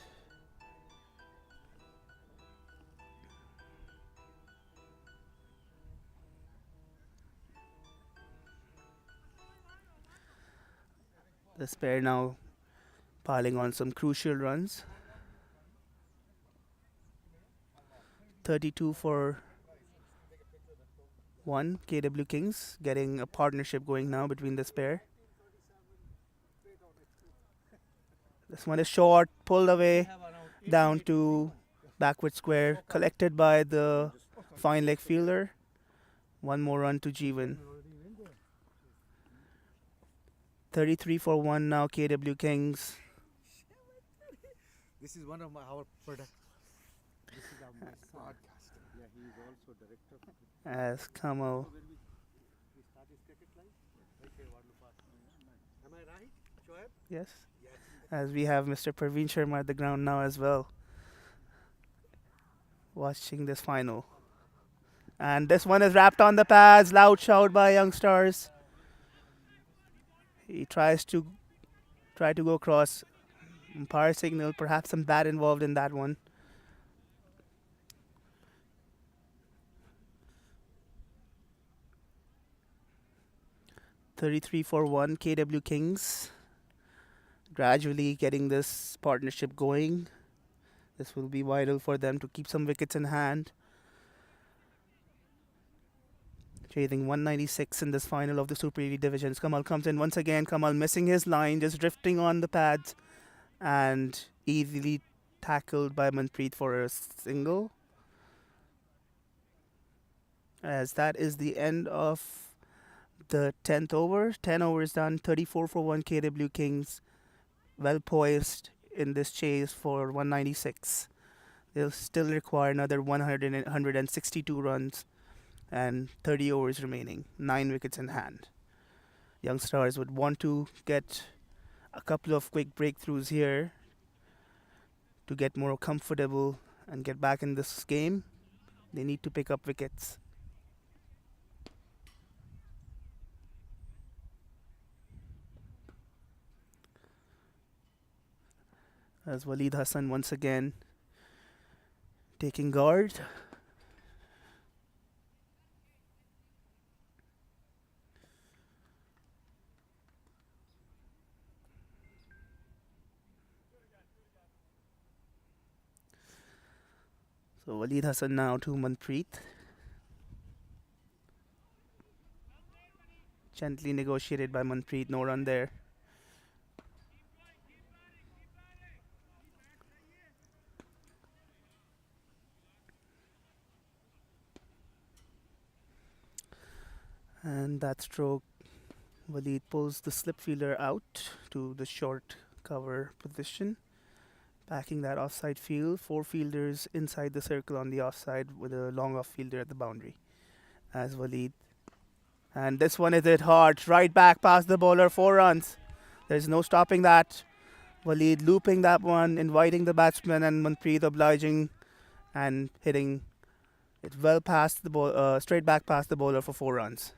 This pair now piling on some crucial runs. 32 for 1. KW Kings getting a partnership going now between this pair. This one is short, pulled away down to backward square, collected by the fine leg fielder. 1 more run to Jeevan. 33 for 1 now, KW Kings. This is one of our product. This is our podcast. Yeah, he is also director. As Kamal We start his cricket life. Am I right? Yes, as we have Mr. Parveen Sharma at the ground now as well, watching this final. And this one is wrapped on the pads. Loud shout by Youngstars. He try to go across. Umpire signal, perhaps some bat involved in that one. 33 for 1 KW Kings. Gradually getting this partnership going. This will be vital for them to keep some wickets in hand. Chasing 196 in this final of the Super Elite Divisions. Kamal comes in once again. Kamal missing his line, just drifting on the pads and easily tackled by Manpreet for a single. As that is the end of the 10th over. 10 overs done, 34 for 1 KW Kings. Well poised in this chase for 196. They'll still require another 162 runs and 30 overs remaining, 9 wickets in hand. Youngstars would want to get a couple of quick breakthroughs here to get more comfortable and get back in this game. They need to pick up wickets. As Waleed Hassan once again taking guard. So Waleed Hassan now to Manpreet. Gently negotiated by Manpreet, no run there. And that stroke, Waleed pulls the slip fielder out to the short cover position, backing that offside field. 4 fielders inside the circle on the offside with a long off fielder at the boundary. As Waleed. And this one is hit hard. Right back past the bowler, 4 runs. There's no stopping that. Waleed looping that one, inviting the batsman, and Manpreet obliging and hitting it well past the straight back past the bowler for 4 runs.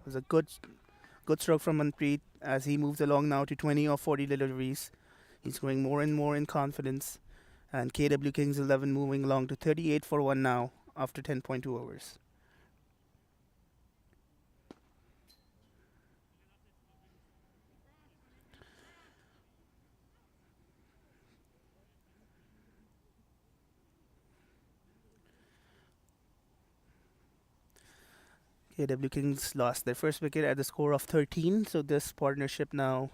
It was a good stroke from Manpreet as he moves along now to 20 or 40 deliveries. He's growing more and more in confidence. And KW Kings 11 moving along to 38 for 1 now after 10.2 overs. KW Kings lost their first wicket at the score of 13, so this partnership now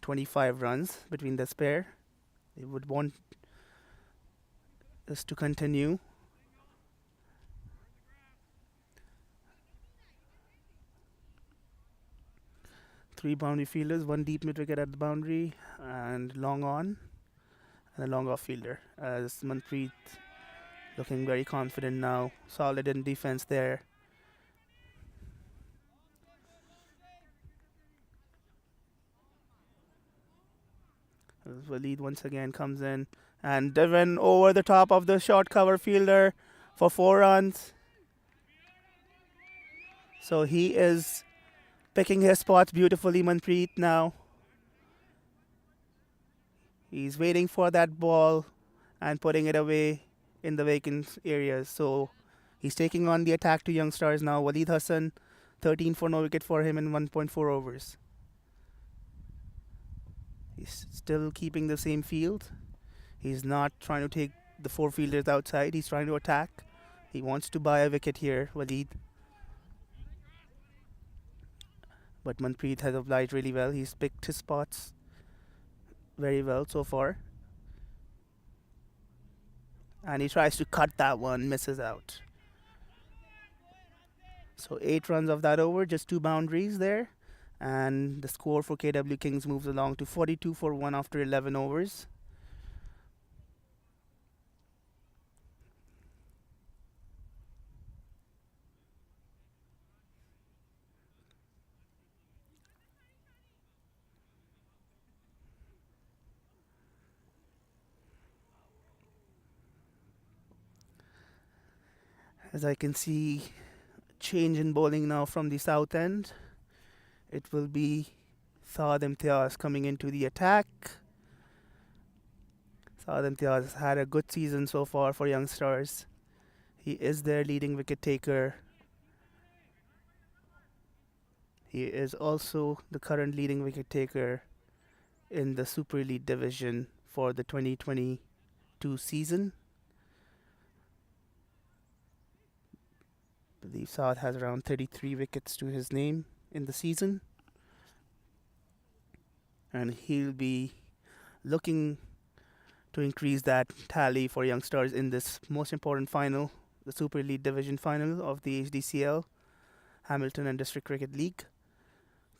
25 runs between this pair. They would want this to continue. Three boundary fielders, 1 deep mid wicket at the boundary, and long on, and a long off fielder. As Manpreet looking very confident now, solid in defense there. As Waleed once again comes in and driven over the top of the short cover fielder for 4 runs. So he is picking his spots beautifully, Manpreet now. He's waiting for that ball and putting it away in the vacant areas. So he's taking on the attack to Youngstars now. Waleed Hassan, 13 for no wicket for him in 1.4 overs. He's still keeping the same field. He's not trying to take the 4 fielders outside. He's trying to attack. He wants to buy a wicket here, Waleed. But Manpreet has obliged really well. He's picked his spots very well so far. And he tries to cut that one, misses out. So 8 runs of that over, just 2 boundaries there. And the score for KW Kings moves along to 42 for 1 after 11 overs. As I can see, change in bowling now from the south end. It will be Saad Imtiaz coming into the attack. Saad Imtiaz has had a good season so far for Youngstars. He is their leading wicket taker. He is also the current leading wicket taker in the Super Elite Division for the 2022 season. I believe Saad has around 33 wickets to his name in the season. And he'll be looking to increase that tally for Youngstars in this most important final, the Super Elite Division final of the HDCL, Hamilton and District Cricket League.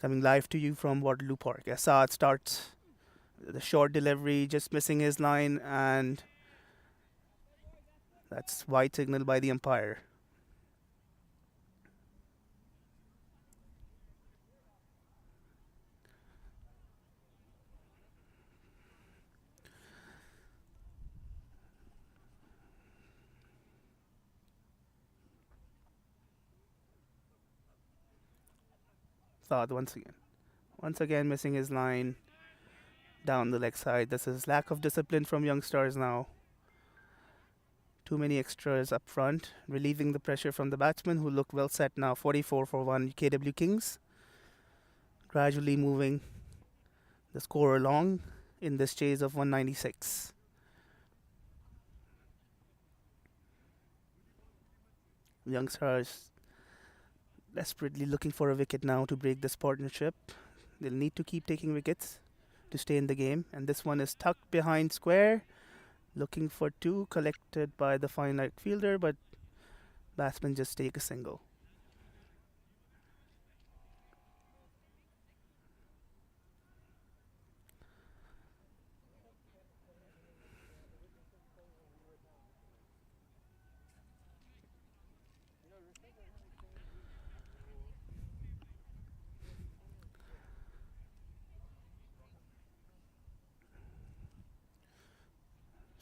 Coming live to you from Waterloo Park. As Saad starts the short delivery, just missing his line, and that's wide signal by the umpire. Saad once again missing his line down the leg side. This is lack of discipline from Youngstars now. Too many extras up front, relieving the pressure from the batsmen who look well set now. 44 for 1 KW Kings. Gradually moving the score along in this chase of 196. Youngstars desperately looking for a wicket now to break this partnership. They'll need to keep taking wickets to stay in the game. And this one is tucked behind square. Looking for two, collected by the fine right fielder, but batsmen just take a single.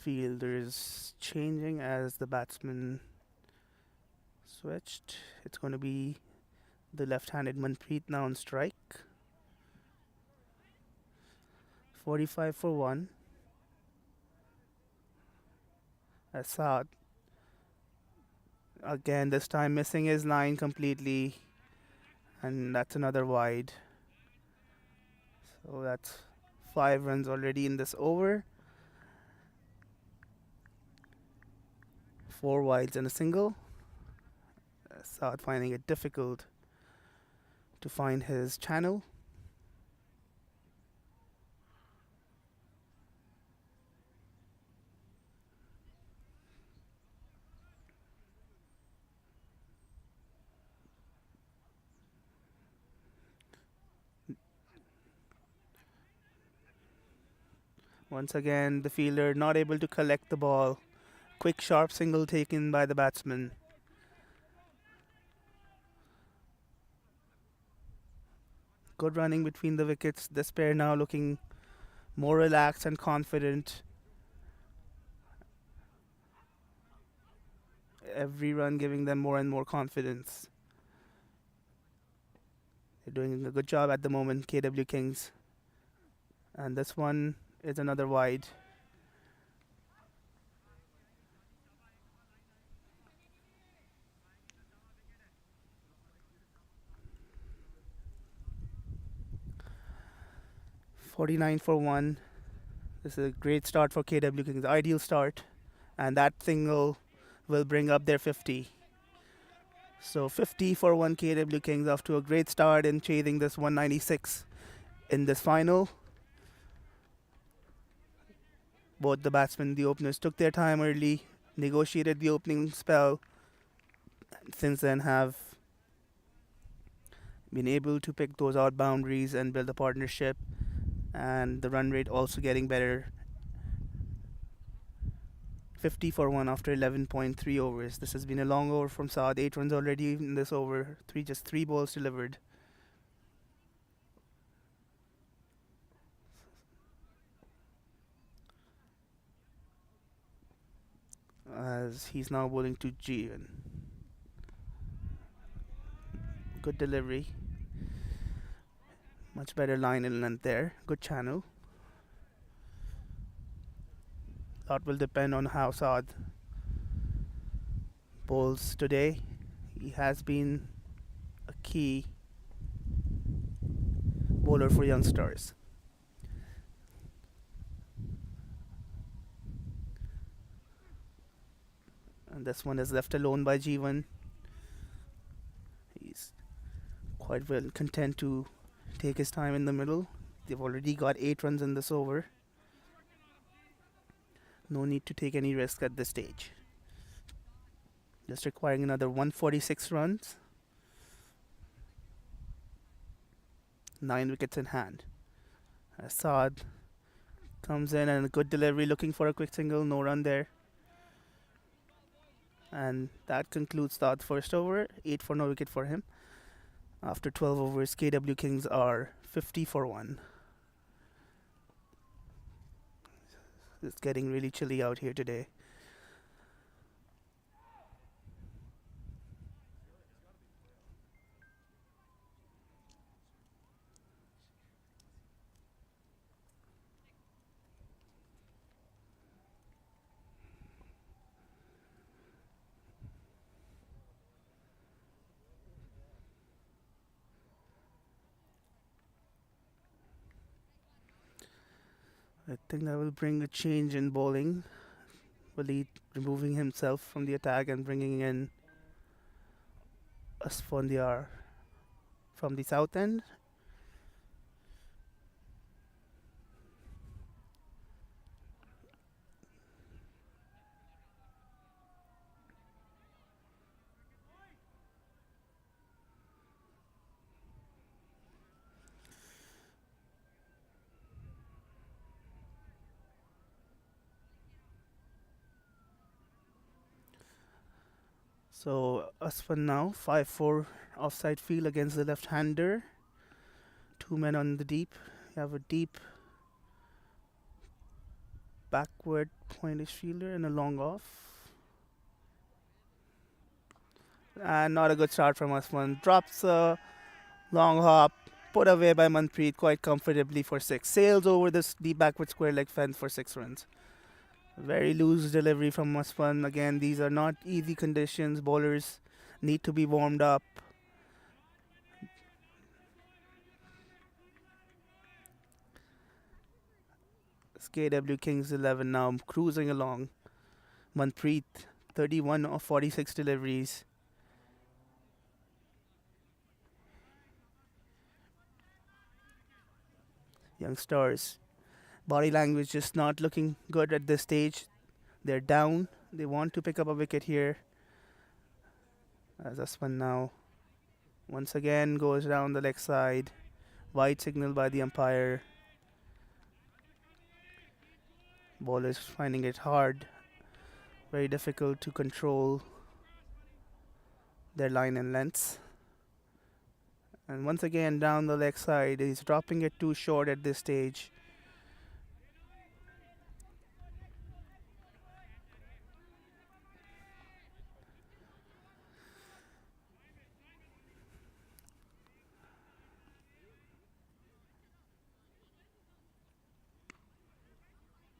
Fielder is changing as the batsman switched. It's going to be the left-handed Manpreet now on strike. 45 for 1. Assad again, this time missing his line completely, and that's another wide. So that's 5 runs already in this over. 4 wides and a single. Assad finding it difficult to find his channel. Once again, the fielder not able to collect the ball. Quick, sharp single taken by the batsman. Good running between the wickets. This pair now looking more relaxed and confident. Every run giving them more and more confidence. They're doing a good job at the moment, KW Kings. And this one is another wide. .49 for 1. This is a great start for KW Kings. Ideal start. And that single will bring up their 50. So 50 for 1 KW Kings off to a great start in chasing this 196 in this final. Both the batsmen, the openers, took their time early, negotiated the opening spell, and since then have been able to pick those out boundaries and build a partnership, and the run rate also getting better. 50 for 1 after 11.3 overs. This has been a long over from Saad. 8 runs already in this over. Just 3 balls delivered. As he's now bowling to Jeevan. Good delivery. Much better line and length there. Good channel. Lot will depend on how Saad bowls today. He has been a key bowler for Youngstars. And this one is left alone by Jeevan. He's quite well content to take his time in the middle. They've already got 8 runs in this over. No need to take any risk at this stage. Just requiring another 146 runs. 9 wickets in hand. Saad comes in and a good delivery, looking for a quick single. No run there. And that concludes Saad's first over. 8 for no wicket for him. After 12 overs, KW Kings are 50 for 1. It's getting really chilly out here today. I think that will bring a change in bowling. Waleed removing himself from the attack and bringing in Asfandiar from the south end. So Asfan now 5-4 offside field against the left-hander. 2 men on the deep. You have a deep backward pointish fielder and a long off. And not a good start from Asfan. Drops a long hop. Put away by Manpreet quite comfortably for 6. Sails over this deep backward square leg fence for 6 runs. Very loose delivery from Asfan. Again, these are not easy conditions. Bowlers need to be warmed up. KW Kings 11 now cruising along. Manpreet 31 of 46 deliveries. Youngstars body language just not looking good at this stage. They're down. They want to pick up a wicket here. As Asman now once again goes down the leg side. Wide signal by the umpire. Bowlers finding it hard. Very difficult to control their line and lengths. And once again down the leg side. He's dropping it too short at this stage.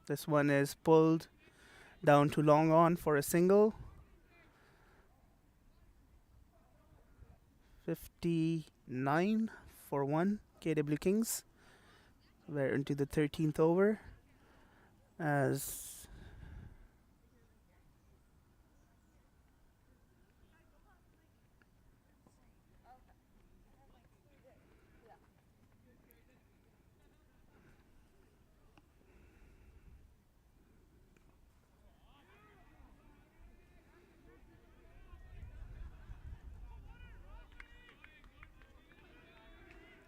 This one is pulled down to long on for a single. 59 for 1 KW Kings. We're into the 13th over. As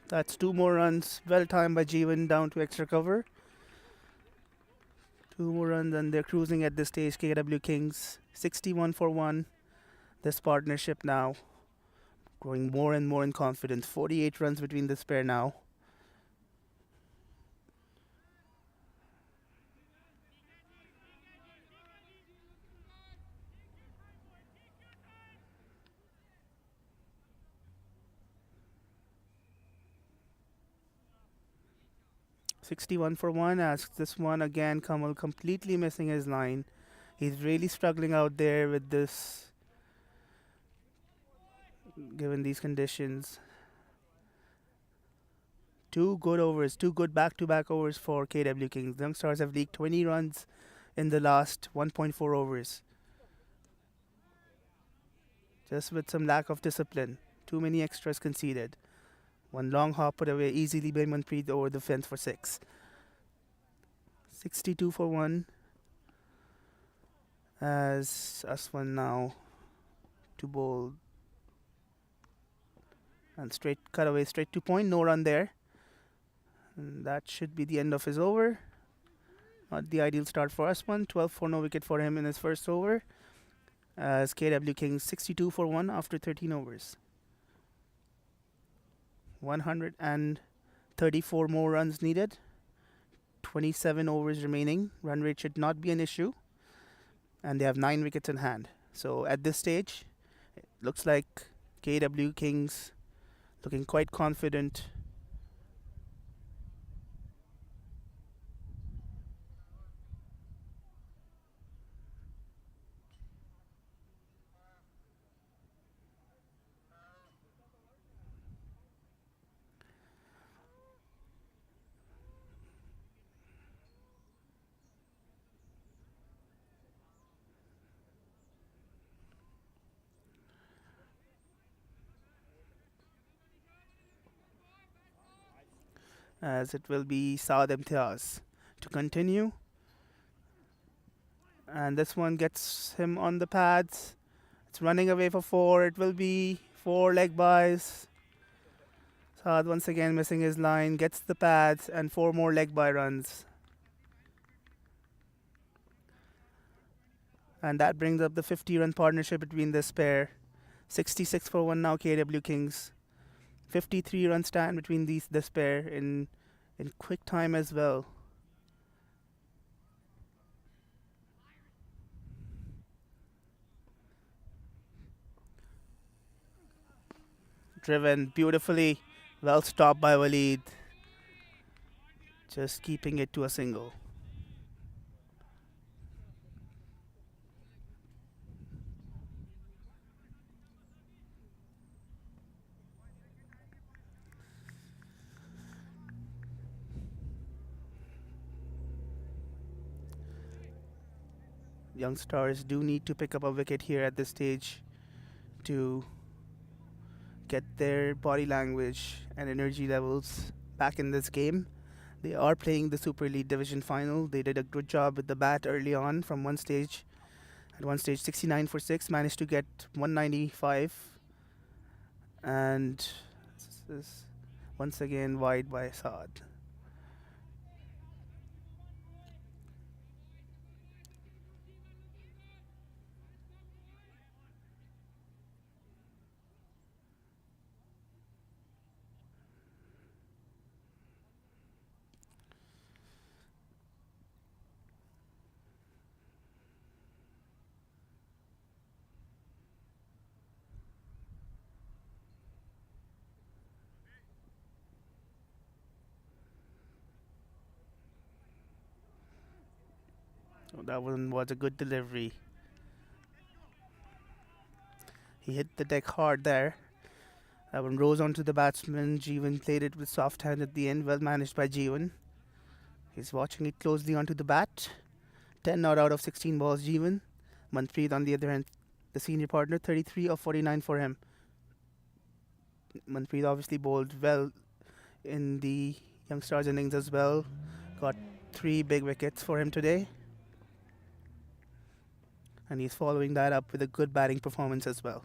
that's 2 more runs. Well timed by Jeevan down to extra cover. 2 more runs and they're cruising at this stage. KW Kings 61 for 1. This partnership now growing more and more in confidence. 48 runs between this pair now. 61 for 1 as this one again, Kamal completely missing his line. He's really struggling out there with this, given these conditions. Two good overs, two good back-to-back overs for KW Kings. Youngstars have leaked 20 runs in the last 1.4 overs. Just with some lack of discipline. Too many extras conceded. One long hop put away easily by Manpreet over the fence for 6. 62 for 1 as Aswan now to bowl. And straight cut away, straight to point, no run there. And that should be the end of his over. Not the ideal start for Aswan. 12 for no wicket for him in his first over. As KW Kings 62 for 1 after 13 overs. 134 more runs needed. 27 overs remaining. Run rate should not be an issue. And they have 9 wickets in hand. So at this stage, it looks like KW Kings looking quite confident. As it will be Saad Imtiaz to continue. And this one gets him on the pads. It's running away for 4. It will be 4 leg buys. Saad once again missing his line. Gets the pads and 4 more leg by runs. And that brings up the 50-run partnership between this pair. 66 for 1 now KW Kings. 53-run stand between this pair in quick time as well. Driven beautifully, well stopped by Waleed. Just keeping it to a single. Youngstars do need to pick up a wicket here at this stage to get their body language and energy levels back in this game. They are playing the Super Elite Division final. They did a good job with the bat early on from one stage. At one stage, 69 for 6, managed to get 195. And this is once again wide by Saad. So that one was a good delivery. He hit the deck hard there. That one rose onto the batsman. Jeevan played it with soft hand at the end. Well managed by Jeevan. He's watching it closely onto the bat. 10 not out of 16 balls, Jeevan. Manpreet on the other hand, the senior partner, 33 of 49 for him. Manpreet obviously bowled well in the Youngstars innings as well. Got 3 big wickets for him today. And he's following that up with a good batting performance as well.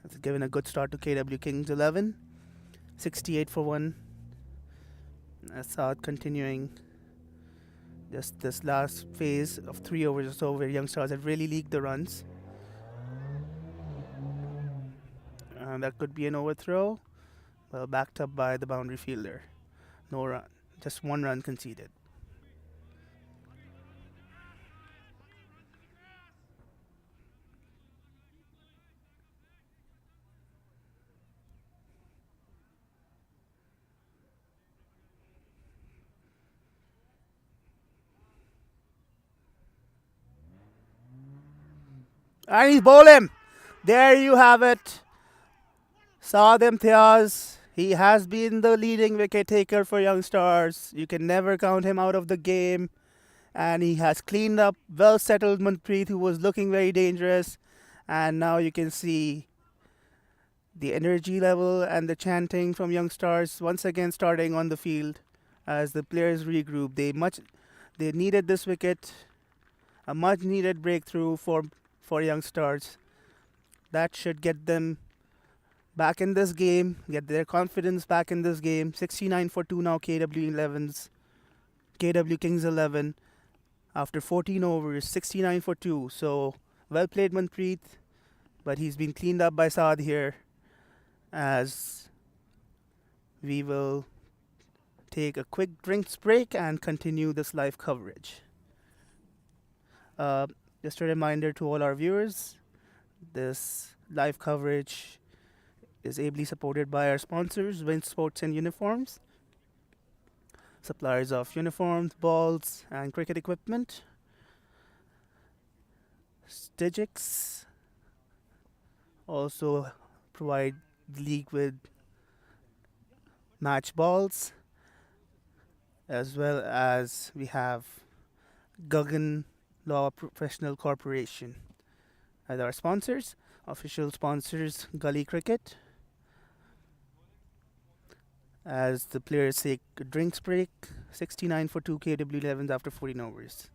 That's given a good start to KW Kings 11. 68 for 1. Saad continuing just this last phase of 3 overs or so where Youngstars have really leaked the runs. And that could be an overthrow. Well, backed up by the boundary fielder. No run. Just 1 run conceded. And he's bowled him. There you have it. Saad Imtiaz. He has been the leading wicket taker for Youngstars. You can never count him out of the game. And he has cleaned up, well settled Manpreet, who was looking very dangerous. And now you can see the energy level and the chanting from Youngstars once again starting on the field as the players regroup. They needed this wicket, a much needed breakthrough for Youngstars. That should get them back in this game, get their confidence back in this game. 69 for 2 now, KW Kings 11 after 14 overs, 69 for 2. So well played Manpreet, but he's been cleaned up by Saad here as we will take a quick drinks break and continue this live coverage. Uh, just a reminder to all our viewers, this live coverage is ably supported by our sponsors, Win Sports and Uniforms, suppliers of uniforms, balls, and cricket equipment. Stigix also provide the league with match balls, as well as we have Guggen Law Professional Corporation as our sponsors. Official sponsors Gully Cricket. As the players take a drinks break, 69 for 2 KW11s after 14 overs.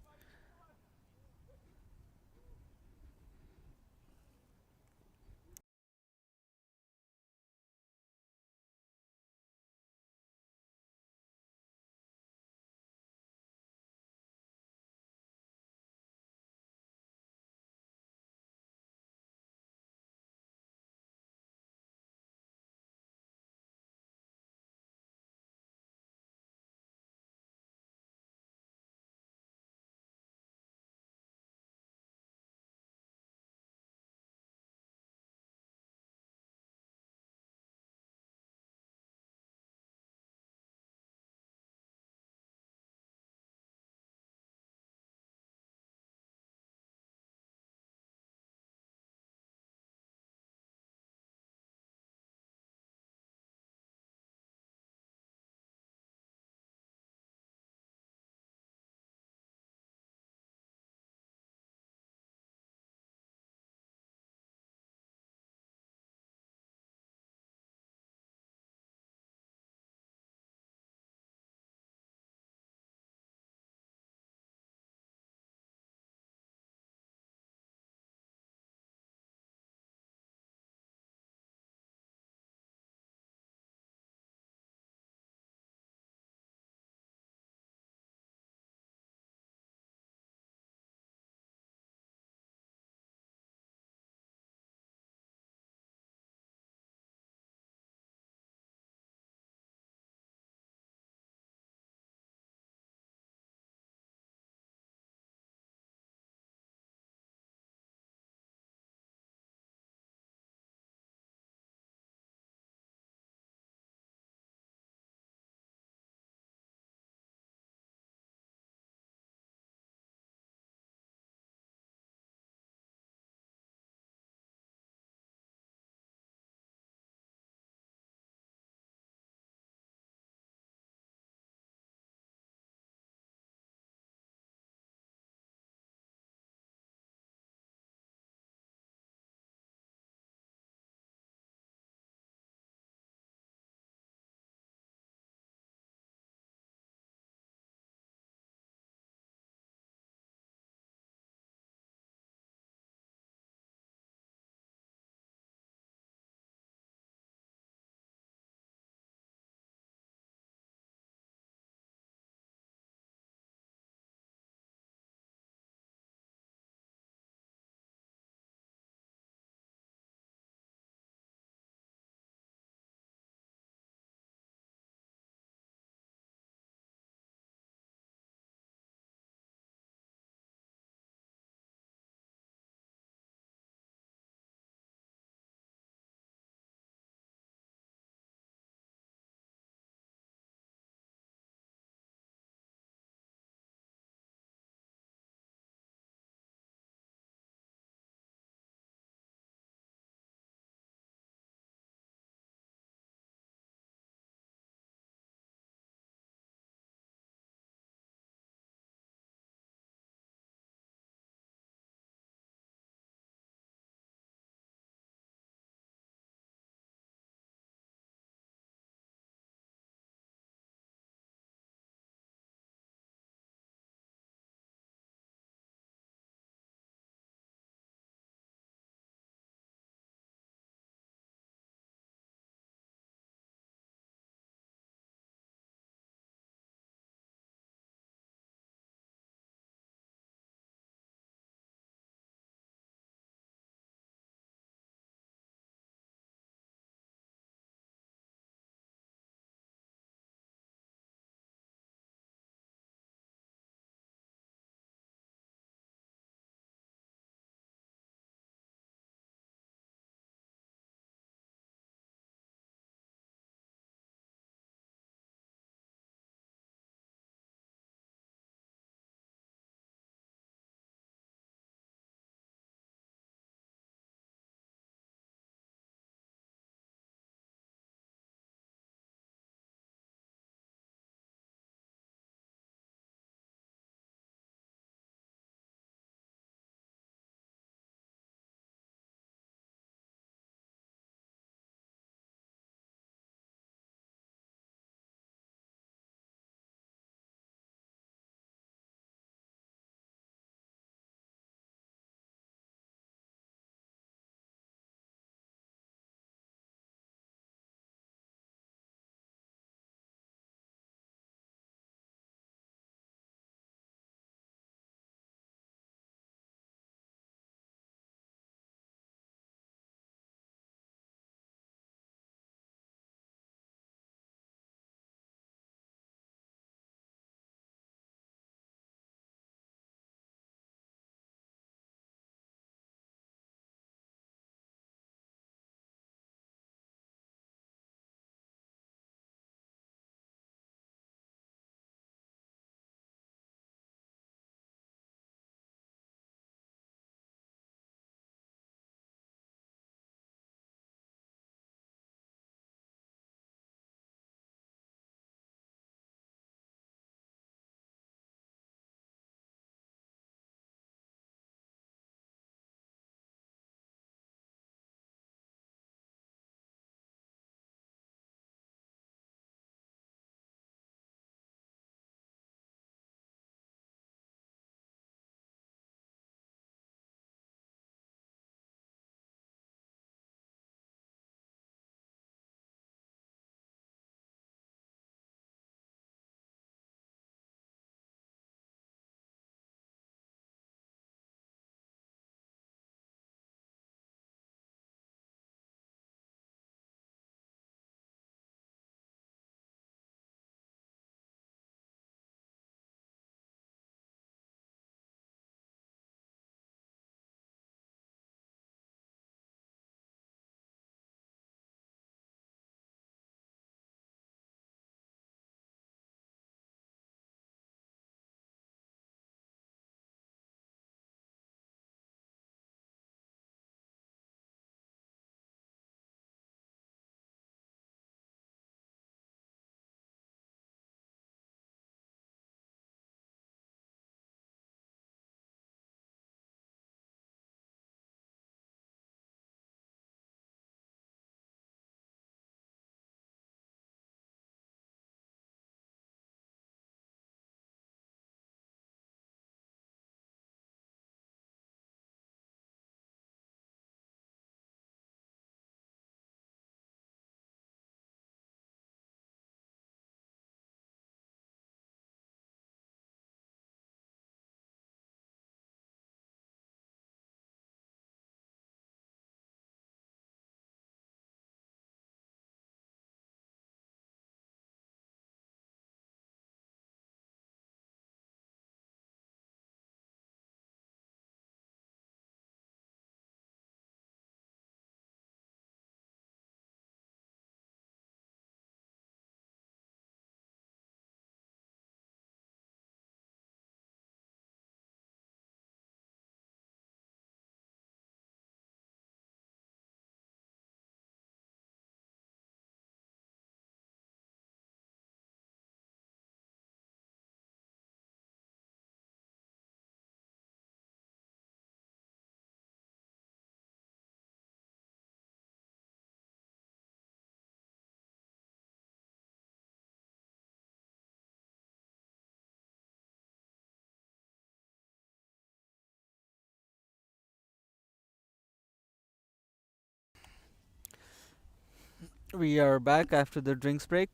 We are back after the drinks break.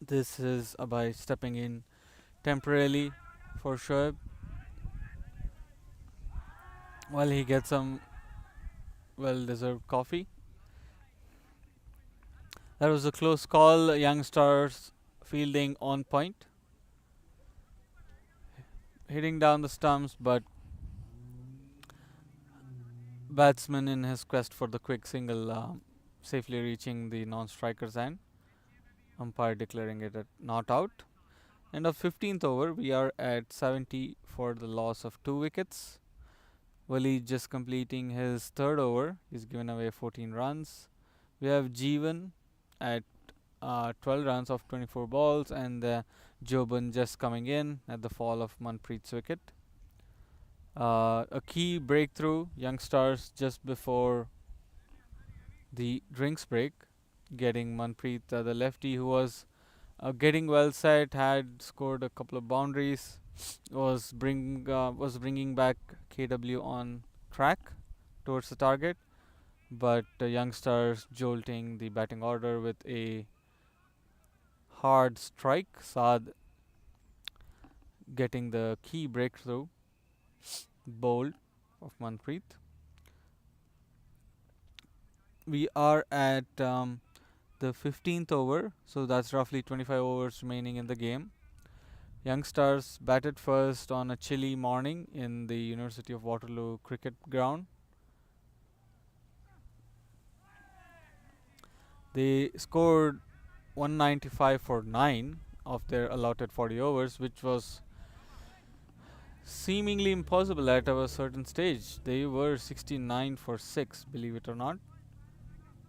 This is Abhay stepping in temporarily for Shoaib while he gets some well-deserved coffee. That was a close call. Youngstars fielding on point, hitting down the stumps, but batsman in his quest for the quick single safely reaching the non-striker's end. Umpire declaring it a not out. End of 15th over, we are at 70 for the loss of 2 wickets. Wali just completing his third over. He's given away 14 runs. We have Jeevan at 12 runs of 24 balls, and Joban just coming in at the fall of Manpreet's wicket. A key breakthrough, Youngstars just before the drinks break, getting Manpreet, the lefty who was getting well set, had scored a couple of boundaries, was bringing back KW on track towards the target, but Youngstars jolting the batting order with a hard strike. Saad getting the key breakthrough, bowled of Manpreet. We are at the 15th over, so that's roughly 25 overs remaining in the game. Youngstars batted first on a chilly morning in the University of Waterloo cricket ground. They scored 195 for 9 of their allotted 40 overs, which was seemingly impossible at a certain stage. They were 69 for 6, believe it or not,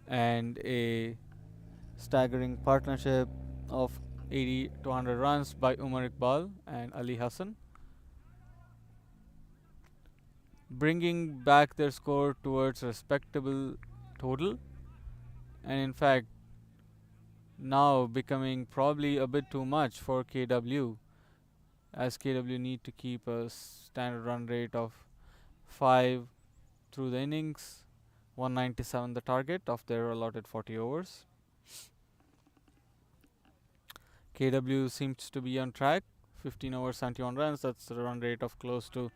and a staggering partnership of 80 to 100 runs by Umar Iqbal and Ali Hassan, bringing back their score towards a respectable total, and in fact now becoming probably a bit too much for KW, as KW need to keep a standard run rate of 5 through the innings, 197 the target of their allotted 40 overs. KW seems to be on track, 15 overs 71 runs, that's a run rate of close to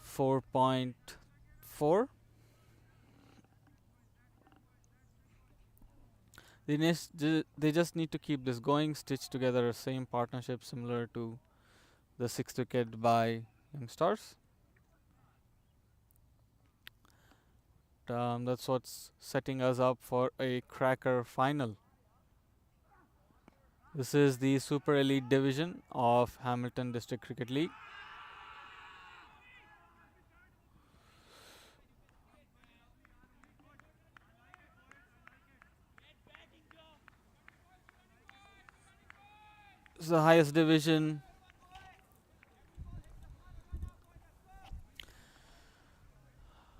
4.4. They just need to keep this going, stitch together a same partnership similar to the 6th wicket by Youngstars. That's what's setting us up for a cracker final. This is the Super Elite Division of Hamilton District Cricket League. It's the highest division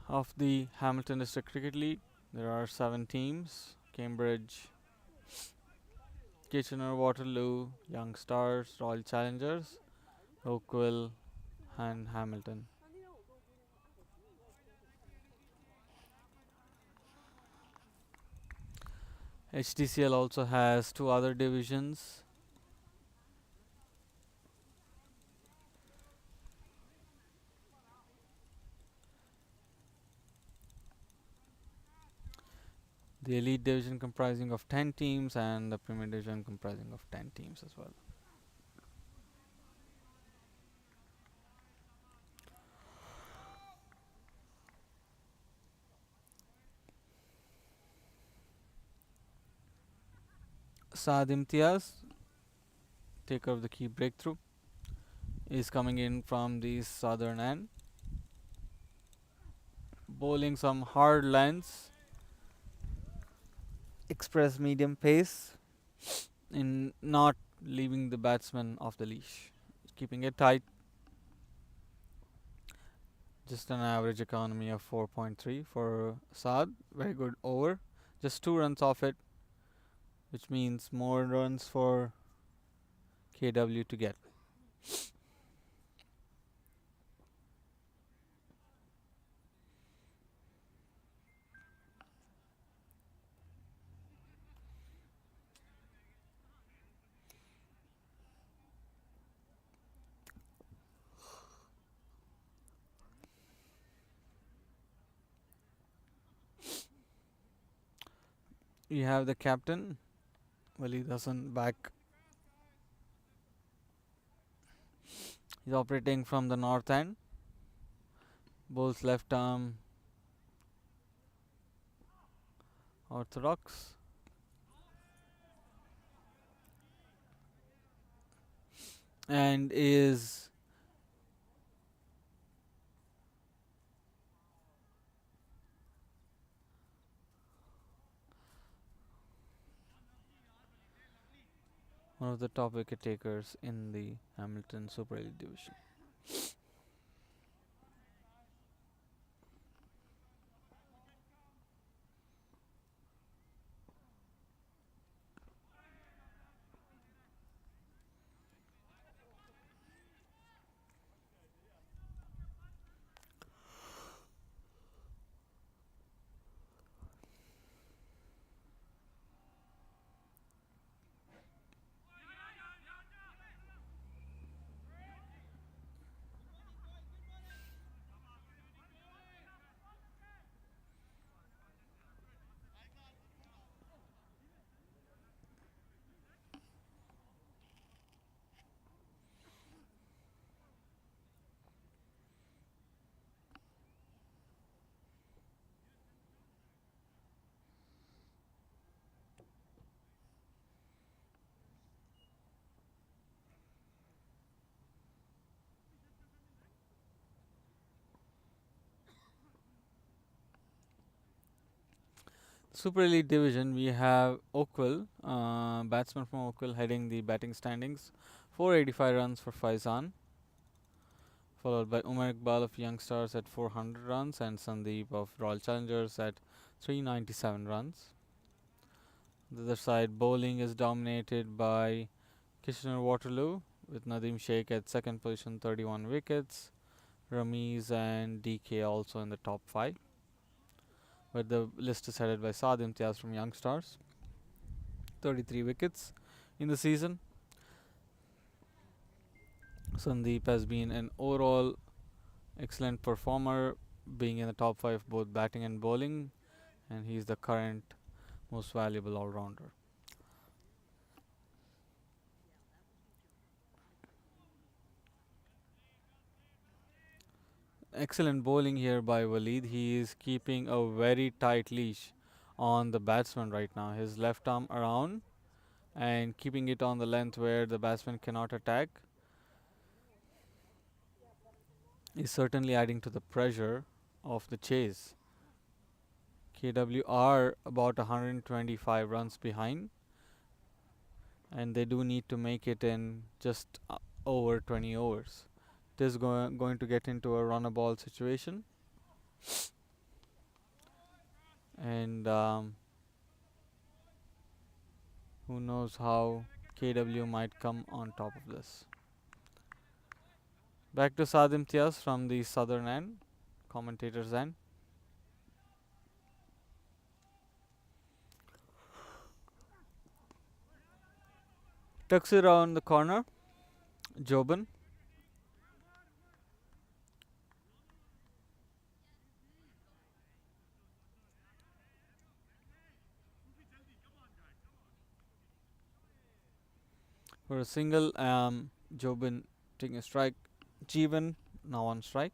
of the Hamilton District Cricket League. There are 7 teams: Cambridge, Kitchener, Waterloo, Youngstars, Royal Challengers, Oakville, and Hamilton. HDCL also has 2 other divisions. The Elite Division comprising of 10 teams and the Premier Division comprising of 10 teams as well. Saad Imtiaz, taker of the key breakthrough, is coming in from the southern end, bowling some hard lines, express medium pace, in not leaving the batsman off the leash, keeping it tight. Just an average economy of 4.3 for Saad. Very good over. Just 2 runs off it, which means more runs for KW to get. We have the captain, Walid Hassan, back. He's operating from the north end. Bowls left arm orthodox. And is one of the top wicket takers in the Hamilton Super Elite Division. Super Elite Division, we have Oakville, batsman from Oakville heading the batting standings. 485 runs for Faizan, followed by Umar Iqbal of Youngstars at 400 runs and Sandeep of Royal Challengers at 397 runs. The other side, bowling is dominated by Kitchener Waterloo with Nadeem Sheikh at second position, 31 wickets. Ramiz and DK also in the top 5. But the list is headed by Saad Imtiaz from Youngstars, 33 wickets in the season. Sandeep has been an overall excellent performer, being in the top 5 both batting and bowling, and he's the current most valuable all-rounder. Excellent bowling here by Walid. He is keeping a very tight leash on the batsman right now. His left arm around and keeping it on the length where the batsman cannot attack is certainly adding to the pressure of the chase. KW are about 125 runs behind, and they do need to make it in just over 20 overs. It is going to get into a run a ball situation, and who knows how KW might come on top of this. Back to Saad Imtiaz from the southern end, commentator's end. Tucks it around the corner. Jobin. For a single, Jobin taking a strike. Jeevan now on strike.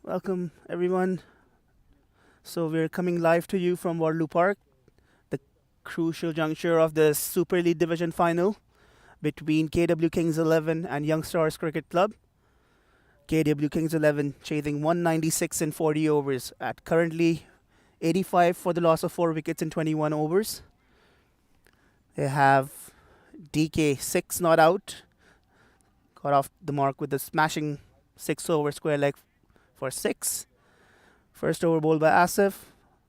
Welcome, everyone. So, we're coming live to you from Waterloo Park, the crucial juncture of the Super Elite Division final between KW Kings 11 and Youngstars Cricket Club. KW Kings 11 chasing 196 in 40 overs at currently 85 for the loss of 4 wickets in 21 overs. They have DK 6 not out, got off the mark with a smashing 6 over square leg for 6. First over bowled by Asif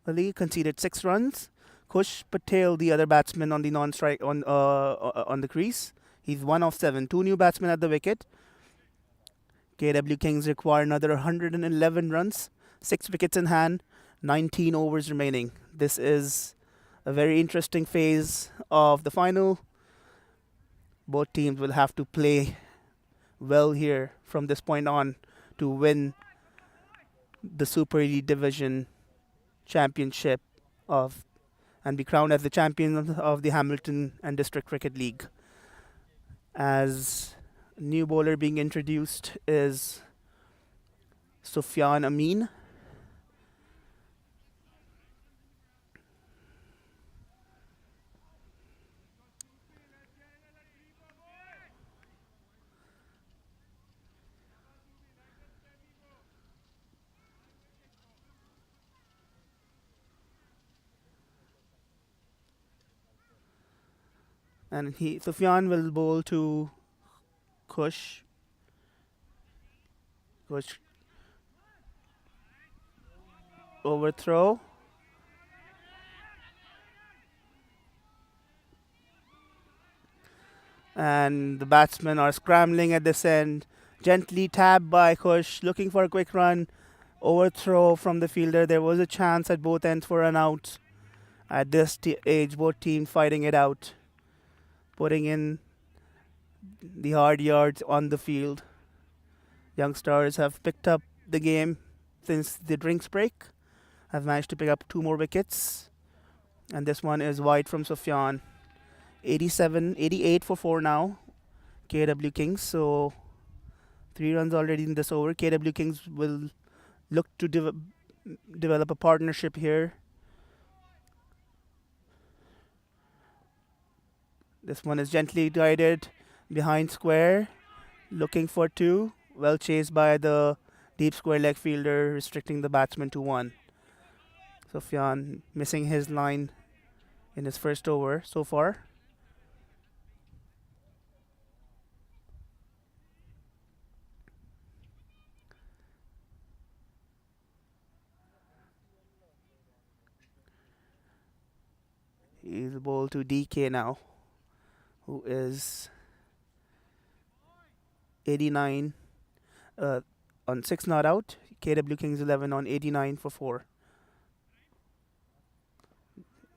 Ali conceded 6 runs. Kush Patel, the other batsman on the non-strike on the crease, he's 1 of 7. 2 new batsmen at the wicket. KW Kings require another 111 runs, 6 wickets in hand, 19 overs remaining. This is a very interesting phase of the final. Both teams will have to play well here from this point on to win the Super Elite Division Championship of and be crowned as the champion of the Hamilton and District Cricket League. As new bowler being introduced is Sufyan Amin. And Sufyan will bowl to Kush. Kush overthrow. And the batsmen are scrambling at this end. Gently tapped by Kush, looking for a quick run. Overthrow from the fielder. There was a chance at both ends for an out. At this age, both teams fighting it out, putting in the hard yards on the field. Youngstars have picked up the game since the drinks break, have managed to pick up 2 more wickets. And this one is wide from Sufyan. 88 for 4 now, KW Kings. So 3 runs already in this over. KW Kings will look to develop a partnership here. This one is gently guided behind square, looking for 2. Well chased by the deep square leg fielder, restricting the batsman to 1. Sufyan missing his line in his first over so far. He's bowled to DK now, who is 89 on 6 not out. KW Kings 11 on 89 for 4.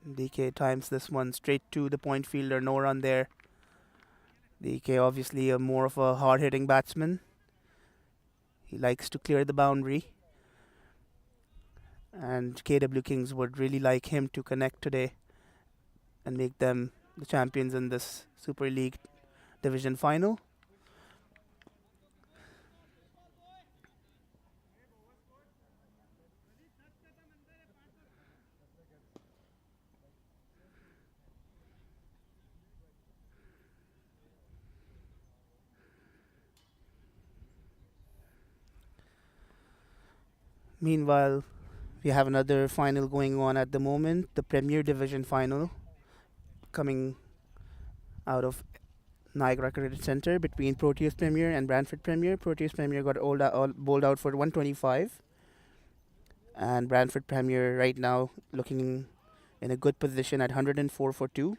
DK times this one straight to the point fielder, no run there. DK obviously more of a hard-hitting batsman. He likes to clear the boundary. And KW Kings would really like him to connect today and make them the champions in this Super League Division final. Meanwhile, we have another final going on at the moment, the Premier Division final, coming out of Niagara Cricket Centre between Proteus Premier and Brantford Premier. Proteus Premier got bowled out for 125, and Brantford Premier right now looking in a good position at 104 for 2.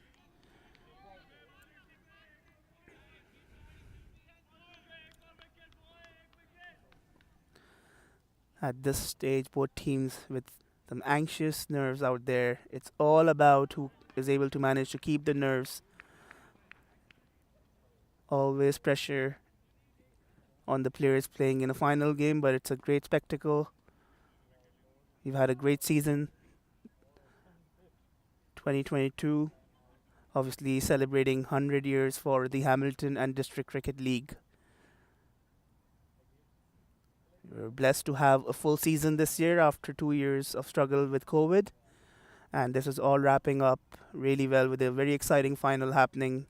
At this stage, both teams with some anxious nerves out there. It's all about who is able to manage to keep the nerves. Always pressure on the players playing in a final game, but it's a great spectacle. We've had a great season, 2022, obviously celebrating 100 years for the Hamilton and District Cricket League. We're blessed to have a full season this year after 2 years of struggle with COVID. And this is all wrapping up really well with a very exciting final happening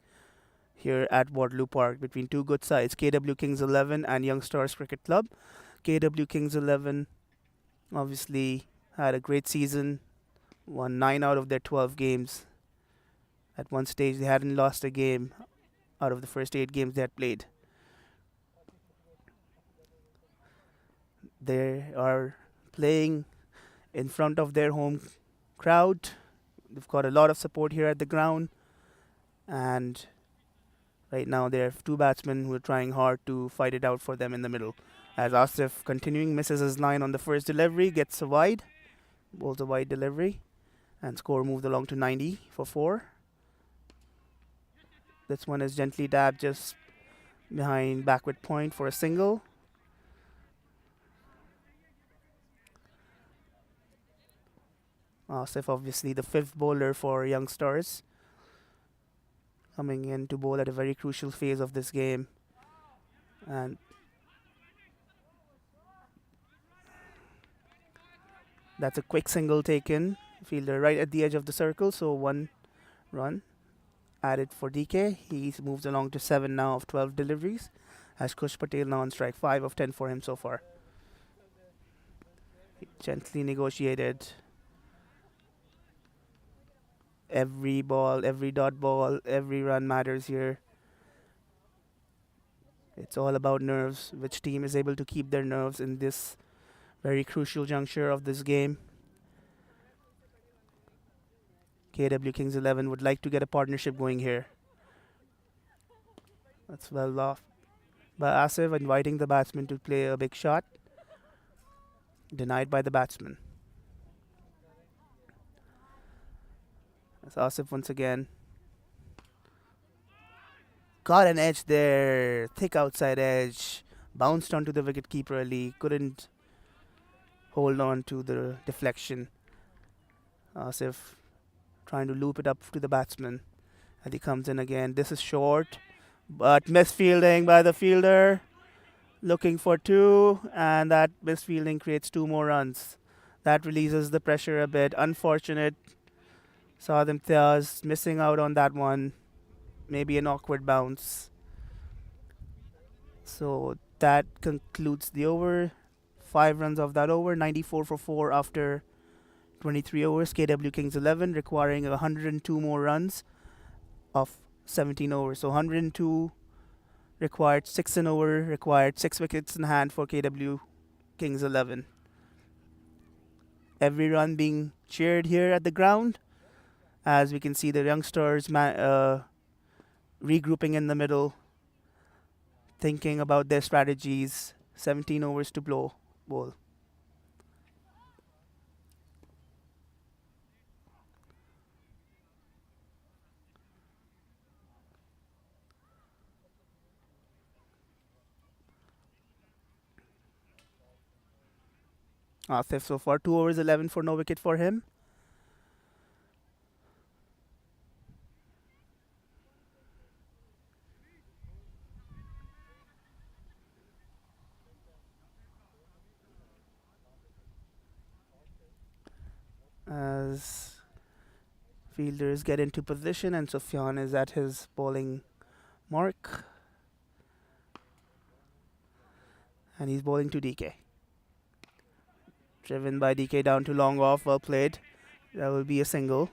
here at Waterloo Park between two good sides, KW Kings 11 and Youngstars Cricket Club. KW Kings 11 obviously had a great season, won 9 out of their 12 games. At one stage, they hadn't lost a game out of the first 8 games they had played. They are playing in front of their home crowd. They've got a lot of support here at the ground, and right now they have two batsmen who are trying hard to fight it out for them in the middle. As Asif continuing misses his line on the first delivery, gets a wide, bowls a wide delivery, and score moved along to 90 for 4. This one is gently dabbed just behind backward point for a single. Asif, obviously the fifth bowler for Youngstars, coming in to bowl at a very crucial phase of this game. And that's a quick single taken. Fielder right at the edge of the circle, so 1 run added for DK. He's moved along to 7 now of 12 deliveries. As Kush Patel now on strike, 5 of 10 for him so far. Gently negotiated. Every ball, every dot ball, every run matters here. It's all about nerves. Which team is able to keep their nerves in this very crucial juncture of this game? KW Kings 11 would like to get a partnership going here. That's well off by Asif, inviting the batsman to play a big shot. Denied by the batsman. That's Asif once again. Got an edge there. Thick outside edge. Bounced onto the wicketkeeper Ali. Couldn't hold on to the deflection. Asif trying to loop it up to the batsman. And he comes in again. This is short, but misfielding by the fielder. Looking for 2, and that misfielding creates 2 more runs. That releases the pressure a bit. Unfortunate. Saad Imtiaz missing out on that one. Maybe an awkward bounce. So that concludes the over. 5 runs of that over. 94 for 4 after 23 overs. KW Kings 11 requiring 102 more runs of 17 overs. So 102 required, 6 an over required, 6 wickets in hand for KW Kings 11. Every run being cheered here at the ground. As we can see the Youngstars regrouping in the middle, thinking about their strategies. 17 overs to bowl. Asif so far 2 overs 11 for no wicket for him. As fielders get into position and Sufyan is at his bowling mark. And he's bowling to DK. Driven by DK down to long off, well played. That will be a single.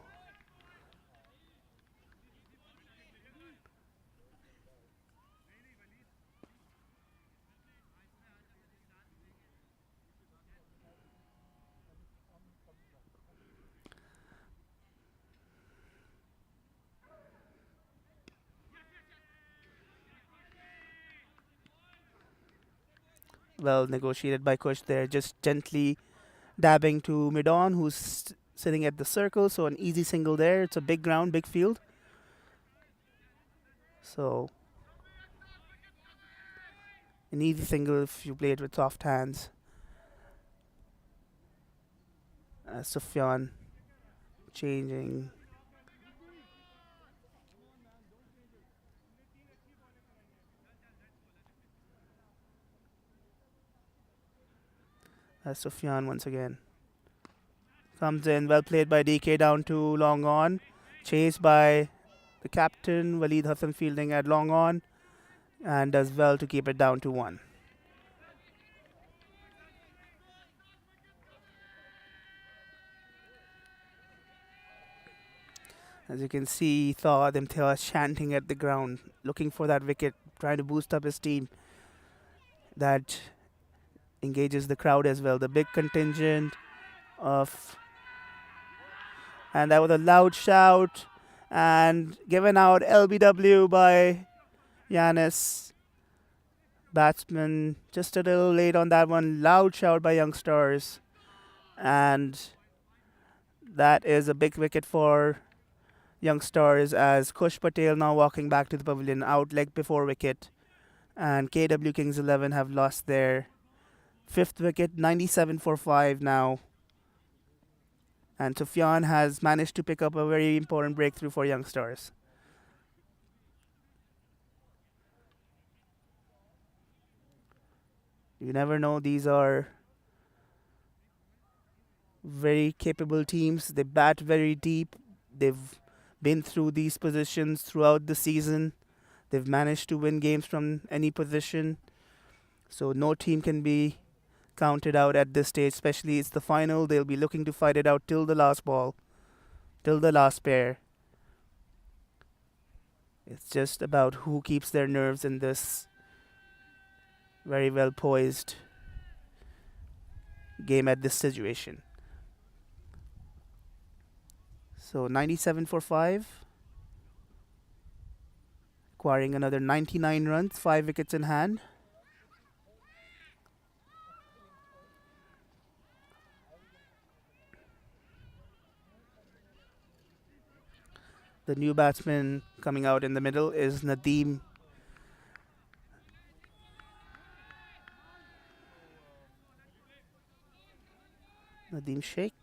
Well negotiated by Kush there, just gently dabbing to mid-on, who's sitting at the circle, so an easy single there. It's a big ground, big field. So an easy single if you play it with soft hands. Sufyan changing. As Sufyan once again comes in. Well played by DK down to long on. Chased by the captain, Waleed Hassan fielding at long on. And does well to keep it down to 1. As you can see, Thawad Imtiaz chanting at the ground, looking for that wicket, trying to boost up his team. That engages the crowd as well. The big contingent of. And that was a loud shout. And given out LBW by Yanis. Batsman just a little late on that one. Loud shout by Youngstars. And that is a big wicket for Youngstars as Kush Patel now walking back to the pavilion, out leg before wicket. And KW Kings 11 have lost their 5th wicket, 97 for 5 now. And Sufyan has managed to pick up a very important breakthrough for Youngstars. You never know, these are very capable teams. They bat very deep. They've been through these positions throughout the season. They've managed to win games from any position. So no team can be counted out at this stage, especially it's the final. They'll be looking to fight it out till the last ball, till the last pair. It's just about who keeps their nerves in this very well poised game at this situation. So 97 for 5, acquiring another 99 runs, 5 wickets in hand. The new batsman coming out in the middle is Nadeem Sheikh.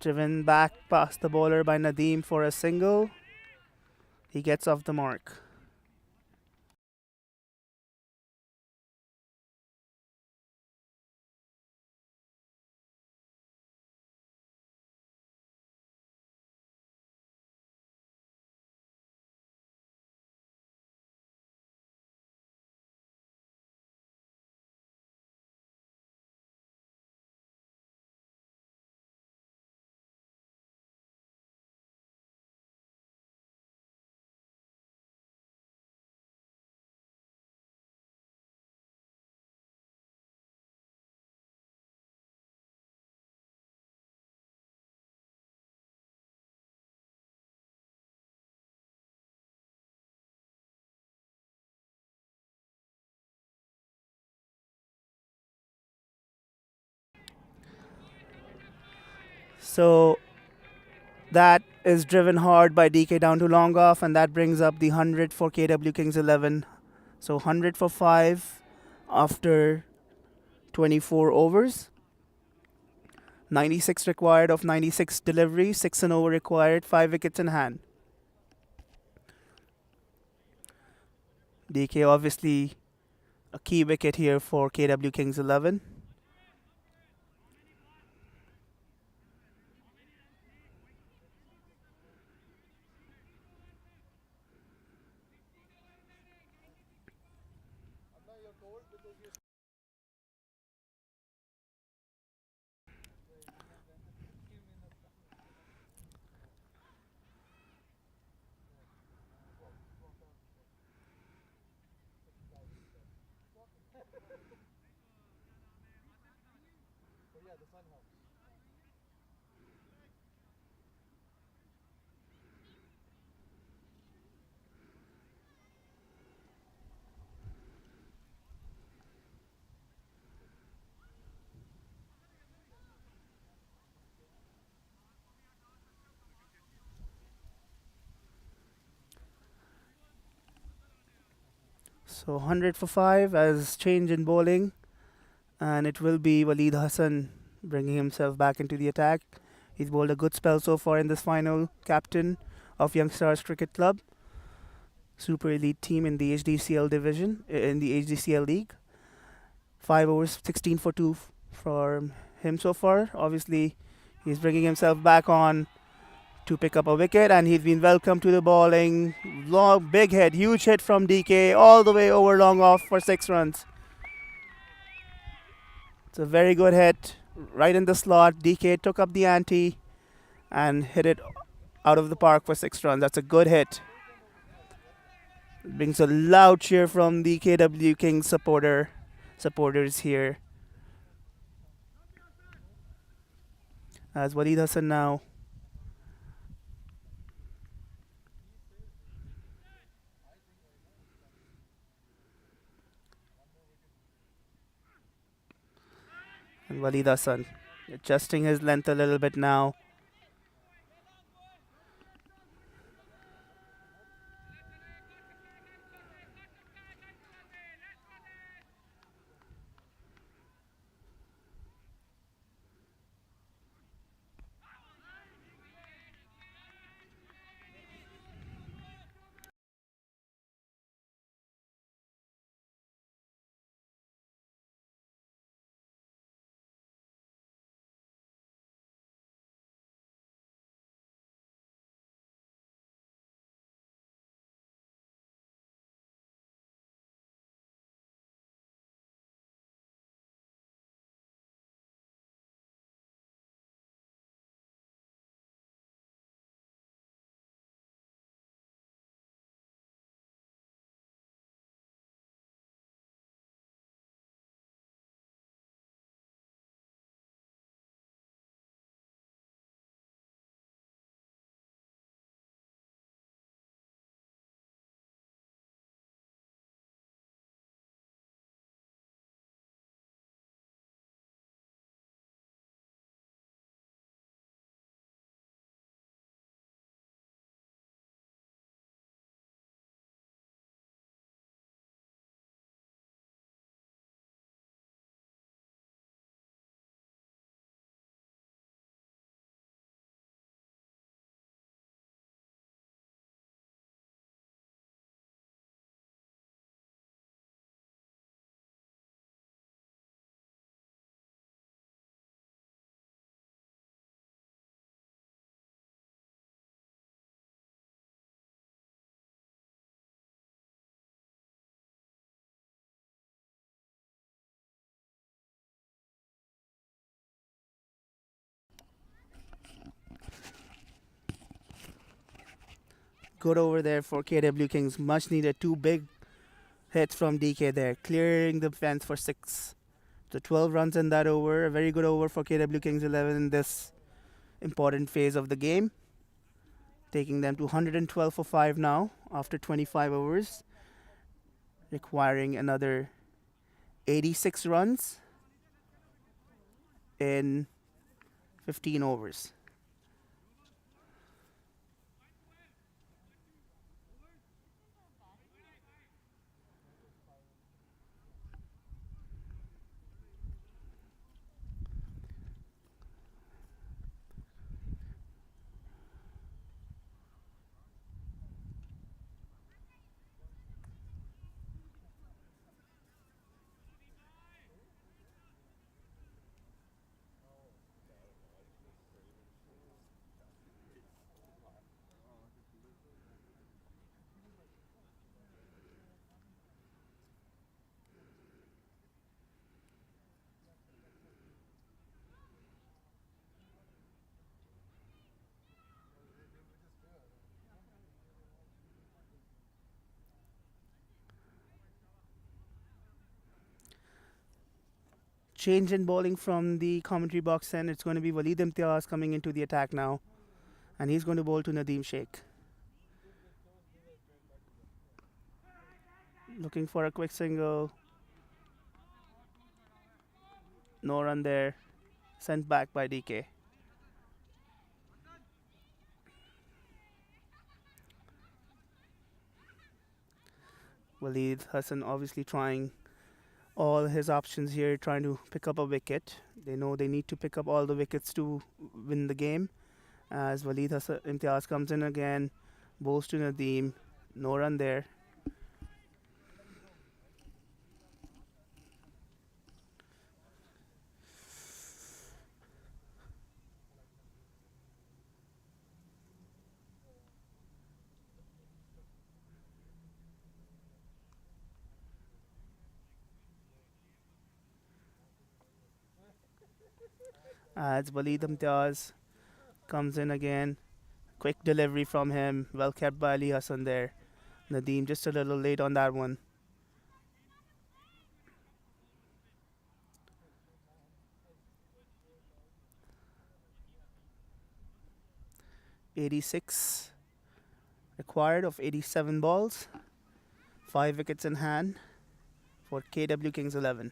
Driven back past the bowler by Nadeem for a single. He gets off the mark. So that is driven hard by DK down to long off, and that brings up the 100 for KW Kings 11. So 100 for 5 after 24 overs. 96 required of 96 delivery, 6 an over required, 5 wickets in hand. DK obviously a key wicket here for KW Kings 11. So 100 for 5 as change in bowling, and it will be Waleed Hassan bringing himself back into the attack. He's bowled a good spell so far in this final. Captain of Youngstars Cricket Club, super elite team in the HDCL division, in the HDCL league. 5 overs, 16 for 2 for him so far. Obviously, he's bringing himself back on to pick up a wicket, and he's been welcomed to the bowling. Long, big hit, huge hit from DK, all the way over long off for 6 runs. It's a very good hit, right in the slot. DK took up the ante and hit it out of the park for 6 runs. That's a good hit. Brings a loud cheer from the KW Kings supporters here. As Walid Hassan now. And Walid Hassan adjusting his length a little bit now. Good over there for KW Kings. Much needed. 2 big hits from DK there, clearing the fence for 6. So 12 runs in that over. A very good over for KW Kings 11 in this important phase of the game. Taking them to 112 for 5 now after 25 overs. Requiring another 86 runs in 15 overs. Change in bowling from the commentary box, and it's going to be Walid Imtiaz coming into the attack now. And he's going to bowl to Nadeem Sheikh. Looking for a quick single. No run there. Sent back by DK. Walid Hassan obviously trying all his options here, trying to pick up a wicket. They know they need to pick up all the wickets to win the game. As Imtiaz comes in again, bowls to Nadeem, no run there. As Walid Imtiaz comes in again, quick delivery from him, well kept by Ali Hassan there. Nadeem just a little late on that one. 86 required of 87 balls, 5 wickets in hand for KW Kings 11.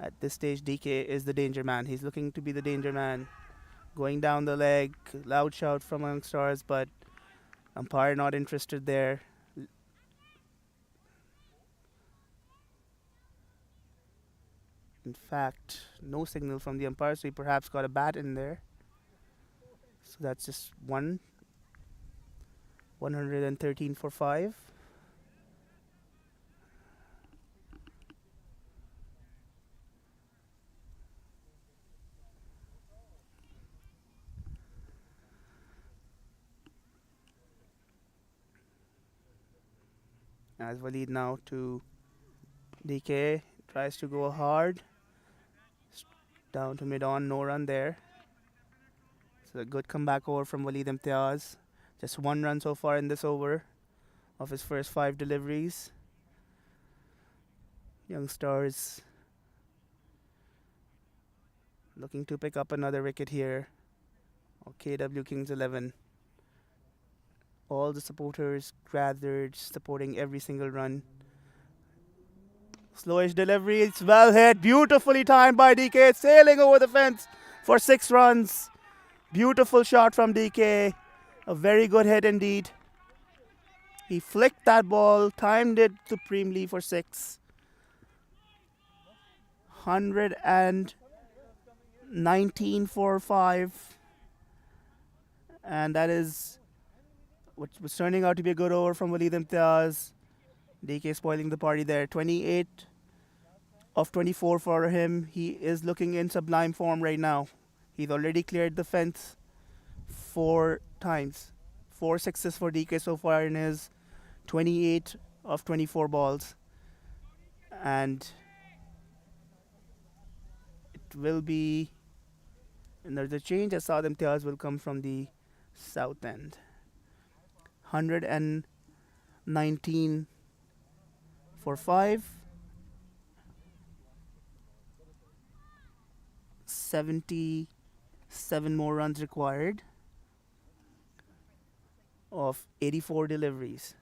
At this stage, DK is the danger man. He's looking to be the danger man. Going down the leg, loud shout from Youngstars, but umpire not interested there. In fact, no signal from the umpire, so he perhaps got a bat in there. So that's just 113 for 5. As Walid now to DK, tries to go hard. Down to mid-on, no run there. So a good comeback over from Walid Imtiaz. Just 1 run so far in this over of his first 5 deliveries. Youngstars looking to pick up another wicket here. KW Kings 11. All the supporters gathered, supporting every single run. Slowish delivery, it's well hit, beautifully timed by DK, sailing over the fence for 6 runs. Beautiful shot from DK, a very good hit indeed. He flicked that ball, timed it supremely for 6. 119 for 5. And that is what was turning out to be a good over from Walid Imtiaz. DK spoiling the party there. 28 of 24 for him. He is looking in sublime form right now. He's already cleared the fence 4 times. 4 sixes for DK so far in his 28 of 24 balls. And it will be another change as Saad Imtiaz will come from the south end. 119 for 5. 77 more runs required of 84 deliveries.